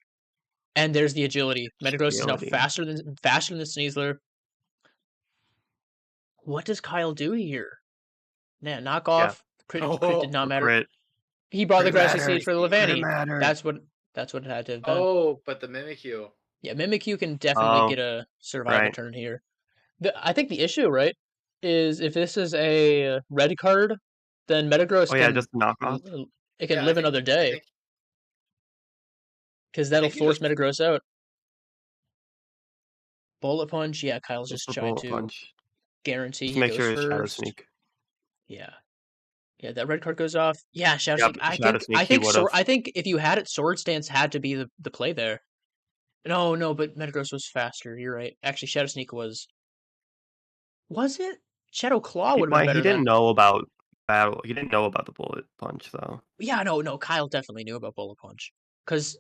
Speaker 1: and there's the agility. Metagross is now faster than Sneasler. What does Kyle do here? Nah, knockoff. Crit did not matter.
Speaker 5: Crit.
Speaker 1: He brought the Grassy Seed for the Levani. That's what it had to have been.
Speaker 4: Oh, but the Mimikyu.
Speaker 1: Yeah, Mimikyu can definitely get a survival turn here. I think the issue, right, is if this is a red card, then Metagross can
Speaker 5: just knock off.
Speaker 1: It can live another day. Because that'll force Metagross out. Bullet Punch, yeah, Kyle's just trying to guarantee he goes first.
Speaker 5: Shadow Sneak.
Speaker 1: Yeah. Yeah, that red card goes off. Yeah, Shadow Sneak. I think if you had it, Sword Stance had to be the play there. No, but Metagross was faster. You're right. Actually, Shadow Sneak was it? Shadow Claw would have been better.
Speaker 5: He didn't know about battle. He didn't know about the Bullet Punch, though.
Speaker 1: Yeah, no. Kyle definitely knew about Bullet Punch. Because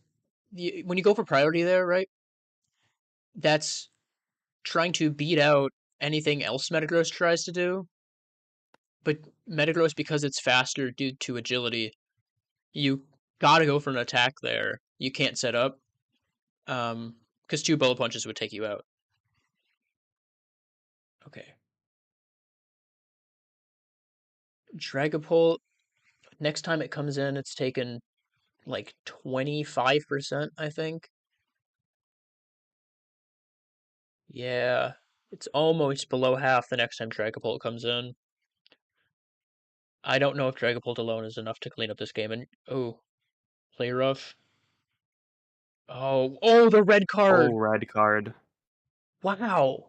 Speaker 1: when you go for priority there, right, that's trying to beat out anything else Metagross tries to do. But Metagross, because it's faster due to agility, you gotta go for an attack there. You can't set up. Because 2 Bullet Punches would take you out. Okay. Dragapult, next time it comes in, it's taken like 25%, I think. Yeah, it's almost below half the next time Dragapult comes in. I don't know if Dragapult alone is enough to clean up this game. And play rough. Oh, the red card.
Speaker 5: Oh, red card.
Speaker 1: Wow.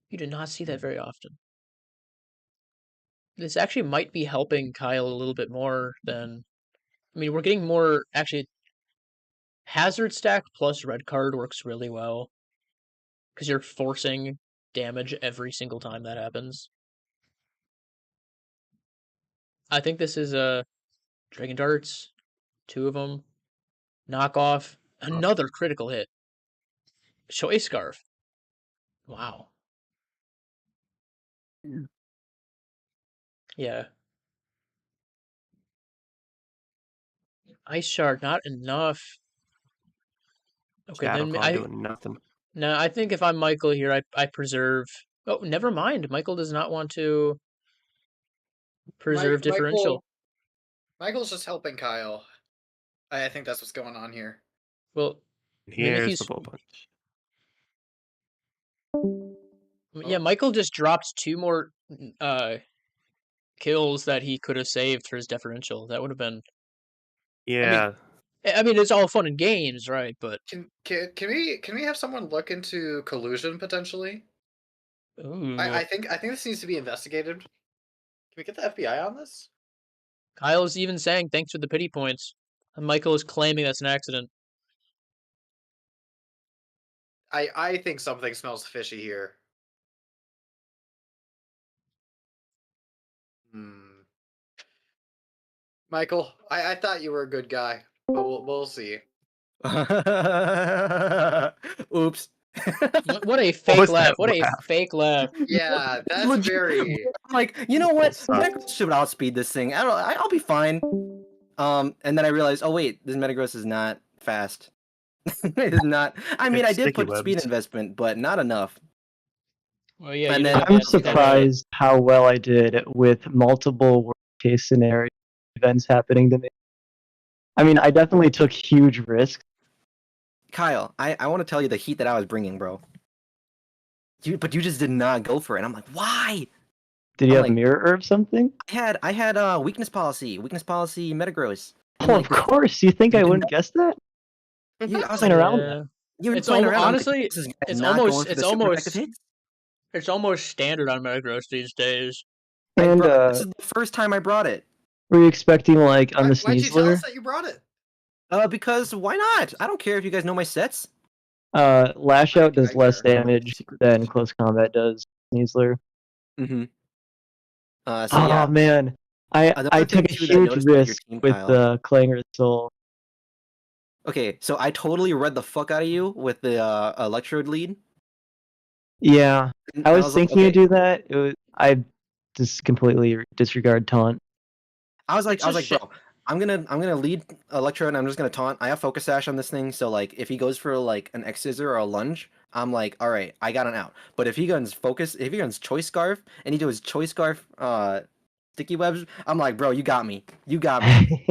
Speaker 1: You did not see that very often. This actually might be helping Kyle a little bit more than... I mean, we're getting more... Actually, Hazard Stack plus red card works really well. Because you're forcing damage every single time that happens. I think this is Dragon Darts. 2 of them. Knockoff. Another critical hit. Choice Scarf. Wow. Yeah. Ice Shard, not enough. Okay, then
Speaker 5: Shadowclaw doing nothing.
Speaker 1: no, I think if I'm Michael here, I preserve. Oh, never mind. Michael does not want to preserve differential.
Speaker 4: Michael's just helping Kyle. I think that's what's going on here.
Speaker 1: Well, maybe
Speaker 5: Here's the
Speaker 1: he's.
Speaker 5: bull punch.
Speaker 1: Yeah,
Speaker 4: Oh.
Speaker 1: Michael just dropped 2 more kills that he could have saved for his differential. That would have been.
Speaker 5: Yeah.
Speaker 1: I mean, it's all fun and games, right? But
Speaker 4: Can we have someone look into collusion potentially?
Speaker 1: ooh,
Speaker 4: I think this needs to be investigated. Can we get the FBI on this?
Speaker 1: Kyle's even saying thanks for the pity points. And Michael is claiming that's an accident.
Speaker 4: I think something smells fishy here. Hmm. Michael, I thought you were a good guy, but we'll see.
Speaker 3: Oops.
Speaker 1: What a
Speaker 5: What
Speaker 1: fake
Speaker 5: was
Speaker 1: laugh!
Speaker 5: that
Speaker 1: What a
Speaker 5: laugh?
Speaker 1: fake laugh!
Speaker 4: Yeah, that's
Speaker 3: Legit-
Speaker 4: very.
Speaker 3: I'm like, you know what?
Speaker 5: Sucks.
Speaker 3: Metagross should outspeed this thing. I'll be fine. And then I realized, oh wait, this Metagross is not fast. It is not. I mean,
Speaker 5: It's
Speaker 3: I did
Speaker 5: sticky
Speaker 3: put speed
Speaker 5: webs.
Speaker 3: investment, but not enough.
Speaker 1: Well, yeah,
Speaker 3: And
Speaker 1: you know
Speaker 3: then
Speaker 1: what,
Speaker 2: I'm
Speaker 1: man? You got it.
Speaker 2: surprised how well I did with multiple worst case scenario events happening to me. I mean, I definitely took huge risks.
Speaker 3: Kyle, I want to tell you the heat that I was bringing, bro. But you just did not go for it. I'm like, why?
Speaker 2: Did you
Speaker 3: I'm
Speaker 2: have
Speaker 3: like,
Speaker 2: mirror herb something?
Speaker 3: I had weakness policy Metagross. And
Speaker 2: Oh,
Speaker 3: like
Speaker 2: of course. You think
Speaker 3: you
Speaker 2: I
Speaker 3: did
Speaker 2: wouldn't guess that?
Speaker 3: I was
Speaker 2: Playing
Speaker 3: like,
Speaker 2: around that.
Speaker 1: Yeah,
Speaker 3: you were
Speaker 1: it's
Speaker 3: playing around. I'm like,
Speaker 1: honestly,
Speaker 3: this is
Speaker 1: it's
Speaker 3: not going for
Speaker 1: it's
Speaker 3: the super effective
Speaker 1: almost,
Speaker 3: hits.
Speaker 1: it's almost standard on Metagross these days.
Speaker 2: And
Speaker 3: This is the first time I brought it.
Speaker 2: were you expecting like on the
Speaker 4: Why'd you tell us
Speaker 2: Sneasler?
Speaker 4: that you brought it?
Speaker 3: Because why not? I don't care if you guys know my sets.
Speaker 2: Lash out does
Speaker 4: I
Speaker 2: less
Speaker 4: care.
Speaker 2: damage
Speaker 5: Secret
Speaker 2: than
Speaker 5: message.
Speaker 2: close combat does Sneasler.
Speaker 3: Mm-hmm. So
Speaker 2: Oh
Speaker 3: yeah.
Speaker 2: man, I
Speaker 3: Another thing
Speaker 2: took a
Speaker 3: too that I
Speaker 2: huge
Speaker 3: noticed about your
Speaker 2: risk
Speaker 3: team,
Speaker 2: with
Speaker 3: Kyle.
Speaker 2: the Clanger Soul.
Speaker 3: Okay, so I totally read the fuck out of you with the electrode lead.
Speaker 2: Yeah,
Speaker 3: And
Speaker 2: I
Speaker 3: I
Speaker 2: was
Speaker 3: was like,
Speaker 2: thinking to
Speaker 3: okay.
Speaker 2: do that. I just completely disregard taunt.
Speaker 3: I was
Speaker 1: It's
Speaker 3: like,
Speaker 1: just
Speaker 3: bro, I'm gonna lead electrode and I'm just gonna taunt. I have focus sash on this thing, so like if he goes for like an X scissor or a lunge, I'm like, all right, I got an out. But if he guns choice scarf and he does choice scarf sticky webs, I'm like, bro, you got me. You got me.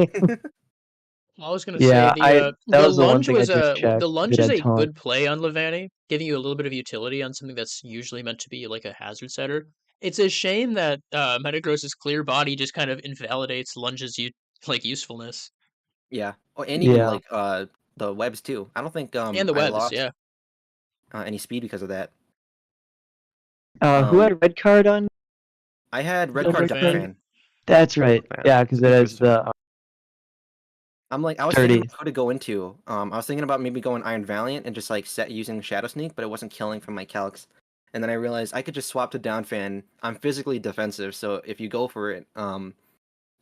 Speaker 1: I was gonna say
Speaker 2: Yeah, that
Speaker 1: the
Speaker 2: was the one
Speaker 1: lunge
Speaker 2: thing I
Speaker 1: was
Speaker 2: did check.
Speaker 1: the
Speaker 2: If
Speaker 1: lunge
Speaker 2: it
Speaker 1: is
Speaker 2: had
Speaker 1: a
Speaker 2: taunt.
Speaker 1: good play on Levani, giving you a little bit of utility on something that's usually meant to be like a hazard setter. It's a shame that Metagross's clear body just kind of invalidates lunge's usefulness.
Speaker 3: Yeah. Oh, and even
Speaker 2: Yeah.
Speaker 3: like the webs too. I don't think
Speaker 1: And the
Speaker 3: I
Speaker 1: webs,
Speaker 3: lost
Speaker 1: yeah.
Speaker 3: any speed because of that.
Speaker 2: Who had a red card on?
Speaker 3: I had red
Speaker 2: Don't
Speaker 3: card
Speaker 1: break fan.
Speaker 3: fan.
Speaker 2: That's right.
Speaker 5: Man,
Speaker 2: Yeah,
Speaker 5: it's
Speaker 2: because
Speaker 5: a
Speaker 2: it
Speaker 5: good
Speaker 2: has
Speaker 5: booster.
Speaker 2: the
Speaker 3: I'm like, I was thinking
Speaker 2: 30.
Speaker 3: about who to go into. I was thinking about maybe going Iron Valiant and just like set using Shadow Sneak, but it wasn't killing from my calcs. And then I realized I could just swap to down fan. I'm physically defensive, so if you go for it,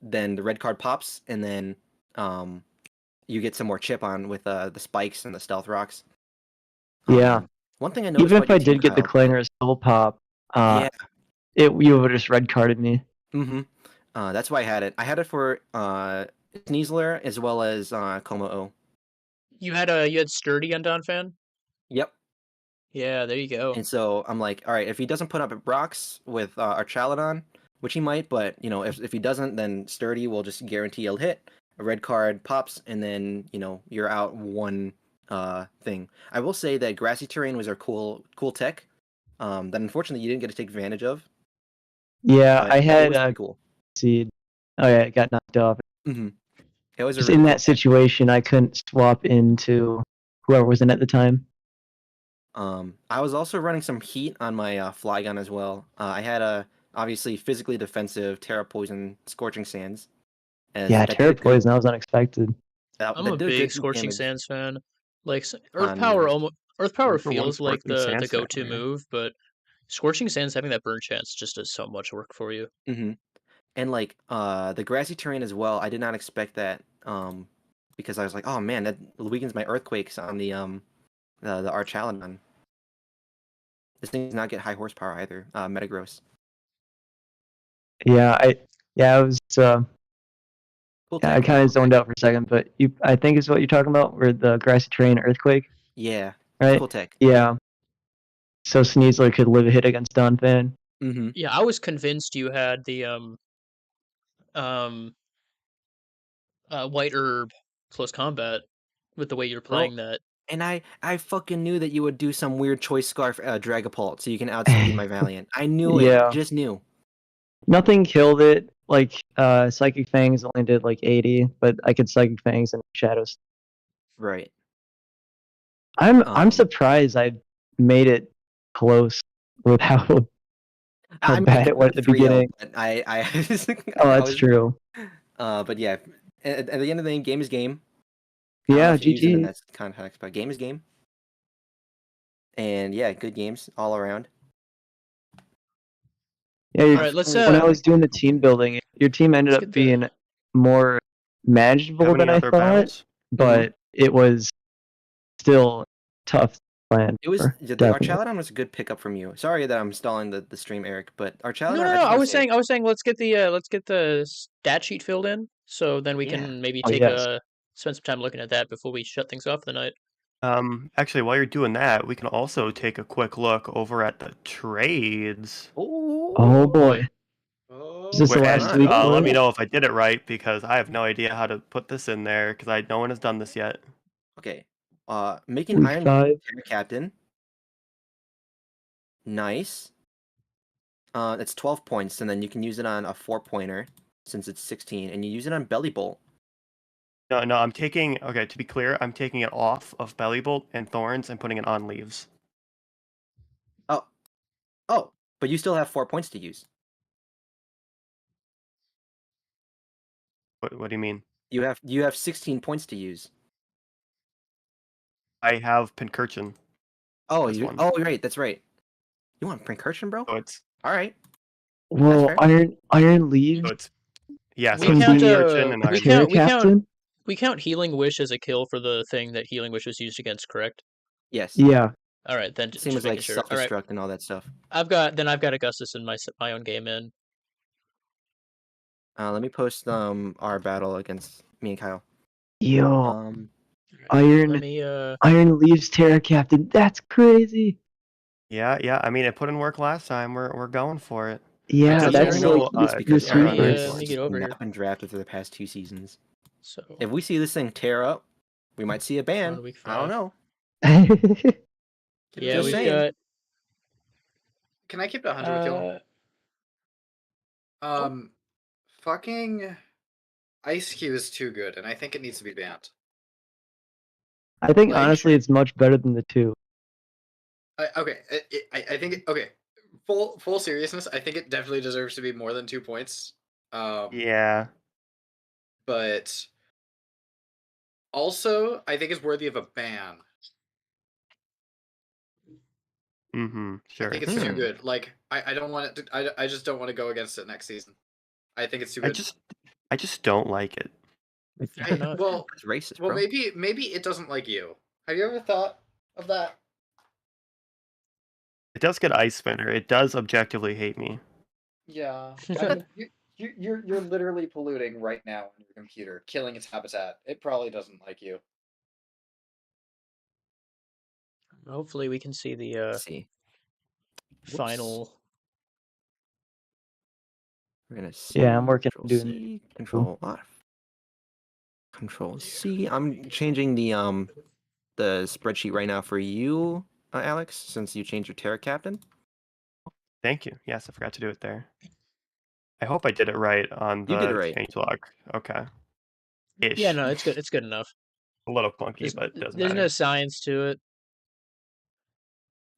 Speaker 3: then the red card pops, and then you get some more chip on with the spikes and the stealth rocks.
Speaker 2: Yeah.
Speaker 3: One thing I noticed
Speaker 2: Even
Speaker 3: about
Speaker 2: if
Speaker 3: your
Speaker 2: I
Speaker 3: team,
Speaker 2: did get the
Speaker 3: Kyle.
Speaker 2: Clanger Soul pop,
Speaker 3: Yeah.
Speaker 2: you would have just red carded me.
Speaker 3: Mm-hmm. That's why I had it. I had it for Sneasler as well as Como-O.
Speaker 1: You had Sturdy on Donphan?
Speaker 3: Yep.
Speaker 1: Yeah, there you go.
Speaker 3: And so I'm like, all right, if he doesn't put up rocks with Archaladon, which he might, but you know, if he doesn't, then Sturdy will just guarantee he'll hit. A red card pops, and then you know you're out one thing. I will say that grassy terrain was our cool tech. That unfortunately you didn't get to take advantage of.
Speaker 2: Yeah,
Speaker 3: But
Speaker 2: I
Speaker 3: it
Speaker 2: had
Speaker 3: was
Speaker 2: a
Speaker 3: pretty cool.
Speaker 2: seed. Oh yeah, it got knocked off.
Speaker 3: Mm-hmm. It was a
Speaker 2: Just
Speaker 3: really
Speaker 2: in
Speaker 3: cool
Speaker 2: that situation, I couldn't swap into whoever was in at the time.
Speaker 3: I was also running some heat on my Flygon as well. I had a obviously physically defensive Terra Poison Scorching Sands. As
Speaker 2: Yeah,
Speaker 3: that
Speaker 2: Terra
Speaker 3: did good.
Speaker 2: Poison, that was unexpected.
Speaker 1: I'm
Speaker 3: That
Speaker 1: a
Speaker 3: did
Speaker 1: big
Speaker 3: good
Speaker 1: Scorching
Speaker 3: damage
Speaker 1: Sands fan. Like Earth
Speaker 3: on
Speaker 1: Power, Earth Power
Speaker 5: Number one
Speaker 1: feels like
Speaker 5: Scorching
Speaker 1: the
Speaker 5: Sands fan
Speaker 1: go-to
Speaker 5: here.
Speaker 1: move, but Scorching Sands having that burn chance just does so much work for you.
Speaker 3: Mm-hmm. And like the grassy terrain as well. I did not expect that because I was like, oh man, that weakens my earthquakes on the Archaladon. This thing does not get high horsepower either. Metagross.
Speaker 2: Yeah, I was
Speaker 3: Cool
Speaker 2: yeah, I
Speaker 3: tech.
Speaker 2: kind of zoned out for a second, but I think is what you're talking about, where the grassy terrain earthquake,
Speaker 3: Yeah,
Speaker 2: right?
Speaker 3: cool tech.
Speaker 2: Yeah. So Sneasler could live a hit against Donphan.
Speaker 3: Mm-hmm.
Speaker 1: Yeah, I was convinced you had the um white herb close combat with the way you're
Speaker 3: Bro,
Speaker 1: playing that.
Speaker 3: and I fucking knew that you would do some weird choice scarf Dragapult so you can outspeed my Valiant. I knew it.
Speaker 2: Yeah.
Speaker 3: Just knew.
Speaker 2: Nothing killed it. Like Psychic Fangs only did like 80, but I could Psychic Fangs and Shadows.
Speaker 3: Right.
Speaker 2: I'm surprised I made it close with how
Speaker 3: I mean, I
Speaker 2: bad
Speaker 3: kept
Speaker 2: it went at
Speaker 3: it
Speaker 2: the
Speaker 3: 3-0,
Speaker 2: beginning.
Speaker 3: but I
Speaker 2: Oh,
Speaker 3: I
Speaker 2: that's
Speaker 3: was
Speaker 2: true.
Speaker 3: but yeah, at the end of the day, game is game. I don't know
Speaker 2: Yeah,
Speaker 3: if you're using the
Speaker 2: GG.
Speaker 3: Nets context, but game is game. And yeah, good games all around.
Speaker 2: Yeah,
Speaker 1: All right, let's
Speaker 2: when I was doing the team building, your team ended
Speaker 1: let's
Speaker 2: up
Speaker 1: get the
Speaker 2: being more
Speaker 5: Have
Speaker 2: manageable
Speaker 5: any
Speaker 2: than I
Speaker 5: other
Speaker 2: thought,
Speaker 5: battles?
Speaker 2: but it was still tough to plan
Speaker 3: It was
Speaker 2: for,
Speaker 3: our
Speaker 2: definitely.
Speaker 3: Chaladon was a good pickup from you. Sorry that I'm stalling the stream, Eric, but our
Speaker 1: No,
Speaker 3: Chaladon,
Speaker 1: no,
Speaker 3: I
Speaker 1: no.
Speaker 3: just want to say,
Speaker 1: I was saying let's get the stat sheet filled in, so then we
Speaker 3: Yeah.
Speaker 1: can maybe
Speaker 2: Oh,
Speaker 1: take
Speaker 2: yes.
Speaker 1: spend some time looking at that before we shut things off for the night.
Speaker 5: Actually, while you're doing that, we can also take a quick look over at the trades.
Speaker 2: Oh boy. Is this the
Speaker 5: Wait,
Speaker 2: last
Speaker 5: and
Speaker 2: week for
Speaker 5: let me
Speaker 2: it?
Speaker 5: know if I did it right because I have no idea how to put this in there because no one has done this yet.
Speaker 3: Okay. Making
Speaker 2: Week
Speaker 3: Iron
Speaker 2: 5.
Speaker 3: Terra Captain. Nice. It's 12 points, and then you can use it on a 4-pointer since it's 16, and you use it on Belly Bolt.
Speaker 5: No, I'm taking. Okay, to be clear, I'm taking it off of Belly Bolt and Thorns and putting it on Leaves.
Speaker 3: Oh, but you still have 4 points to use.
Speaker 5: What do you mean?
Speaker 3: You have 16 points to use.
Speaker 5: I have Pincurchin.
Speaker 3: Oh,
Speaker 5: This one.
Speaker 3: oh, right, that's right. You want Pincurchin, bro?
Speaker 5: So it's
Speaker 3: All right.
Speaker 2: Well,
Speaker 3: fair.
Speaker 2: Iron Leaves
Speaker 5: so it's yeah. So
Speaker 1: We
Speaker 5: it's
Speaker 2: can
Speaker 1: count
Speaker 2: be
Speaker 5: Pincurchin and
Speaker 1: we
Speaker 5: Iron
Speaker 2: Terra
Speaker 1: count we
Speaker 5: Leaves.
Speaker 1: count
Speaker 2: Captain?
Speaker 1: we count Healing Wish as a kill for the thing that Healing Wish was used against, correct?
Speaker 3: Yes.
Speaker 2: Yeah.
Speaker 1: All right, then
Speaker 3: Same
Speaker 1: just
Speaker 3: as like
Speaker 1: making sure. All right,
Speaker 3: self-destruct and all that stuff.
Speaker 1: I've got Augustus in my own game in.
Speaker 3: Let me post our battle against me and Kyle.
Speaker 2: Yo,
Speaker 1: Let
Speaker 2: Iron
Speaker 1: me
Speaker 2: Iron Leaves Terra Captain. That's crazy.
Speaker 5: Yeah. I mean, it put in work last time. We're going for it.
Speaker 2: Yeah,
Speaker 3: It's
Speaker 2: that's
Speaker 3: very
Speaker 2: like
Speaker 3: loose because
Speaker 2: your
Speaker 3: our
Speaker 1: let me
Speaker 2: sweetness.
Speaker 3: Iron
Speaker 1: let me
Speaker 3: Force
Speaker 1: get over
Speaker 3: have
Speaker 1: here.
Speaker 3: not been drafted for the past 2 seasons.
Speaker 1: So
Speaker 3: If we see this thing tear up, we might see a ban.
Speaker 1: on week
Speaker 3: I don't
Speaker 1: 5.
Speaker 3: know.
Speaker 1: Yeah,
Speaker 3: Just
Speaker 1: we've
Speaker 3: saying.
Speaker 1: got
Speaker 4: Can I keep the 100 kill? Fucking Ice Cube is too good, and I think it needs to be banned.
Speaker 2: I think
Speaker 4: Like-
Speaker 2: honestly it's much better than the 2.
Speaker 4: Okay, I think okay. Full seriousness, I think it definitely deserves to be more than 2 points.
Speaker 5: Yeah.
Speaker 4: But also, I think it's worthy of a ban.
Speaker 5: Sure.
Speaker 4: I think it's too good. Like, I don't want it to. I just don't want to go against it next season. I think it's too good.
Speaker 5: I just don't like it.
Speaker 1: fair enough.
Speaker 4: Well,
Speaker 3: It's racist,
Speaker 4: well,
Speaker 3: bro.
Speaker 4: maybe it doesn't like you. Have you ever thought of that?
Speaker 5: It does get Ice Spinner. It does objectively hate me.
Speaker 4: Yeah. I mean, you're literally polluting right now on your computer, killing its habitat. It probably doesn't like you.
Speaker 1: Hopefully we can see the
Speaker 3: Let's see.
Speaker 1: final.
Speaker 3: We're gonna see.
Speaker 2: Yeah, I'm working on
Speaker 3: Control
Speaker 2: doing
Speaker 3: C, Control F, Control C. I'm changing the spreadsheet right now for you, Alex, since you changed your Terra Captain.
Speaker 5: Thank you. Yes, I forgot to do it there. I hope I did it right on the
Speaker 3: You did it right.
Speaker 5: changelog. Okay. Ish.
Speaker 1: Yeah, no, it's good. It's good enough.
Speaker 5: A little clunky, but it doesn't
Speaker 1: There's
Speaker 5: matter.
Speaker 1: no science to it.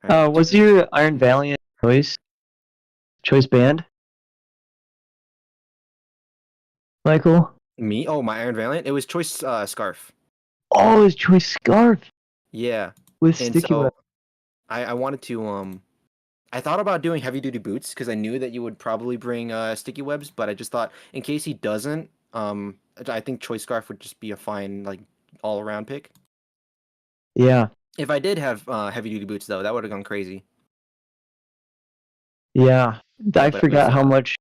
Speaker 3: Alright.
Speaker 2: Was your Iron Valiant choice banned? Michael?
Speaker 3: Me? Oh, my Iron Valiant. It was choice scarf.
Speaker 2: Oh, his choice scarf
Speaker 3: Yeah,
Speaker 2: with
Speaker 3: and
Speaker 2: sticky
Speaker 3: so
Speaker 2: web.
Speaker 3: I wanted to I thought about doing heavy duty boots because I knew that you would probably bring sticky webs, but I just thought in case he doesn't, I think choice scarf would just be a fine like all around pick.
Speaker 2: Yeah.
Speaker 3: If I did have heavy duty boots though, that would have gone crazy.
Speaker 2: Yeah. I
Speaker 3: but it
Speaker 2: forgot
Speaker 3: was,
Speaker 2: how much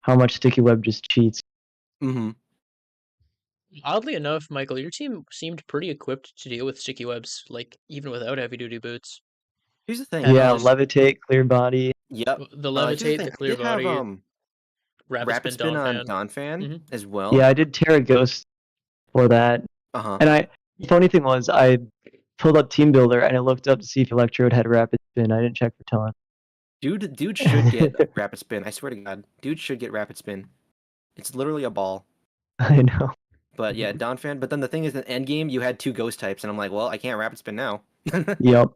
Speaker 2: how much Sticky Web just cheats.
Speaker 3: Mm-hmm.
Speaker 1: Oddly enough, Michael, your team seemed pretty equipped to deal with sticky webs, like even without heavy duty boots.
Speaker 3: Here's the thing.
Speaker 1: Having
Speaker 2: Yeah,
Speaker 1: just
Speaker 2: levitate, clear body.
Speaker 3: Yep.
Speaker 1: the
Speaker 3: Here's the
Speaker 1: levitate,
Speaker 3: thing.
Speaker 1: the
Speaker 3: I
Speaker 1: clear
Speaker 3: did have
Speaker 1: body, rapid
Speaker 3: Rapid
Speaker 1: spin,
Speaker 3: Spin
Speaker 1: Dawn
Speaker 3: on
Speaker 1: fan.
Speaker 3: Donphan
Speaker 1: Mhm.
Speaker 3: as well.
Speaker 2: Yeah, I did Terra Ghost for that.
Speaker 3: Uh-huh.
Speaker 2: And the funny thing was, I pulled up Team Builder and I looked up to see if Electrode had rapid spin. I didn't check for taunt.
Speaker 3: Dude should get Rapid Spin. I swear to God. Dude should get Rapid Spin. It's literally a ball.
Speaker 2: I know.
Speaker 3: But yeah, Donphan. But then the thing is, in endgame, you had 2 ghost types, and I'm like, well, I can't Rapid Spin now.
Speaker 2: Yep.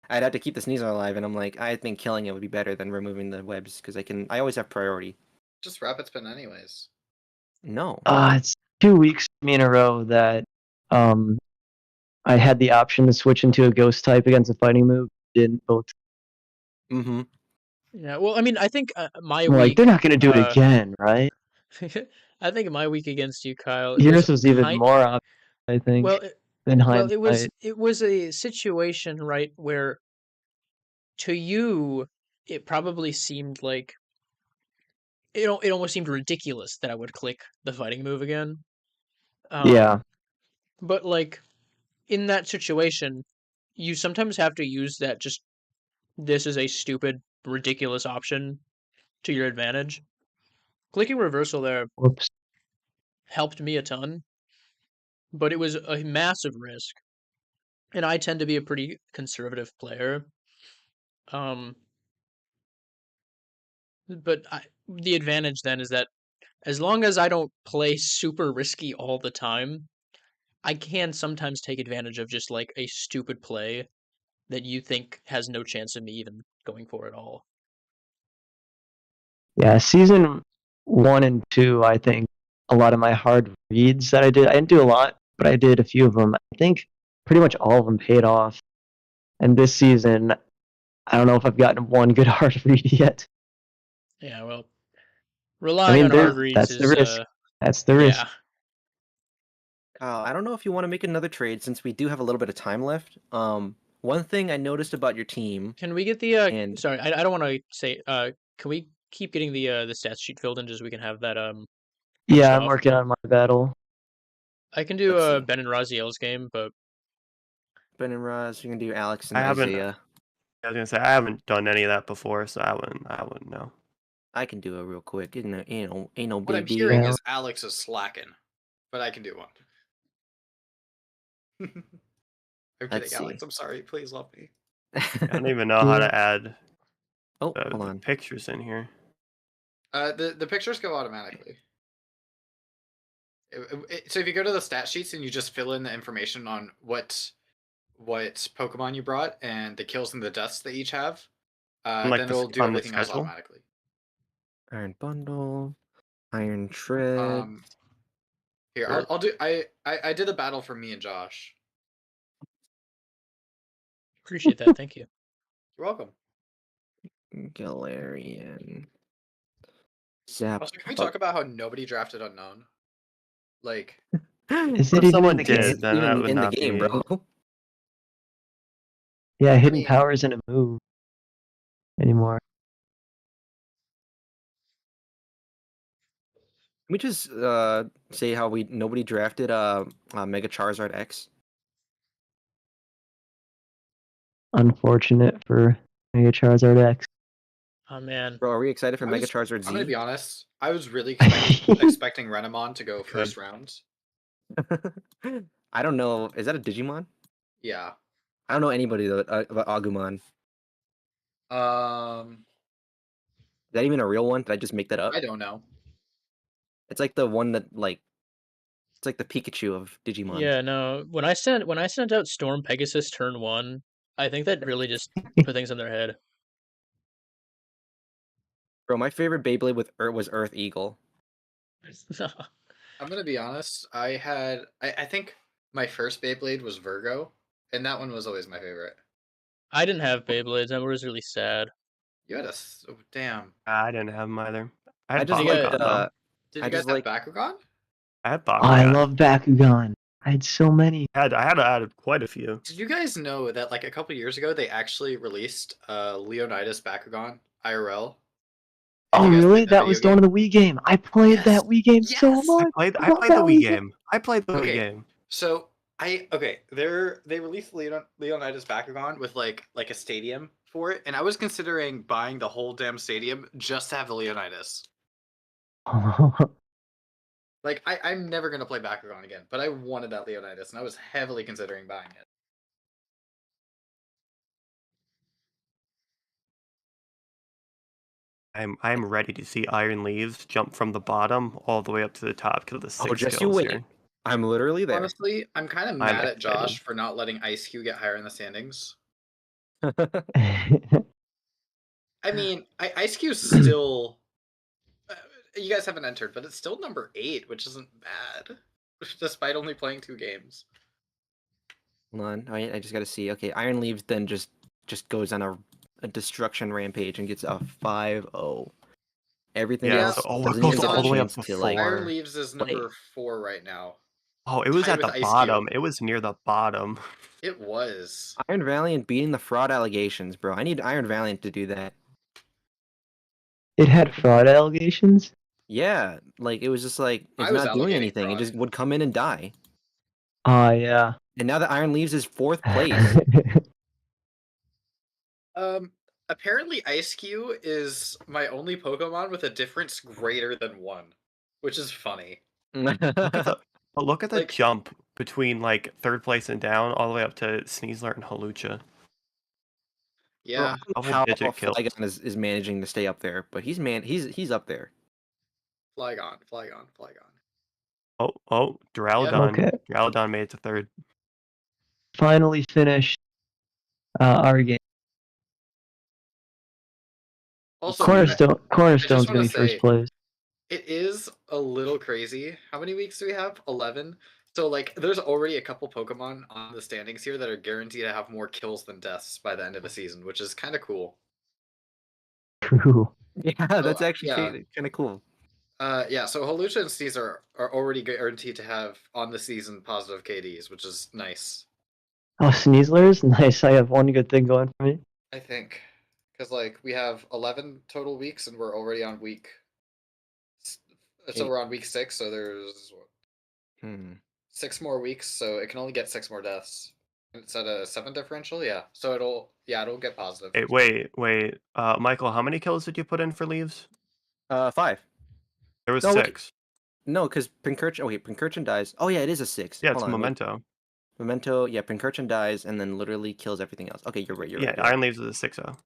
Speaker 3: I'd have to keep the Sneasel alive, and I'm like, I think killing it would be better than removing the webs, because I always have priority.
Speaker 4: Just rapid spin anyways.
Speaker 3: No.
Speaker 2: It's 2 weeks for me in a row that I had the option to switch into a ghost type against a fighting move. Didn't both.
Speaker 3: Mm-hmm.
Speaker 1: Yeah, well, I mean, I think my
Speaker 2: I'm like,
Speaker 1: week.
Speaker 2: they're not going to do it again, right?
Speaker 1: I think my week against you, Kyle, it
Speaker 2: Yours
Speaker 1: was
Speaker 2: was even
Speaker 1: kind.
Speaker 2: more obvious, I think,
Speaker 1: Well,
Speaker 2: than
Speaker 1: well,
Speaker 2: hindsight.
Speaker 1: it was a situation, right, where to you it probably seemed like it almost seemed ridiculous that I would click the fighting move again.
Speaker 2: Yeah.
Speaker 1: But like in that situation, you sometimes have to use that just this is a stupid, ridiculous option to your advantage. Clicking reversal there
Speaker 2: Whoops.
Speaker 1: helped me a ton, but it was a massive risk. And I tend to be a pretty conservative player. But the advantage then is that as long as I don't play super risky all the time, I can sometimes take advantage of just like a stupid play that you think has no chance of me even going for at all.
Speaker 2: Yeah, season 1 and 2, I think a lot of my hard reads that I didn't do a lot, but I did a few of them. I think pretty much all of them paid off. And this season, I don't know if I've gotten one good hard read yet.
Speaker 1: Yeah, well,
Speaker 2: I
Speaker 1: relying
Speaker 2: mean,
Speaker 1: on hard reads
Speaker 2: that's the
Speaker 1: is
Speaker 2: risk. That's the risk.
Speaker 1: yeah.
Speaker 3: Kyle, I don't know if you want to make another trade since we do have a little bit of time left. One thing I noticed about your team,
Speaker 1: Can we get the
Speaker 3: and
Speaker 1: sorry, I don't want to say can we keep getting the stats sheet filled in just so we can have that punched
Speaker 2: Yeah, I'm
Speaker 1: off?
Speaker 2: working on my battle.
Speaker 1: I can do
Speaker 3: let's see.
Speaker 1: Ben and Raziel's game, but
Speaker 3: Ben and Raz, you can do Alex and
Speaker 5: I haven't.
Speaker 3: Isaiah.
Speaker 5: I was gonna say I haven't done any of that before, so I wouldn't know.
Speaker 3: I can do it real quick. Ain't no
Speaker 4: What I'm
Speaker 3: big deal.
Speaker 4: hearing
Speaker 2: Yeah.
Speaker 4: is Alex is slacking, but I can do one. I'm
Speaker 3: Let's
Speaker 4: kidding,
Speaker 3: see.
Speaker 4: Alex. I'm sorry. Please love me.
Speaker 5: I don't even know how
Speaker 2: Yeah.
Speaker 5: to add
Speaker 3: Oh,
Speaker 5: the
Speaker 3: hold on.
Speaker 5: pictures in here.
Speaker 4: The pictures go automatically. So if you go to the stat sheets and you just fill in the information on what Pokemon you brought and the kills and the deaths they each have,
Speaker 5: like
Speaker 4: then
Speaker 5: the
Speaker 4: it'll do
Speaker 5: on the
Speaker 4: everything else
Speaker 5: schedule?
Speaker 4: automatically.
Speaker 3: Iron Bundle, Iron Tread.
Speaker 4: Here,
Speaker 5: Sure.
Speaker 4: I'll do. I did a battle for me and Josh.
Speaker 1: appreciate that. Thank you.
Speaker 4: You're welcome.
Speaker 3: Galarian. Zap.
Speaker 4: Also, can we talk about how nobody drafted unknown? Like,
Speaker 2: Is
Speaker 5: What
Speaker 2: it
Speaker 5: if
Speaker 2: even
Speaker 5: someone
Speaker 2: in the
Speaker 5: did?
Speaker 2: game?
Speaker 3: It's
Speaker 5: Then that
Speaker 3: even
Speaker 5: would
Speaker 3: in the
Speaker 5: not
Speaker 3: game,
Speaker 5: be-
Speaker 3: bro.
Speaker 2: Yeah, hidden
Speaker 4: mean-
Speaker 2: power isn't a move anymore.
Speaker 3: Can we just say how nobody drafted Mega Charizard X?
Speaker 2: Unfortunate for Mega Charizard X.
Speaker 1: Oh man.
Speaker 3: Bro, are we excited for Mega Charizard Z?
Speaker 4: I'm gonna be honest. I was really expecting Renamon to go first round.
Speaker 3: I don't know. Is that a Digimon?
Speaker 4: Yeah.
Speaker 3: I don't know anybody about Agumon. Is that even a real one? Did I just make that up?
Speaker 4: I don't know.
Speaker 3: It's like the one that it's like the Pikachu of Digimon.
Speaker 1: Yeah, no. When I sent out Storm Pegasus turn 1, I think that really just put things in their head.
Speaker 3: Bro, my favorite Beyblade was Earth Eagle.
Speaker 4: I'm gonna be honest. I think my first Beyblade was Virgo, and that one was always my favorite.
Speaker 1: I didn't have Beyblades. That was really sad.
Speaker 4: You had damn.
Speaker 5: I didn't have them either. I
Speaker 3: I
Speaker 5: had
Speaker 3: just
Speaker 1: Bakugan,
Speaker 3: like
Speaker 5: Bakugan, though.
Speaker 4: Did
Speaker 3: I
Speaker 4: you guys
Speaker 3: just
Speaker 4: have
Speaker 3: like-
Speaker 4: Bakugan?
Speaker 5: I had
Speaker 2: Oh,
Speaker 5: Bakugan.
Speaker 2: I love Bakugan. I had so many.
Speaker 5: I had added quite a few.
Speaker 4: Did you guys know that like a couple years ago they actually released Leonidas Bakugan IRL?
Speaker 2: Oh,
Speaker 4: you guys
Speaker 2: really?
Speaker 4: played that
Speaker 2: That
Speaker 4: video
Speaker 2: was the one
Speaker 4: game.
Speaker 2: of the Wii game. I played that
Speaker 4: Yes.
Speaker 2: Wii game so
Speaker 4: Yes.
Speaker 2: much.
Speaker 5: I
Speaker 2: love
Speaker 5: played
Speaker 2: that
Speaker 5: the Wii
Speaker 2: Wii
Speaker 5: game. I played the Wii
Speaker 4: Okay.
Speaker 5: game.
Speaker 4: So they released Leonidas Bakugan with like a stadium for it, and I was considering buying the whole damn stadium just to have the Leonidas. Like I'm never gonna play Bakugan again, but I wanted that Leonidas, and I was heavily considering buying it.
Speaker 5: I'm ready to see Iron Leaves jump from the bottom all the way up to the top because of the 6
Speaker 3: just you
Speaker 5: kills
Speaker 3: wait.
Speaker 5: here.
Speaker 3: I'm literally there.
Speaker 4: Honestly, I'm kind of
Speaker 5: I'm
Speaker 4: mad at Josh
Speaker 5: excited.
Speaker 4: for not letting Ice Cube get higher in the standings. I mean, Ice Cube's still. You guys haven't entered, but it's still number 8, which isn't bad, despite only playing 2 games.
Speaker 3: Hold on, I just gotta see. Okay, Iron Leaves then just goes on a destruction rampage and gets a 5-0. Everything
Speaker 5: Yeah,
Speaker 3: else
Speaker 5: so it
Speaker 3: doesn't
Speaker 5: goes
Speaker 3: even get
Speaker 5: all
Speaker 3: a
Speaker 5: the way up
Speaker 3: chance
Speaker 5: to
Speaker 3: to like.
Speaker 5: 4.
Speaker 4: Iron Leaves is
Speaker 3: Wait.
Speaker 4: number 4 right now.
Speaker 5: Oh, it was
Speaker 4: Tied
Speaker 5: at the
Speaker 4: with Ice
Speaker 5: bottom.
Speaker 4: Cube.
Speaker 5: It was near the bottom.
Speaker 4: It was.
Speaker 3: Iron Valiant beating the fraud allegations, bro. I need Iron Valiant to do that.
Speaker 2: It had fraud allegations?
Speaker 3: Yeah, like it was just like
Speaker 4: I
Speaker 3: it's
Speaker 4: was
Speaker 3: not doing
Speaker 4: allocating
Speaker 3: anything. It
Speaker 4: fraud.
Speaker 3: just would come in and die.
Speaker 2: Yeah.
Speaker 3: And now that Iron Leaves is 4th place.
Speaker 4: Apparently Ice Cube is my only Pokemon with a difference greater than 1, which is funny.
Speaker 5: Look at the
Speaker 4: Like-
Speaker 5: jump between like 3rd place and down all the way up to Sneasler and Halucha.
Speaker 4: Yeah.
Speaker 3: Bro,
Speaker 5: Double
Speaker 3: how
Speaker 5: digit kills.
Speaker 3: Flygon is managing to stay up there, but he's up there.
Speaker 4: Flygon.
Speaker 5: Oh, Duraludon.
Speaker 2: Okay.
Speaker 5: Duraludon made it to 3rd.
Speaker 2: Finally finished our game.
Speaker 4: Also,
Speaker 2: Cornerstone's gonna
Speaker 4: wanna
Speaker 2: be
Speaker 4: say-
Speaker 2: first place.
Speaker 4: it is a little crazy. How many weeks do we have? 11. So like, there's already a couple Pokemon on the standings here that are guaranteed to have more kills than deaths by the end of the season, which is kind of cool.
Speaker 2: Ooh.
Speaker 3: Yeah, that's actually
Speaker 4: yeah.
Speaker 3: kind of cool.
Speaker 4: Yeah. So Halucha and Sneasler are already guaranteed to have on the season positive KDs, which is nice.
Speaker 2: Oh, Sneasler's? Nice. I have one good thing going for me.
Speaker 4: I think, because like we have 11 total weeks, and we're already on week. So we're on week 6. So there's what, 6 more weeks, so it can only get 6 more deaths. It's at a 7 differential, yeah. So it'll get positive.
Speaker 5: Hey, wait. Michael, how many kills did you put in for Leaves?
Speaker 3: 5.
Speaker 5: There was
Speaker 3: No, wait.
Speaker 5: 6.
Speaker 3: No, because Pincurchin. Okay, Pincurchin dies. Oh yeah, it is a 6.
Speaker 5: Yeah,
Speaker 3: Hold
Speaker 5: it's
Speaker 3: on, wait.
Speaker 5: Memento.
Speaker 3: Memento. Yeah, Pincurchin dies and then literally kills everything else. Okay, you're right. You're right.
Speaker 5: Iron Leaves is a 6-0.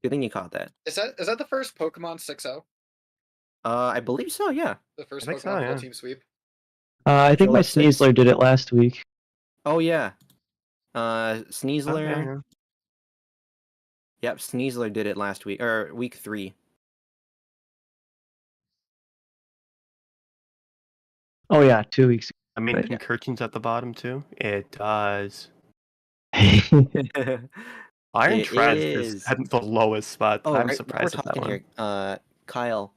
Speaker 3: Good thing you caught that.
Speaker 4: Is that the first Pokemon 6-0?
Speaker 3: I believe so. Yeah.
Speaker 4: The first
Speaker 5: think
Speaker 4: Pokemon
Speaker 5: so, yeah.
Speaker 4: full team sweep?
Speaker 2: I think
Speaker 3: Kill
Speaker 2: my
Speaker 3: at 6.
Speaker 2: Sneasler did it last week.
Speaker 3: Oh yeah. Sneasler.
Speaker 5: Okay.
Speaker 3: Yep, Sneasler did it last week or week 3.
Speaker 2: Oh yeah, 2 weeks
Speaker 5: I mean,
Speaker 2: Right.
Speaker 5: Pincurchin's at the bottom too. It does.
Speaker 2: ago.
Speaker 5: Iron
Speaker 3: It
Speaker 5: Tread
Speaker 3: is.
Speaker 5: is at the lowest spot.
Speaker 3: Oh,
Speaker 5: I'm
Speaker 3: right,
Speaker 5: surprised
Speaker 3: we're
Speaker 5: at that
Speaker 3: talking
Speaker 5: one.
Speaker 3: here. Kyle.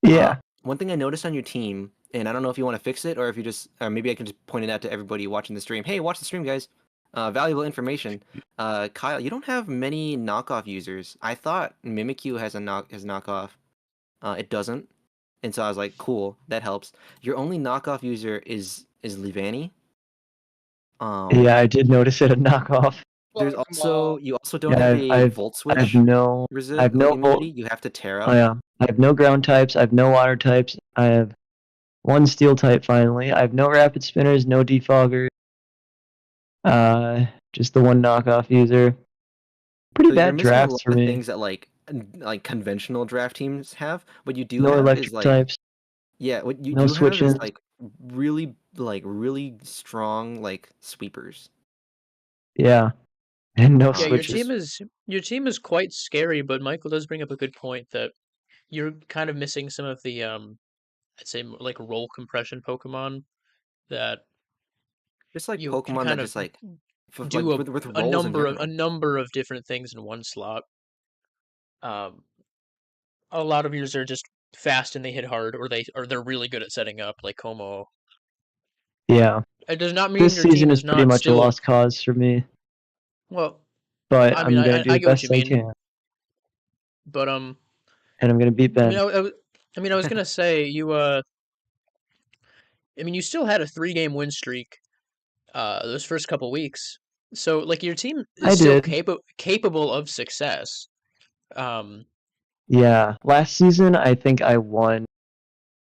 Speaker 2: Yeah.
Speaker 3: One thing I noticed on your team, and I don't know if you want to fix it or if you just, or maybe I can just point it out to everybody watching the stream. Hey, watch the stream, guys. Valuable information. Kyle, you don't have many knockoff users. I thought Mimikyu has knockoff. It doesn't, and so I was like, cool, that helps. Your only knockoff user is Livani.
Speaker 2: Yeah, I did notice it a knockoff.
Speaker 3: There's
Speaker 4: Well,
Speaker 3: also you also don't
Speaker 2: Yeah,
Speaker 3: have a
Speaker 2: I've-
Speaker 3: Volt
Speaker 2: I have
Speaker 3: Switch
Speaker 2: no I have no
Speaker 3: immunity.
Speaker 2: Volt.
Speaker 3: You have to Terra.
Speaker 2: Oh yeah. I have no ground types, I have no water types, I have one steel type finally. I have no rapid spinners, no defoggers. Just the one knockoff user. Pretty
Speaker 3: So you're
Speaker 2: bad
Speaker 3: missing a
Speaker 2: drafts
Speaker 3: lot
Speaker 2: for
Speaker 3: of
Speaker 2: me.
Speaker 3: things that like conventional draft teams have. What you do
Speaker 2: No
Speaker 3: have
Speaker 2: electric
Speaker 3: is like
Speaker 2: types.
Speaker 3: yeah, what you
Speaker 2: no
Speaker 3: do have
Speaker 2: switches.
Speaker 3: is like really strong like sweepers.
Speaker 2: Yeah. And no
Speaker 1: Yeah, your
Speaker 2: switches.
Speaker 1: team is quite scary, but Michael does bring up a good point that you're kind of missing some of the I'd say like role compression Pokemon that
Speaker 3: Just like
Speaker 1: you can
Speaker 3: Pokemon that
Speaker 1: kind of
Speaker 3: just like
Speaker 1: do
Speaker 3: with
Speaker 1: a
Speaker 3: roles in
Speaker 1: number
Speaker 3: general.
Speaker 1: of different things in one slot. A lot of yours are just fast and they hit hard, or they're really good at setting up, like Como.
Speaker 2: Yeah.
Speaker 1: It does not mean
Speaker 2: This
Speaker 1: your team
Speaker 2: season
Speaker 1: is
Speaker 2: is pretty
Speaker 1: not
Speaker 2: much a
Speaker 1: still
Speaker 2: lost cause for me.
Speaker 1: well.
Speaker 2: But
Speaker 1: I mean,
Speaker 2: I'm gonna
Speaker 1: I
Speaker 2: do the
Speaker 1: get what you
Speaker 2: best I
Speaker 1: mean.
Speaker 2: can.
Speaker 1: But
Speaker 2: and I'm gonna beat
Speaker 1: I mean,
Speaker 2: Ben.
Speaker 1: I was gonna say you. I mean, you still had a 3-game win streak. Those first couple weeks. So like your team
Speaker 2: I
Speaker 1: is still
Speaker 2: did.
Speaker 1: capable of success. Um,
Speaker 2: Yeah, last season I think I won.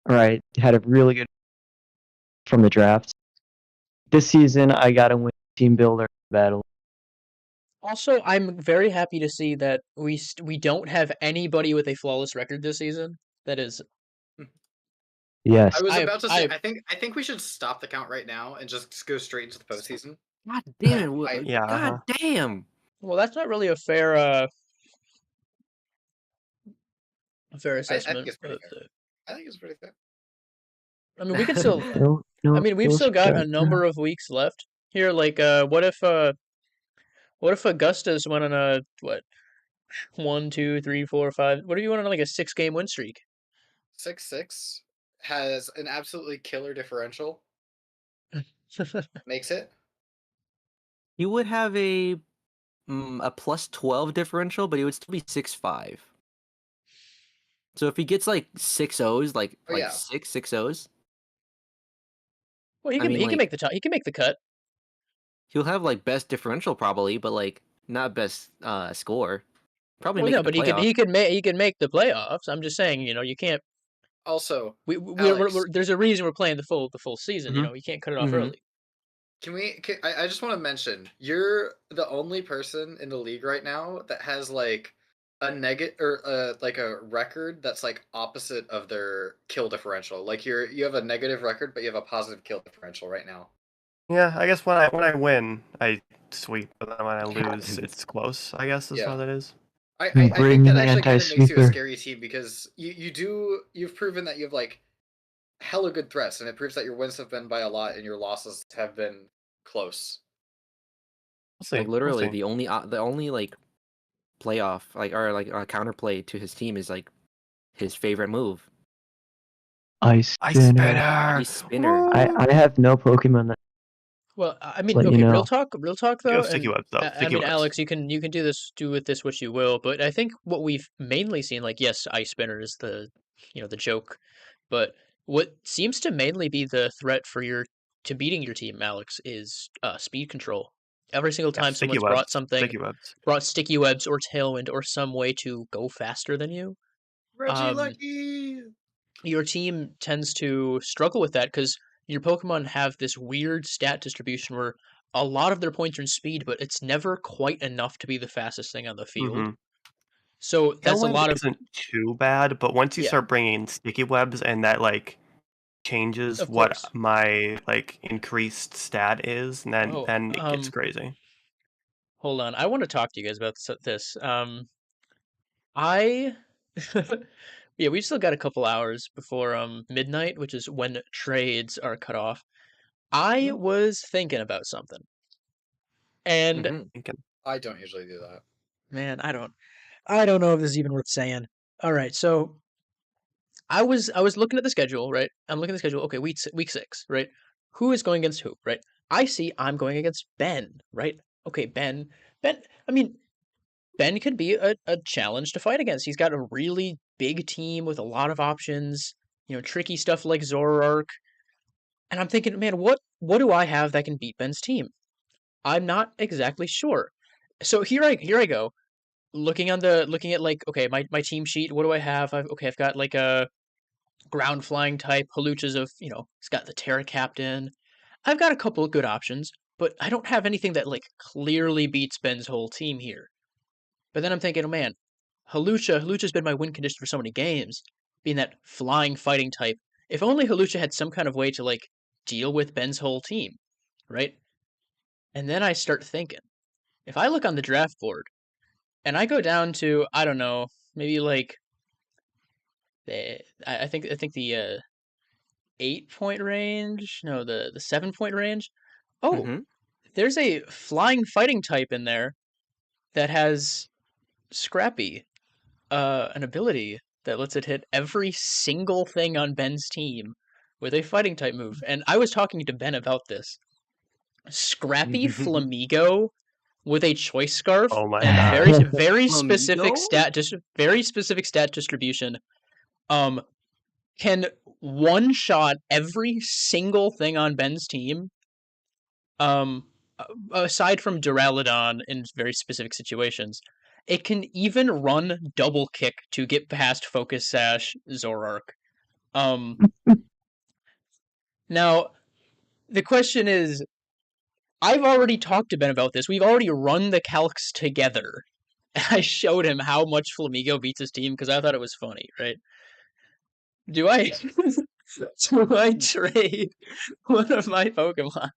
Speaker 2: Or I had a really good from the draft. This season I got to win team builder battle.
Speaker 1: Also, I'm very happy to see that we don't have anybody with a flawless record this season. That is,
Speaker 2: Yes.
Speaker 4: I was about to say,
Speaker 1: I
Speaker 4: I think we should stop the count right now and just go straight into the postseason.
Speaker 3: God damn it!
Speaker 4: I-
Speaker 3: God damn!
Speaker 1: well, that's not really a fair
Speaker 4: I think
Speaker 1: assessment
Speaker 4: it's pretty
Speaker 1: of
Speaker 4: fair.
Speaker 1: the.
Speaker 4: I think it's pretty fair.
Speaker 1: I mean, we could still.
Speaker 2: No,
Speaker 1: I
Speaker 2: no,
Speaker 1: mean, we've
Speaker 2: no
Speaker 1: still got a
Speaker 2: strike.
Speaker 1: number of weeks left here. Like, what if Augustus went on a what 1, 2, 3, 4, 5? What if you went on like a 6-game win streak?
Speaker 4: 6-6 has an absolutely killer differential. Makes it.
Speaker 3: He would have a plus 12 differential, but he would still be 6-5. So if he gets like 6 O's, like
Speaker 4: Oh, yeah.
Speaker 3: 6 O's,
Speaker 1: Well,
Speaker 3: I mean,
Speaker 1: he can
Speaker 3: like
Speaker 1: make the top. He can make the cut.
Speaker 3: he'll have like best differential probably, but like not best score. Probably
Speaker 1: Well,
Speaker 3: make
Speaker 1: no,
Speaker 3: it to
Speaker 1: but
Speaker 3: playoffs.
Speaker 1: he can make the playoffs. I'm just saying, you can't.
Speaker 4: Also,
Speaker 1: We're there's a reason we're playing the full season.
Speaker 3: Mhm.
Speaker 1: You can't cut it off
Speaker 3: Mhm.
Speaker 1: early.
Speaker 4: I just want to mention, you're the only person in the league right now that has like a negative or like a record that's like opposite of their kill differential. Like you have a negative record, but you have a positive kill differential right now.
Speaker 5: Yeah, I guess when I win, I sweep, but then when I
Speaker 3: God.
Speaker 5: lose, it's close. I guess is
Speaker 4: Yeah.
Speaker 5: what it is.
Speaker 4: I think
Speaker 2: Bring
Speaker 4: that
Speaker 2: an
Speaker 4: actually kind of makes you a
Speaker 2: anti-sweeper.
Speaker 4: scary team because you've proven that you have like hella good threats, and it proves that your wins have been by a lot and your losses have been close.
Speaker 5: We'll see.
Speaker 3: Like
Speaker 5: We'll
Speaker 3: literally
Speaker 5: see.
Speaker 3: the only like playoff like or like counterplay to his team is like his favorite move.
Speaker 2: Ice
Speaker 5: Ice
Speaker 2: spinner.
Speaker 3: Ice spinner.
Speaker 2: I have no Pokemon that
Speaker 1: Well, I mean,
Speaker 2: let you
Speaker 1: okay,
Speaker 2: know.
Speaker 1: real talk
Speaker 5: You
Speaker 1: though,
Speaker 5: have sticky
Speaker 1: and
Speaker 5: webs though.
Speaker 1: I
Speaker 5: Sticky
Speaker 1: mean,
Speaker 5: webs.
Speaker 1: Alex, you can do with this what you will, but I think what we've mainly seen, like, yes, Ice Spinner is the joke, but what seems to mainly be the threat for your to beating your team, Alex, is speed control. Every single
Speaker 5: Yeah,
Speaker 1: time
Speaker 5: sticky
Speaker 1: someone's
Speaker 5: webs. Sticky webs.
Speaker 1: brought sticky webs or tailwind or some way to go faster than you,
Speaker 4: Reggie
Speaker 1: um,
Speaker 4: Lucky.
Speaker 1: your team tends to struggle with that because your Pokemon have this weird stat distribution where a lot of their points are in speed, but it's never quite enough to be the fastest thing on the field.
Speaker 5: Mm-hmm.
Speaker 1: So that's a
Speaker 5: Tailwind
Speaker 1: lot of
Speaker 5: isn't too bad, but once you
Speaker 1: yeah,
Speaker 5: start bringing sticky webs and that like changes
Speaker 1: of
Speaker 5: what
Speaker 1: course.
Speaker 5: my like increased stat is, and
Speaker 1: Oh,
Speaker 5: then it gets crazy.
Speaker 1: hold on. I want to talk to you guys about this. I yeah, we still got a couple hours before midnight, which is when trades are cut off. I was thinking about something, and
Speaker 3: Mm-hmm.
Speaker 5: Thinking.
Speaker 4: I don't usually do that.
Speaker 1: man, I don't know if this is even worth saying. All right, so I was looking at the schedule, right? I'm looking at the schedule. Okay, week 6, right? Who is going against who, right? I see I'm going against Ben, right? Okay, Ben. I mean, Ben could be a challenge to fight against. He's got a really big team with a lot of options. Tricky stuff like Zoroark. And I'm thinking, man, what do I have that can beat Ben's team? I'm not exactly sure. So here I go looking at like okay my team sheet. What do I have? I've got like a ground flying type Haluchas of he's got the Terra Captain. I've got a couple of good options, but I don't have anything that like clearly beats Ben's whole team here. But then I'm thinking, oh man, Halucha's been my win condition for so many games, being that flying fighting type. If only Halucha had some kind of way to like deal with Ben's whole team, right? And then I start thinking, if I look on the draft board and I go down to I don't know, maybe like I think the 8-point range, no, the 7-point range. Oh,
Speaker 3: Mm-hmm.
Speaker 1: there's a flying fighting type in there that has Scrappy, an ability that lets it hit every single thing on Ben's team with a fighting type move. And I was talking to Ben about this. Scrappy Flamigo with a choice scarf
Speaker 5: Oh my
Speaker 1: and
Speaker 5: god.
Speaker 1: very specific
Speaker 3: Flamigo?
Speaker 1: very specific stat distribution, can one shot every single thing on Ben's team. Aside from Duraludon in very specific situations, it can even run double kick to get past Focus Sash Zoroark. Now the question is, I've already talked to Ben about this. We've already run the calcs together. I showed him how much Flamigo beats his team because I thought it was funny, right? Do I trade one of my Pokemon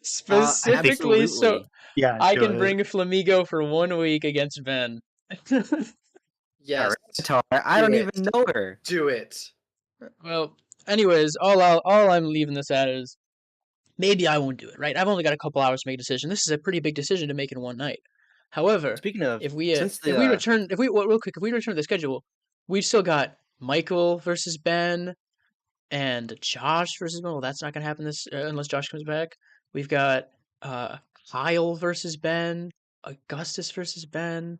Speaker 1: specifically so
Speaker 3: Absolutely.
Speaker 5: Yeah,
Speaker 1: I
Speaker 5: do
Speaker 1: can
Speaker 5: it.
Speaker 1: bring Flamigo for 1 week against Ben?
Speaker 4: Yes.
Speaker 3: Rattata, I
Speaker 4: do
Speaker 3: don't
Speaker 4: it.
Speaker 3: even know her.
Speaker 4: Do it.
Speaker 1: Well, anyways, all I'm leaving this at is maybe I won't do it, right? I've only got a couple hours to make a decision. This is a pretty big decision to make in one night. However,
Speaker 3: Speaking of,
Speaker 1: if we
Speaker 3: since
Speaker 1: if we return to the schedule, we've still got Michael versus Ben and Josh versus Ben. Well, that's not gonna happen this unless Josh comes back. We've got uh, Kyle versus Ben, Augustus versus Ben,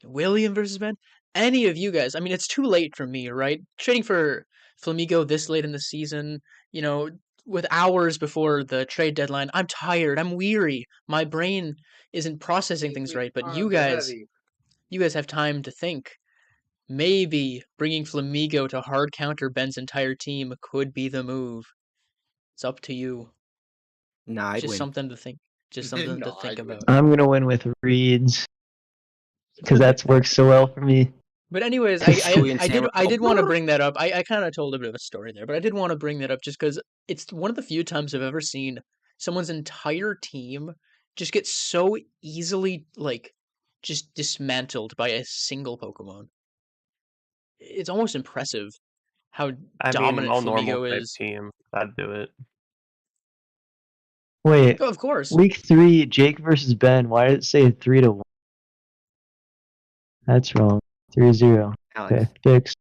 Speaker 1: William versus Ben. Any of you guys? I mean, it's too late for me, right? Trading for Flamigo this late in the season, you know, with hours before the trade deadline. I'm tired. I'm weary. My brain isn't processing things right. But
Speaker 4: Arms are heavy.
Speaker 1: you guys have time to think. Maybe bringing Flamigo to hard counter Ben's entire team could be the move. It's up to you.
Speaker 3: nah, I'd
Speaker 1: Just
Speaker 3: win.
Speaker 1: something to think. Just something
Speaker 4: No,
Speaker 1: to think
Speaker 4: I'd win.
Speaker 1: about.
Speaker 2: I'm gonna win with Reeds because that's worked so well for me.
Speaker 1: But anyways,
Speaker 3: Hisuian
Speaker 1: I did want to
Speaker 3: Samurai.
Speaker 1: bring that up. I kind of told a bit of a story there, but I did want to bring that up just because it's one of the few times I've ever seen someone's entire team just get so easily just dismantled by a single Pokemon. It's almost impressive how
Speaker 5: I mean,
Speaker 1: dominant
Speaker 5: all normal
Speaker 1: Flamigo
Speaker 5: type
Speaker 1: is.
Speaker 5: team, I'd do it.
Speaker 2: Wait,
Speaker 1: Oh, of course.
Speaker 2: week 3, Jake versus Ben. Why did it say 3-1? That's wrong. 3-0.
Speaker 3: Alex.
Speaker 2: Okay, fixed.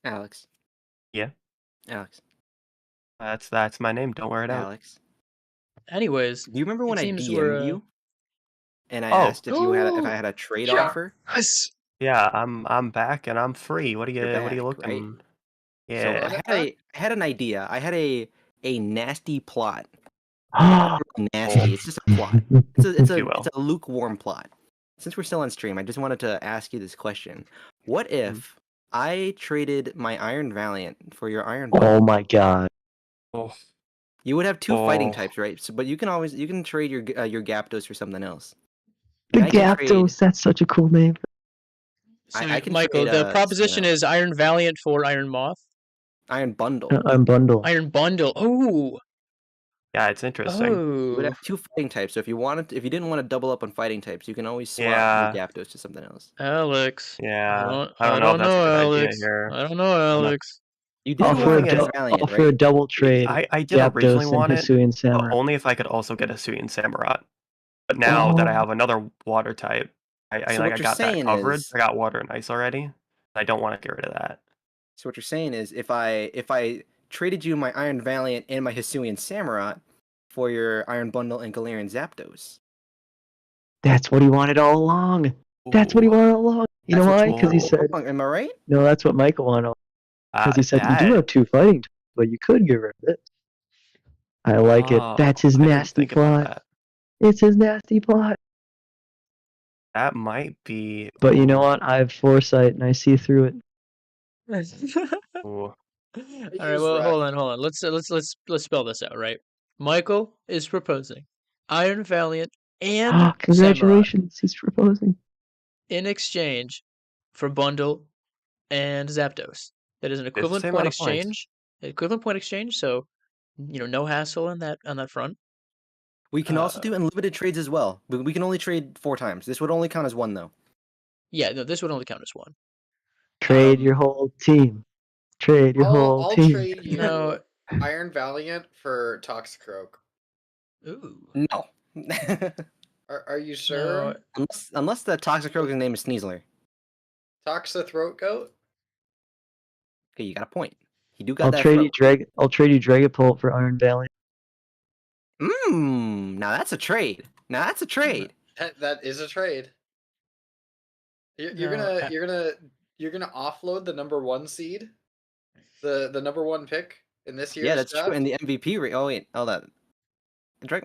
Speaker 3: Alex.
Speaker 5: Yeah.
Speaker 3: Alex.
Speaker 5: That's my name. Don't wear it out.
Speaker 3: Alex.
Speaker 1: Anyways,
Speaker 3: Do you remember when
Speaker 1: it
Speaker 3: I
Speaker 1: seems
Speaker 3: DM'd
Speaker 1: we're,
Speaker 3: you and I
Speaker 5: Oh.
Speaker 3: asked if I had a trade
Speaker 4: Yeah.
Speaker 3: offer?
Speaker 1: Yes.
Speaker 5: Yeah, I'm back and I'm free. What are you
Speaker 3: You're
Speaker 5: what are you
Speaker 3: back, right?
Speaker 5: looking?
Speaker 3: So
Speaker 5: Yeah.
Speaker 3: I had an idea. I had a nasty plot. Not really nasty. It's just a plot. It's
Speaker 5: If you will.
Speaker 3: a lukewarm plot. Since we're still on stream, I just wanted to ask you this question: what if I traded my Iron Valiant for your Iron Bundle?
Speaker 2: Oh my god.
Speaker 5: Oh,
Speaker 3: You would have two fighting
Speaker 5: Oh.
Speaker 3: types, right? So, but you can trade your Gyapdos for something else.
Speaker 2: The
Speaker 3: And I can trade-
Speaker 2: Gyapdos, that's such a cool name.
Speaker 1: So,
Speaker 3: I can
Speaker 1: Michael,
Speaker 3: trade,
Speaker 1: the
Speaker 3: something
Speaker 1: proposition
Speaker 3: else.
Speaker 1: is Iron Valiant for Iron Moth.
Speaker 3: Iron Bundle.
Speaker 2: I'm Bundle.
Speaker 1: Iron Bundle. Oh.
Speaker 5: yeah, it's interesting.
Speaker 3: You would
Speaker 1: Oh.
Speaker 3: have two fighting types. So if you didn't want to double up on fighting types, you can always swap
Speaker 5: Yeah.
Speaker 3: your Gyapdos to something else.
Speaker 1: Alex.
Speaker 5: Yeah. I don't know if that's
Speaker 1: know,
Speaker 5: a good idea
Speaker 1: Alex.
Speaker 5: here.
Speaker 1: I don't know, Alex.
Speaker 3: You did
Speaker 2: All
Speaker 5: the
Speaker 2: for,
Speaker 3: want
Speaker 5: thing is-
Speaker 3: Iron Valiant,
Speaker 2: all for a
Speaker 3: right?
Speaker 2: double trade.
Speaker 5: I did originally
Speaker 2: Gyapdos and
Speaker 5: want it,
Speaker 2: Hisuian
Speaker 5: but
Speaker 2: Samurai.
Speaker 5: only if I could also get a Hisuian Samurott. But now that I
Speaker 2: Oh.
Speaker 5: have another water type, I
Speaker 3: So what you're
Speaker 5: got that
Speaker 3: saying
Speaker 5: coverage.
Speaker 3: is-
Speaker 5: I got water and ice already. I don't want to get rid of that.
Speaker 3: So what you're saying is, if I traded you my Iron Valiant and my Hisuian Samurott for your Iron Bundle and Galarian Zapdos,
Speaker 2: That's what he wanted all along. That's what he
Speaker 5: Ooh.
Speaker 2: wanted all along. You know
Speaker 3: That's what
Speaker 2: why?
Speaker 3: you
Speaker 2: Because he
Speaker 3: wanted
Speaker 2: said,
Speaker 3: all along, am I right?
Speaker 2: no, that's what Michael wanted. Because he said, you do have two fighting types, but you could get rid of it. I like it. That's his
Speaker 5: I didn't
Speaker 2: nasty
Speaker 5: think about
Speaker 2: plot.
Speaker 5: that.
Speaker 2: It's his nasty plot.
Speaker 5: That might be.
Speaker 2: But you know what? I have foresight and I see through it.
Speaker 5: Ooh.
Speaker 1: All right. Well, hold on. Let's spell this out, right? Michael is proposing Iron Valiant and Samurott
Speaker 2: Congratulations, he's proposing.
Speaker 1: in exchange for Bundle and Zapdos. That is an
Speaker 5: the
Speaker 1: equivalent
Speaker 5: same
Speaker 1: point
Speaker 5: amount of points.
Speaker 1: exchange. Equivalent point exchange. So, no hassle on that front.
Speaker 3: We can also do unlimited trades as well, but we can only trade 4 times. This would only count as 1 though.
Speaker 1: Yeah, no, this would only count as one.
Speaker 2: Trade your whole team. Trade your whole
Speaker 4: I'll
Speaker 2: team.
Speaker 4: trade you
Speaker 1: No.
Speaker 4: Iron Valiant for Toxicroak.
Speaker 1: Ooh.
Speaker 3: No.
Speaker 4: Are you sure?
Speaker 1: No.
Speaker 3: unless the Toxicroak's name is Sneasler.
Speaker 4: Toxa Throat Goat?
Speaker 3: Okay, you got a point. You do got
Speaker 2: I'll
Speaker 3: that
Speaker 2: trade you
Speaker 3: throat.
Speaker 2: I'll trade you Dragapult for Iron Valiant.
Speaker 3: Now that's a trade. Now that's a trade.
Speaker 4: That is a trade. You're
Speaker 1: No,
Speaker 4: gonna offload the #1 seed, the #1 pick in this
Speaker 3: Yeah,
Speaker 4: year's
Speaker 3: that's true.
Speaker 4: draft.
Speaker 3: And the MVP rate. Oh wait, Drake.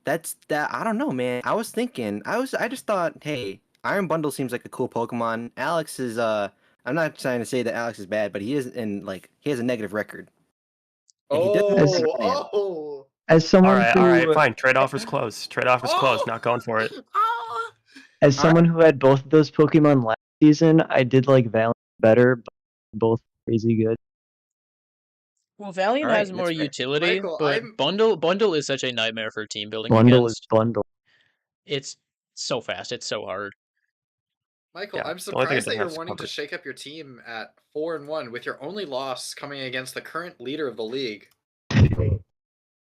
Speaker 3: That's that. I don't know, man. I was thinking. I just thought, hey, Iron Bundle seems like a cool Pokemon. Alex is. I'm not trying to say that Alex is bad, but he is he has a negative record. And he doesn't have
Speaker 2: As-
Speaker 3: Valiant.
Speaker 4: Oh!
Speaker 2: As
Speaker 5: All
Speaker 2: someone
Speaker 5: right,
Speaker 2: who,
Speaker 5: all right, fine. Trade offer's closed. Trade offer's closed. Not going for it.
Speaker 4: Oh!
Speaker 2: as
Speaker 3: All right.
Speaker 2: someone who had both of those Pokemon last season, I did like Valiant better, but both crazy good.
Speaker 1: well, Valiant
Speaker 3: All right,
Speaker 1: has more
Speaker 3: that's fair.
Speaker 1: utility,
Speaker 4: Michael,
Speaker 1: but
Speaker 4: I'm
Speaker 1: Bundle is such a nightmare for team building
Speaker 2: Bundle is
Speaker 1: against.
Speaker 2: bundle.
Speaker 1: It's so fast. It's so hard.
Speaker 4: Michael,
Speaker 5: Yeah,
Speaker 4: I'm
Speaker 5: the only thing it
Speaker 4: surprised that
Speaker 5: didn't
Speaker 4: you're
Speaker 5: have is
Speaker 4: wanting to
Speaker 5: coverage.
Speaker 4: shake up your team at 4-1 with your only loss coming against the current leader of the league.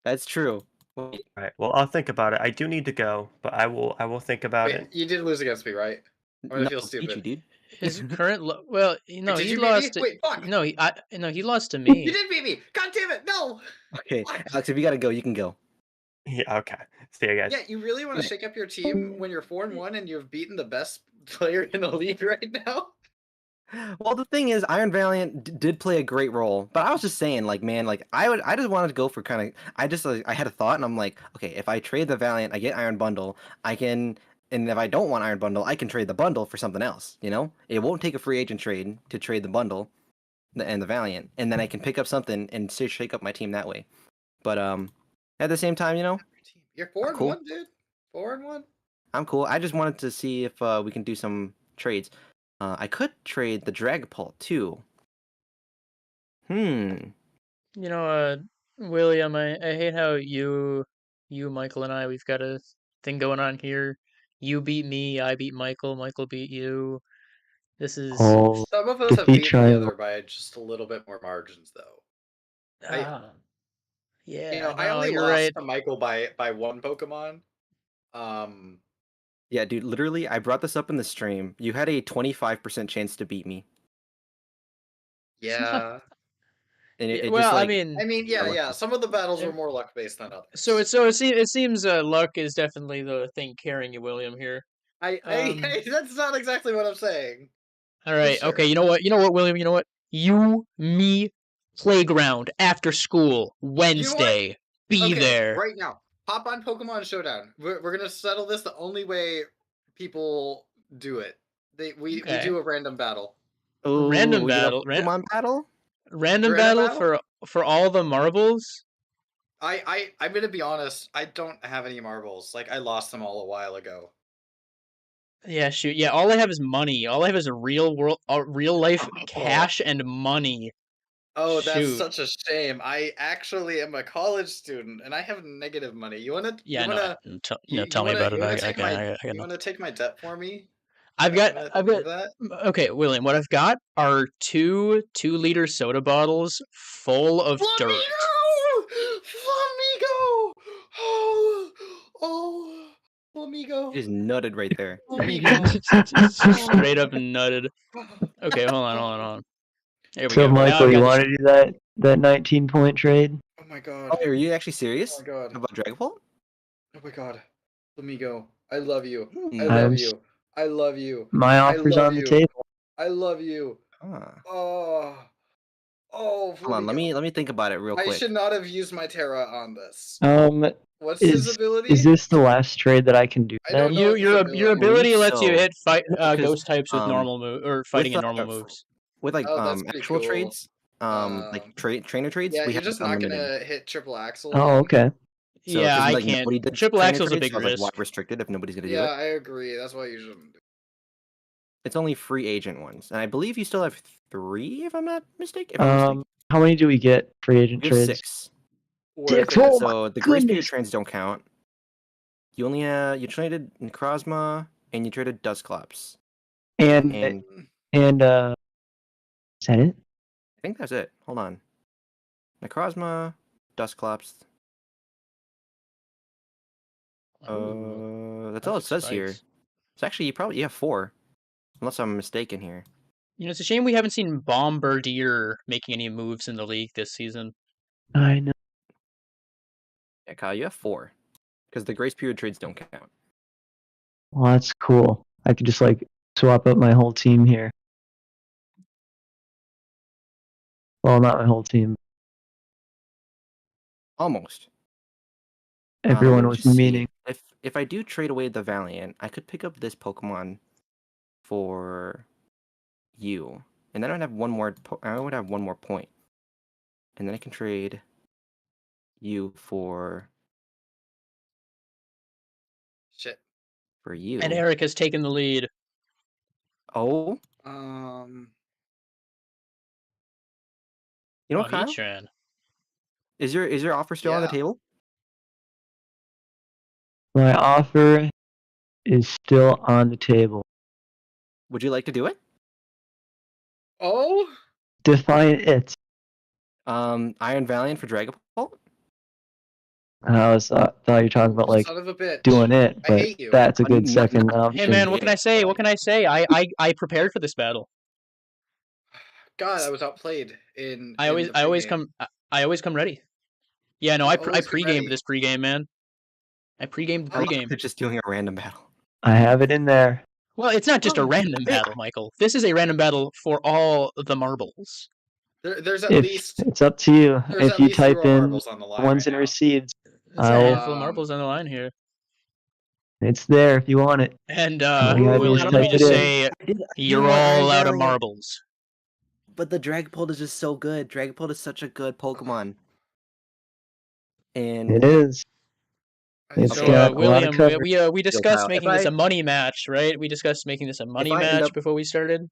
Speaker 3: That's true. Wait,
Speaker 5: All right. Well, I'll think about it. I do need to go, but I will think about
Speaker 4: Wait,
Speaker 5: it.
Speaker 4: you did lose against me, right? I'm gonna
Speaker 3: no,
Speaker 4: feel
Speaker 3: beat
Speaker 4: stupid.
Speaker 3: you, dude.
Speaker 1: His current well, no,
Speaker 4: did
Speaker 1: he
Speaker 4: you beat me?
Speaker 1: lost.
Speaker 4: Wait, fuck!
Speaker 1: No, he lost to
Speaker 4: You
Speaker 1: me.
Speaker 4: did beat me! God damn it! No!
Speaker 3: Okay,
Speaker 4: Fuck.
Speaker 3: Alex, if you gotta go, you can go.
Speaker 5: Yeah. Okay. See you guys.
Speaker 4: Yeah, you really want to shake up your team when you're 4-1 and you've beaten the best player in the league right now?
Speaker 3: Well, the thing is, Iron Valiant did play a great role, but I was just saying, like, man, like, I just wanted to go for kind of, I had a thought, and I'm like, okay, if I trade the Valiant, I get Iron Bundle, and if I don't want Iron Bundle, I can trade the bundle for something else, you know? It won't take a free agent trade to trade the bundle and the Valiant, and then I can pick up something and shake up my team that way. But, at the same time, you know,
Speaker 4: You're 4-1,
Speaker 3: cool.
Speaker 4: dude. 4-1.
Speaker 3: I'm cool. I just wanted to see if we can do some trades. I could trade the Dragapult too.
Speaker 1: You know, William, I hate how you, Michael, and I, we've got a thing going on here. You beat me, I beat Michael, Michael beat you. This is
Speaker 2: Oh,
Speaker 4: Some of us have
Speaker 2: defeat
Speaker 4: beaten the
Speaker 2: triangle.
Speaker 4: other by just a little bit more margins, though.
Speaker 1: yeah,
Speaker 4: I
Speaker 1: no,
Speaker 4: only
Speaker 1: you're
Speaker 4: lost
Speaker 1: right.
Speaker 4: to Michael by one Pokemon.
Speaker 3: Yeah, dude, literally, I brought this up in the stream. You had a 25% chance to beat me.
Speaker 4: Yeah.
Speaker 3: And
Speaker 1: Yeah,
Speaker 3: it
Speaker 1: well,
Speaker 3: just
Speaker 1: I
Speaker 3: like,
Speaker 1: mean,
Speaker 4: Yeah. Some of the battles
Speaker 1: Yeah.
Speaker 4: were more luck based than others.
Speaker 1: so it seems luck is definitely the thing carrying you, William, here.
Speaker 4: That's not exactly what I'm saying.
Speaker 1: All right,
Speaker 4: sure.
Speaker 1: okay, you know what, William, you know what? You, me, playground, after school, Wednesday, be
Speaker 4: Okay,
Speaker 1: there.
Speaker 4: right now. Hop on Pokemon Showdown. We're gonna settle this the only way people do it. We
Speaker 1: Okay.
Speaker 4: do a random battle.
Speaker 3: oh,
Speaker 1: Random
Speaker 3: we get a
Speaker 1: battle,
Speaker 3: Pokemon battle?
Speaker 1: random
Speaker 4: Random
Speaker 1: battle for all the marbles.
Speaker 4: I'm gonna be honest. I don't have any marbles. Like I lost them all a while ago.
Speaker 1: Yeah, shoot. Yeah, all I have is money. All I have is real life cash and money.
Speaker 4: Oh, that's
Speaker 1: Shoot.
Speaker 4: such a shame. I actually am a college student and I have negative money. You wanna
Speaker 1: Yeah,
Speaker 4: you
Speaker 1: no,
Speaker 4: wanna
Speaker 1: no, tell me about it. I
Speaker 4: take
Speaker 1: got
Speaker 4: you
Speaker 1: nothing.
Speaker 4: wanna take my debt for me?
Speaker 1: I've
Speaker 4: You
Speaker 1: got
Speaker 4: wanna
Speaker 1: I've
Speaker 4: do
Speaker 1: got
Speaker 4: that?
Speaker 1: okay, William. What I've got are two 2-liter soda bottles full of dirt.
Speaker 4: Flamigo! Oh, Flamigo!
Speaker 3: You just nutted right there.
Speaker 1: Straight up nutted. Okay, hold on. There we
Speaker 2: So,
Speaker 1: go. Now
Speaker 2: Michael,
Speaker 1: I've
Speaker 2: you
Speaker 1: got
Speaker 2: want to do that 19-point trade?
Speaker 4: Oh my god.
Speaker 3: Oh, are you actually serious
Speaker 4: Oh my god.
Speaker 3: about Dragapult?
Speaker 4: Oh my god. Flamigo. I love you. I
Speaker 3: Hmm.
Speaker 4: love you. I love you.
Speaker 2: My
Speaker 4: I
Speaker 2: offer's
Speaker 4: love
Speaker 2: on the
Speaker 4: you.
Speaker 2: table.
Speaker 4: I love you.
Speaker 3: Ah.
Speaker 4: Oh. Oh,
Speaker 3: Hold on, let
Speaker 4: Flamigo.
Speaker 3: me think about it real
Speaker 4: I
Speaker 3: quick.
Speaker 4: should not have used my Terra on this. What's his
Speaker 2: Is
Speaker 4: ability?
Speaker 2: this the last trade that I can do?
Speaker 4: I don't
Speaker 2: Then?
Speaker 4: know what his
Speaker 1: your
Speaker 4: ability
Speaker 1: ability
Speaker 3: believe
Speaker 1: lets you
Speaker 3: so.
Speaker 1: hit fight
Speaker 3: No, 'cause,
Speaker 1: ghost types with normal move or fighting in normal moves.
Speaker 3: With like
Speaker 4: Oh, that's pretty
Speaker 3: actual
Speaker 4: cool.
Speaker 3: trades, like trainer trades,
Speaker 4: Yeah,
Speaker 3: we
Speaker 4: you're
Speaker 3: have
Speaker 4: just
Speaker 3: it
Speaker 4: not
Speaker 3: unlimited.
Speaker 4: gonna hit triple axle.
Speaker 2: Oh, okay.
Speaker 3: So,
Speaker 1: Yeah,
Speaker 3: 'cause,
Speaker 1: I
Speaker 3: like,
Speaker 1: can't.
Speaker 3: nobody did
Speaker 1: Triple
Speaker 3: trainer
Speaker 1: axle's a
Speaker 3: trades,
Speaker 1: big
Speaker 3: so I was like,
Speaker 1: risk.
Speaker 3: why restricted if nobody's gonna do
Speaker 4: Yeah,
Speaker 3: it?
Speaker 4: I agree. That's why you shouldn't do.
Speaker 3: It's only free agent ones, and I believe you still have 3, if I'm not mistaken.
Speaker 2: How many do we get free agent
Speaker 3: You have
Speaker 2: trades?
Speaker 3: 6.
Speaker 2: Six.
Speaker 4: Worth it.
Speaker 2: Oh
Speaker 3: So
Speaker 2: my
Speaker 3: the grace period
Speaker 2: goodness.
Speaker 3: trades don't count. You only you traded Necrozma and you traded Dusclops.
Speaker 2: And
Speaker 3: And
Speaker 2: is that it?
Speaker 3: I think that's it. Hold on. Necrozma, Dusclops. That's all it says here. It's actually you have 4, unless I'm mistaken here.
Speaker 1: You know, it's a shame we haven't seen Bombardier making any moves in the league this season.
Speaker 2: I know.
Speaker 3: Yeah, Kyle, you have 4. Because the grace period trades don't count.
Speaker 2: Well, that's cool. I could just like swap up my whole team here. Well, not my whole team.
Speaker 3: Almost.
Speaker 2: Everyone
Speaker 3: Let me
Speaker 2: with
Speaker 3: just see.
Speaker 2: meaning.
Speaker 3: If I do trade away the Valiant, I could pick up this Pokemon for you, and then I'd have one more. I would have one more point, and then I can trade you
Speaker 4: Shit.
Speaker 3: for you.
Speaker 1: And Eric has taken the lead.
Speaker 3: Oh, you know,
Speaker 1: Oh,
Speaker 3: Kyle,
Speaker 1: Heatran.
Speaker 3: is your offer still on the
Speaker 4: Yeah.
Speaker 3: table?
Speaker 2: My offer is still on the table.
Speaker 3: Would you like to do it?
Speaker 4: Oh.
Speaker 2: Define it.
Speaker 3: Iron Valiant for Dragapult.
Speaker 2: I was thought you were talking about like
Speaker 4: Son of a bitch.
Speaker 2: doing it,
Speaker 4: I
Speaker 2: but
Speaker 4: hate you.
Speaker 2: that's a good
Speaker 3: Not-
Speaker 2: second
Speaker 3: not-
Speaker 2: option.
Speaker 1: Hey man, what can I
Speaker 3: it,
Speaker 1: say?
Speaker 3: but-
Speaker 1: What can I say? I prepared for this battle.
Speaker 4: God, I was outplayed in.
Speaker 1: I
Speaker 4: in
Speaker 1: always
Speaker 4: the
Speaker 1: I always
Speaker 4: pregame.
Speaker 1: come I always come ready. Yeah, no,
Speaker 4: You
Speaker 1: I
Speaker 4: always come
Speaker 1: pre-gamed
Speaker 4: ready.
Speaker 1: this pregame, man. I pre-gamed the
Speaker 4: I love
Speaker 1: pregame.
Speaker 3: They're just doing a random battle.
Speaker 2: I have it in there.
Speaker 1: Well, it's not just a
Speaker 4: Oh,
Speaker 1: random battle, Michael. This is a random battle for all the marbles.
Speaker 4: There's at
Speaker 2: If
Speaker 4: least
Speaker 2: it's up to you.
Speaker 4: there's
Speaker 2: If
Speaker 4: at
Speaker 2: you
Speaker 4: least
Speaker 2: type
Speaker 4: 0
Speaker 2: in
Speaker 4: marbles on the line
Speaker 2: ones
Speaker 4: right
Speaker 2: and
Speaker 4: now.
Speaker 2: receipts,
Speaker 1: There's a
Speaker 2: I'll-
Speaker 1: handful of marbles on the line here.
Speaker 2: it's there if you want it.
Speaker 1: And
Speaker 2: All you gotta do is
Speaker 1: William, let me
Speaker 2: type it
Speaker 1: just
Speaker 2: in.
Speaker 1: say you're all out of marbles.
Speaker 3: But the Dragapult is just so good. Dragapult is such a good Pokemon. And
Speaker 2: It is.
Speaker 4: I
Speaker 2: It's
Speaker 1: So
Speaker 2: got a lot of
Speaker 1: William,
Speaker 2: coverage.
Speaker 1: we discussed
Speaker 3: Kyle,
Speaker 1: making this a money match, right? We discussed making this a money
Speaker 3: I end
Speaker 1: match
Speaker 3: up-
Speaker 1: before we started.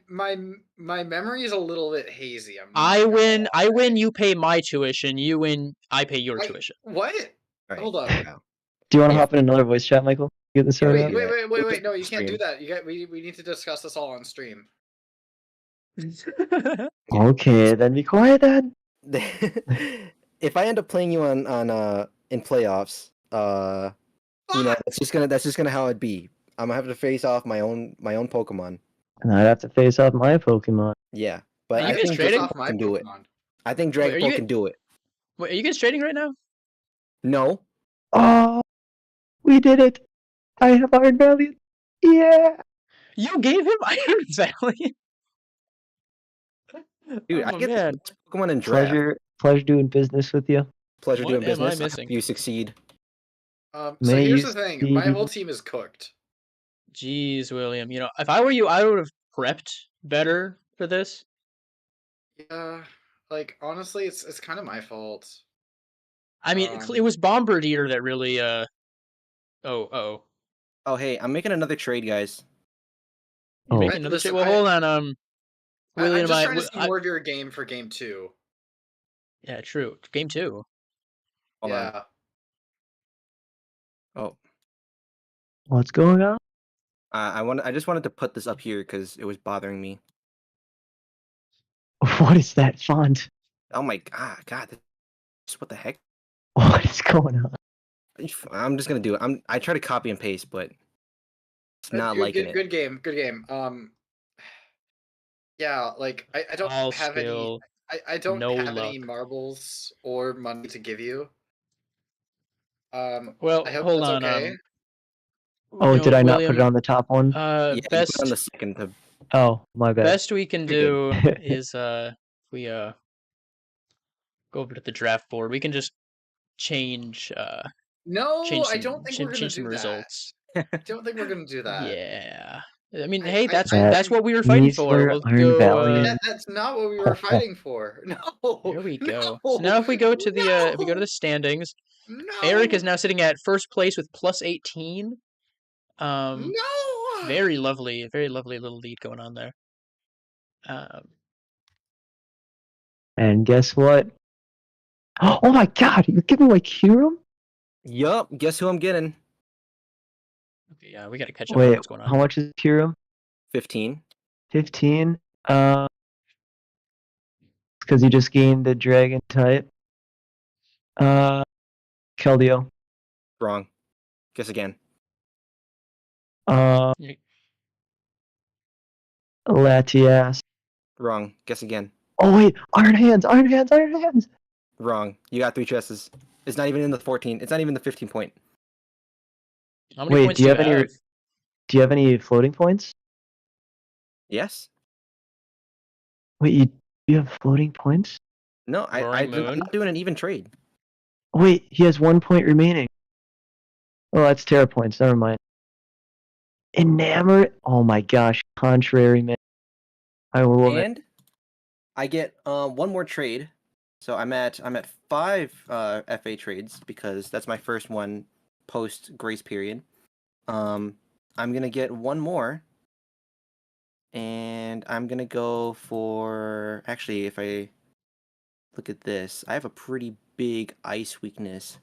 Speaker 4: my memory is a little bit hazy.
Speaker 1: I
Speaker 4: not
Speaker 1: win,
Speaker 4: gonna lie.
Speaker 1: you pay my tuition, you win, I pay your
Speaker 4: I-
Speaker 1: tuition.
Speaker 4: What?
Speaker 3: All right,
Speaker 4: Hold on.
Speaker 3: Kyle.
Speaker 2: Do you want to
Speaker 1: If-
Speaker 2: hop in another voice chat, Michael? Get this
Speaker 3: Yeah,
Speaker 2: sorted
Speaker 4: Wait,
Speaker 2: out?
Speaker 3: wait.
Speaker 4: wait! No, you can't do
Speaker 3: Stream.
Speaker 4: that. We need to discuss this all on stream.
Speaker 2: Okay, then be quiet then.
Speaker 3: If I end up playing you on in playoffs, you know, that's just gonna how it be. I'm gonna have to face off my own Pokemon.
Speaker 2: And I'd have to face off my Pokemon.
Speaker 3: Yeah, but
Speaker 1: Are
Speaker 3: I
Speaker 1: you guys
Speaker 3: think
Speaker 1: trading?
Speaker 3: Dragapult can do it.
Speaker 4: Pokemon.
Speaker 3: I think
Speaker 1: Wait, are
Speaker 3: Dragapult
Speaker 1: you-
Speaker 3: can do it.
Speaker 1: Wait, are you guys trading right now?
Speaker 3: No,
Speaker 2: Oh, we did it. I have Iron Valiant. Yeah.
Speaker 1: You gave him Iron Valley?
Speaker 3: dude, I
Speaker 1: Oh,
Speaker 3: get
Speaker 1: man.
Speaker 3: the best Pokemon in draft.
Speaker 2: Pleasure doing business with you.
Speaker 3: Pleasure
Speaker 1: What
Speaker 3: doing
Speaker 1: am I
Speaker 3: business. I hope
Speaker 1: missing?
Speaker 3: you succeed.
Speaker 4: So
Speaker 2: May
Speaker 4: here's
Speaker 2: you
Speaker 4: the thing. My whole
Speaker 2: see-
Speaker 4: team is cooked.
Speaker 1: Jeez, William. You know, if I were you, I would have prepped better for this.
Speaker 4: Yeah, like honestly, it's kind of my fault.
Speaker 1: I mean, it was Bombardier that really, oh.
Speaker 3: Oh, hey, I'm making another trade, guys.
Speaker 1: You're
Speaker 2: Oh.
Speaker 1: making another
Speaker 4: Listen,
Speaker 1: shit. Well, hold on.
Speaker 4: I'm
Speaker 1: William,
Speaker 4: just trying to see more of your game for game 2.
Speaker 1: yeah, true. Game 2.
Speaker 3: Hold on.
Speaker 4: Yeah.
Speaker 3: Oh,
Speaker 2: What's going on?
Speaker 3: I just wanted to put this up here because it was bothering me.
Speaker 2: What is that font?
Speaker 3: Oh my God, what the heck?
Speaker 2: What is going on?
Speaker 3: I'm just gonna do it. I try to copy and paste, but it's not
Speaker 4: good,
Speaker 3: liking
Speaker 4: good,
Speaker 3: it.
Speaker 4: Good game. Yeah, like I don't
Speaker 1: All
Speaker 4: have
Speaker 1: skill,
Speaker 4: any. I don't
Speaker 1: no
Speaker 4: have any
Speaker 1: luck.
Speaker 4: marbles or money to give you.
Speaker 1: Well,
Speaker 4: I hope
Speaker 1: hold
Speaker 4: that's
Speaker 1: on.
Speaker 4: okay.
Speaker 2: Oh,
Speaker 1: you know,
Speaker 2: did I not
Speaker 1: William,
Speaker 2: put it on the top one?
Speaker 3: Yeah, you put
Speaker 1: best
Speaker 3: it on the second.
Speaker 2: Oh, my bad.
Speaker 1: best we can
Speaker 3: You're
Speaker 1: do is we go over to the draft board. We can just change
Speaker 4: No,
Speaker 1: change
Speaker 4: I
Speaker 1: some,
Speaker 4: don't think we're gonna
Speaker 1: change some
Speaker 4: do that.
Speaker 1: results.
Speaker 4: I don't think we're gonna do that.
Speaker 1: Yeah. I mean,
Speaker 4: I-
Speaker 1: hey,
Speaker 4: I-
Speaker 1: that's what we were fighting
Speaker 2: Needs
Speaker 1: for.
Speaker 2: for
Speaker 1: We'll
Speaker 2: Iron
Speaker 1: go.
Speaker 2: Valiant.
Speaker 4: That's not what we were fighting for. No.
Speaker 1: There we go.
Speaker 4: No,
Speaker 1: So now if we go to the if we go to
Speaker 4: no,
Speaker 1: the standings,
Speaker 4: no,
Speaker 1: Eric is now sitting at first place with plus 18.
Speaker 4: No.
Speaker 1: Very lovely little lead going on there.
Speaker 2: And guess what? Oh my god, you're giving away Kyurem?
Speaker 3: Yup. Guess who I'm getting?
Speaker 1: Okay, yeah, we got to catch up on
Speaker 2: Wait,
Speaker 1: what's going on.
Speaker 2: how much is Kyurem?
Speaker 3: 15.
Speaker 2: 15? Because you just gained the dragon type. Keldeo.
Speaker 3: Wrong. Guess again.
Speaker 1: You-
Speaker 2: Latias.
Speaker 3: Wrong. Guess again.
Speaker 2: Oh wait, Iron Hands, Iron Hands, Iron Hands!
Speaker 3: Wrong. You got 3 chests. It's not even in the 14. It's not even the 15 point.
Speaker 1: How many
Speaker 2: Wait,
Speaker 1: points do you have?
Speaker 2: do you have any floating points?
Speaker 3: Yes.
Speaker 2: Wait, you have floating points?
Speaker 3: No,
Speaker 1: Roaring
Speaker 3: I'm
Speaker 1: Moon?
Speaker 3: not doing an even trade.
Speaker 2: Wait, he has 1 point remaining. Oh, that's Terra points. Never mind. Enamored? Oh my gosh, contrary man. I will it.
Speaker 3: And I get 1 more trade. So I'm at 5 FA trades because that's my first one post grace period. I'm gonna get 1 more, and I'm gonna go for actually if I look at this, I have a pretty big ice weakness.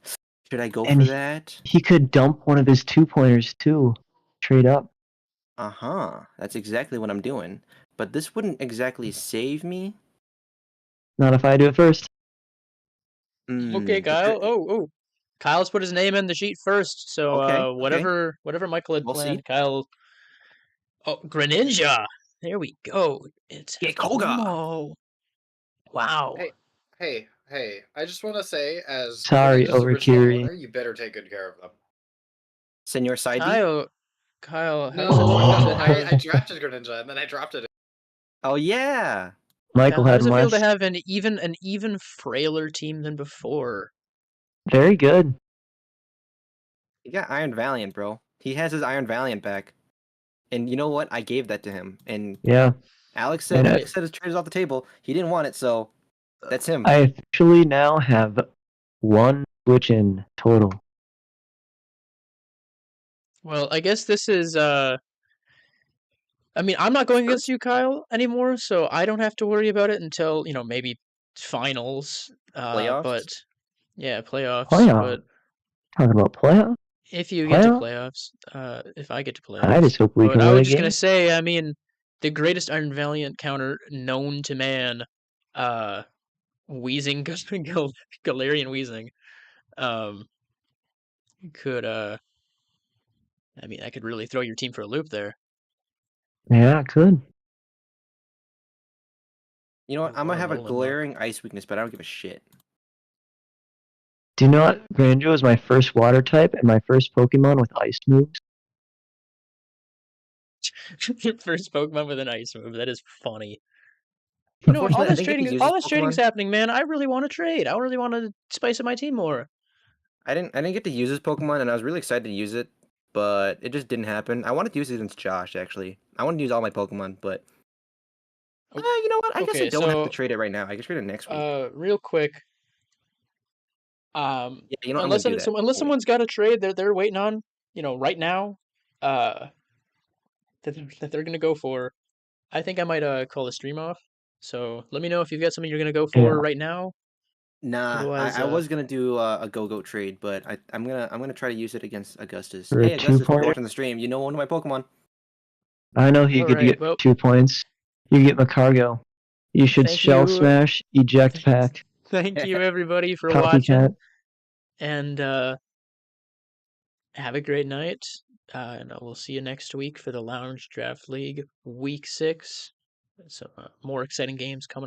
Speaker 3: Should I go
Speaker 2: And
Speaker 3: for that?
Speaker 2: he could dump one of his 2-pointers too. Trade up.
Speaker 3: Uh-huh. That's exactly what I'm doing. But this wouldn't exactly save me.
Speaker 2: Not if I do it first.
Speaker 1: Okay,
Speaker 3: The
Speaker 1: Kyle. Oh. Kyle's put his name in the sheet first, so
Speaker 3: Okay.
Speaker 1: whatever Michael had
Speaker 3: We'll see.
Speaker 1: planned, Kyle. Oh, Greninja. There we go. It's
Speaker 3: Get Koga.
Speaker 1: Momo. Wow.
Speaker 4: Hey! I just want to say, as
Speaker 2: Sorry,
Speaker 4: Greninja's original
Speaker 2: Overkiri.
Speaker 4: owner, you better take good care of them.
Speaker 3: Senor Side B?
Speaker 1: Kyle, how
Speaker 4: No,
Speaker 1: does it feel to
Speaker 4: no,
Speaker 1: have?
Speaker 4: I drafted Greninja and then I dropped it.
Speaker 3: Oh yeah.
Speaker 2: Michael
Speaker 1: How
Speaker 2: had
Speaker 1: does it feel to
Speaker 2: less.
Speaker 1: have an even frailer team than before?
Speaker 2: Very good.
Speaker 3: He got Iron Valiant, bro. He has his Iron Valiant back. And you know what? I gave that to him. And
Speaker 2: Yeah.
Speaker 3: Alex
Speaker 2: And
Speaker 3: said his trade is off the table. He didn't want it, so that's him.
Speaker 2: I officially now have 1 switch in total.
Speaker 1: Well, I guess this is I mean, I'm not going against you, Kyle, anymore, so I don't have to worry about it until, maybe finals.
Speaker 3: Playoffs?
Speaker 1: But yeah, playoffs.
Speaker 2: Playoff.
Speaker 1: But
Speaker 2: Talking about playoff?
Speaker 1: if you get to
Speaker 2: Playoff?
Speaker 1: playoffs, if I get to
Speaker 2: I
Speaker 1: playoffs.
Speaker 2: just hope we
Speaker 1: But
Speaker 2: can
Speaker 1: I
Speaker 2: win
Speaker 1: was
Speaker 2: a
Speaker 1: just gonna
Speaker 2: game.
Speaker 1: say, I mean, the greatest Iron Valiant counter known to man, Wheezing Galarian Wheezing, um, could I mean, that could really throw your team for a loop there.
Speaker 2: Yeah, it could.
Speaker 3: You know what? I'm gonna have a
Speaker 1: Alolan Muk.
Speaker 3: glaring ice weakness, but I don't give a shit.
Speaker 2: Do you know what? Granjo is my first water type and my first Pokemon with ice moves.
Speaker 1: Your first Pokemon with an ice move. That is funny. You know what?
Speaker 3: Unfortunately, I didn't get to use
Speaker 1: All
Speaker 3: his
Speaker 1: this trading's
Speaker 3: Pokemon.
Speaker 1: happening, man. I really want to trade. I really want to spice up my team more.
Speaker 3: I didn't get to use his Pokemon, and I was really excited to use it, but it just didn't happen. I wanted to use it against Josh, actually. I wanted to use all my Pokemon, but you know what? I guess I
Speaker 1: Okay,
Speaker 3: don't have to
Speaker 1: so
Speaker 3: trade it right now. I can trade it next week.
Speaker 1: real quick,
Speaker 3: Yeah, you know what? I'm gonna do that.
Speaker 1: unless someone's got a trade they're waiting on, right now, that they're gonna go for, I think I might call the stream off. So let me know if you've got something you're gonna go for
Speaker 2: Yeah.
Speaker 1: right now.
Speaker 3: Nah,
Speaker 1: Otherwise,
Speaker 3: I was gonna do a go-go trade, but I'm gonna try to use it against Augustus.
Speaker 2: For a
Speaker 3: Hey, Augustus, if you're
Speaker 2: 2-pointer.
Speaker 3: watching the stream, you know one of my Pokemon.
Speaker 2: I know you
Speaker 1: all
Speaker 2: could
Speaker 1: right.
Speaker 2: get
Speaker 1: Well,
Speaker 2: 2 points. You get Macargo. You should
Speaker 1: thank
Speaker 2: Shell
Speaker 1: you,
Speaker 2: Smash, Eject Pack,
Speaker 1: thank you everybody for
Speaker 2: Copycat.
Speaker 1: watching, and have a great night. And we'll see you next week for the Lounge Draft League Week 6. Some more exciting games coming up.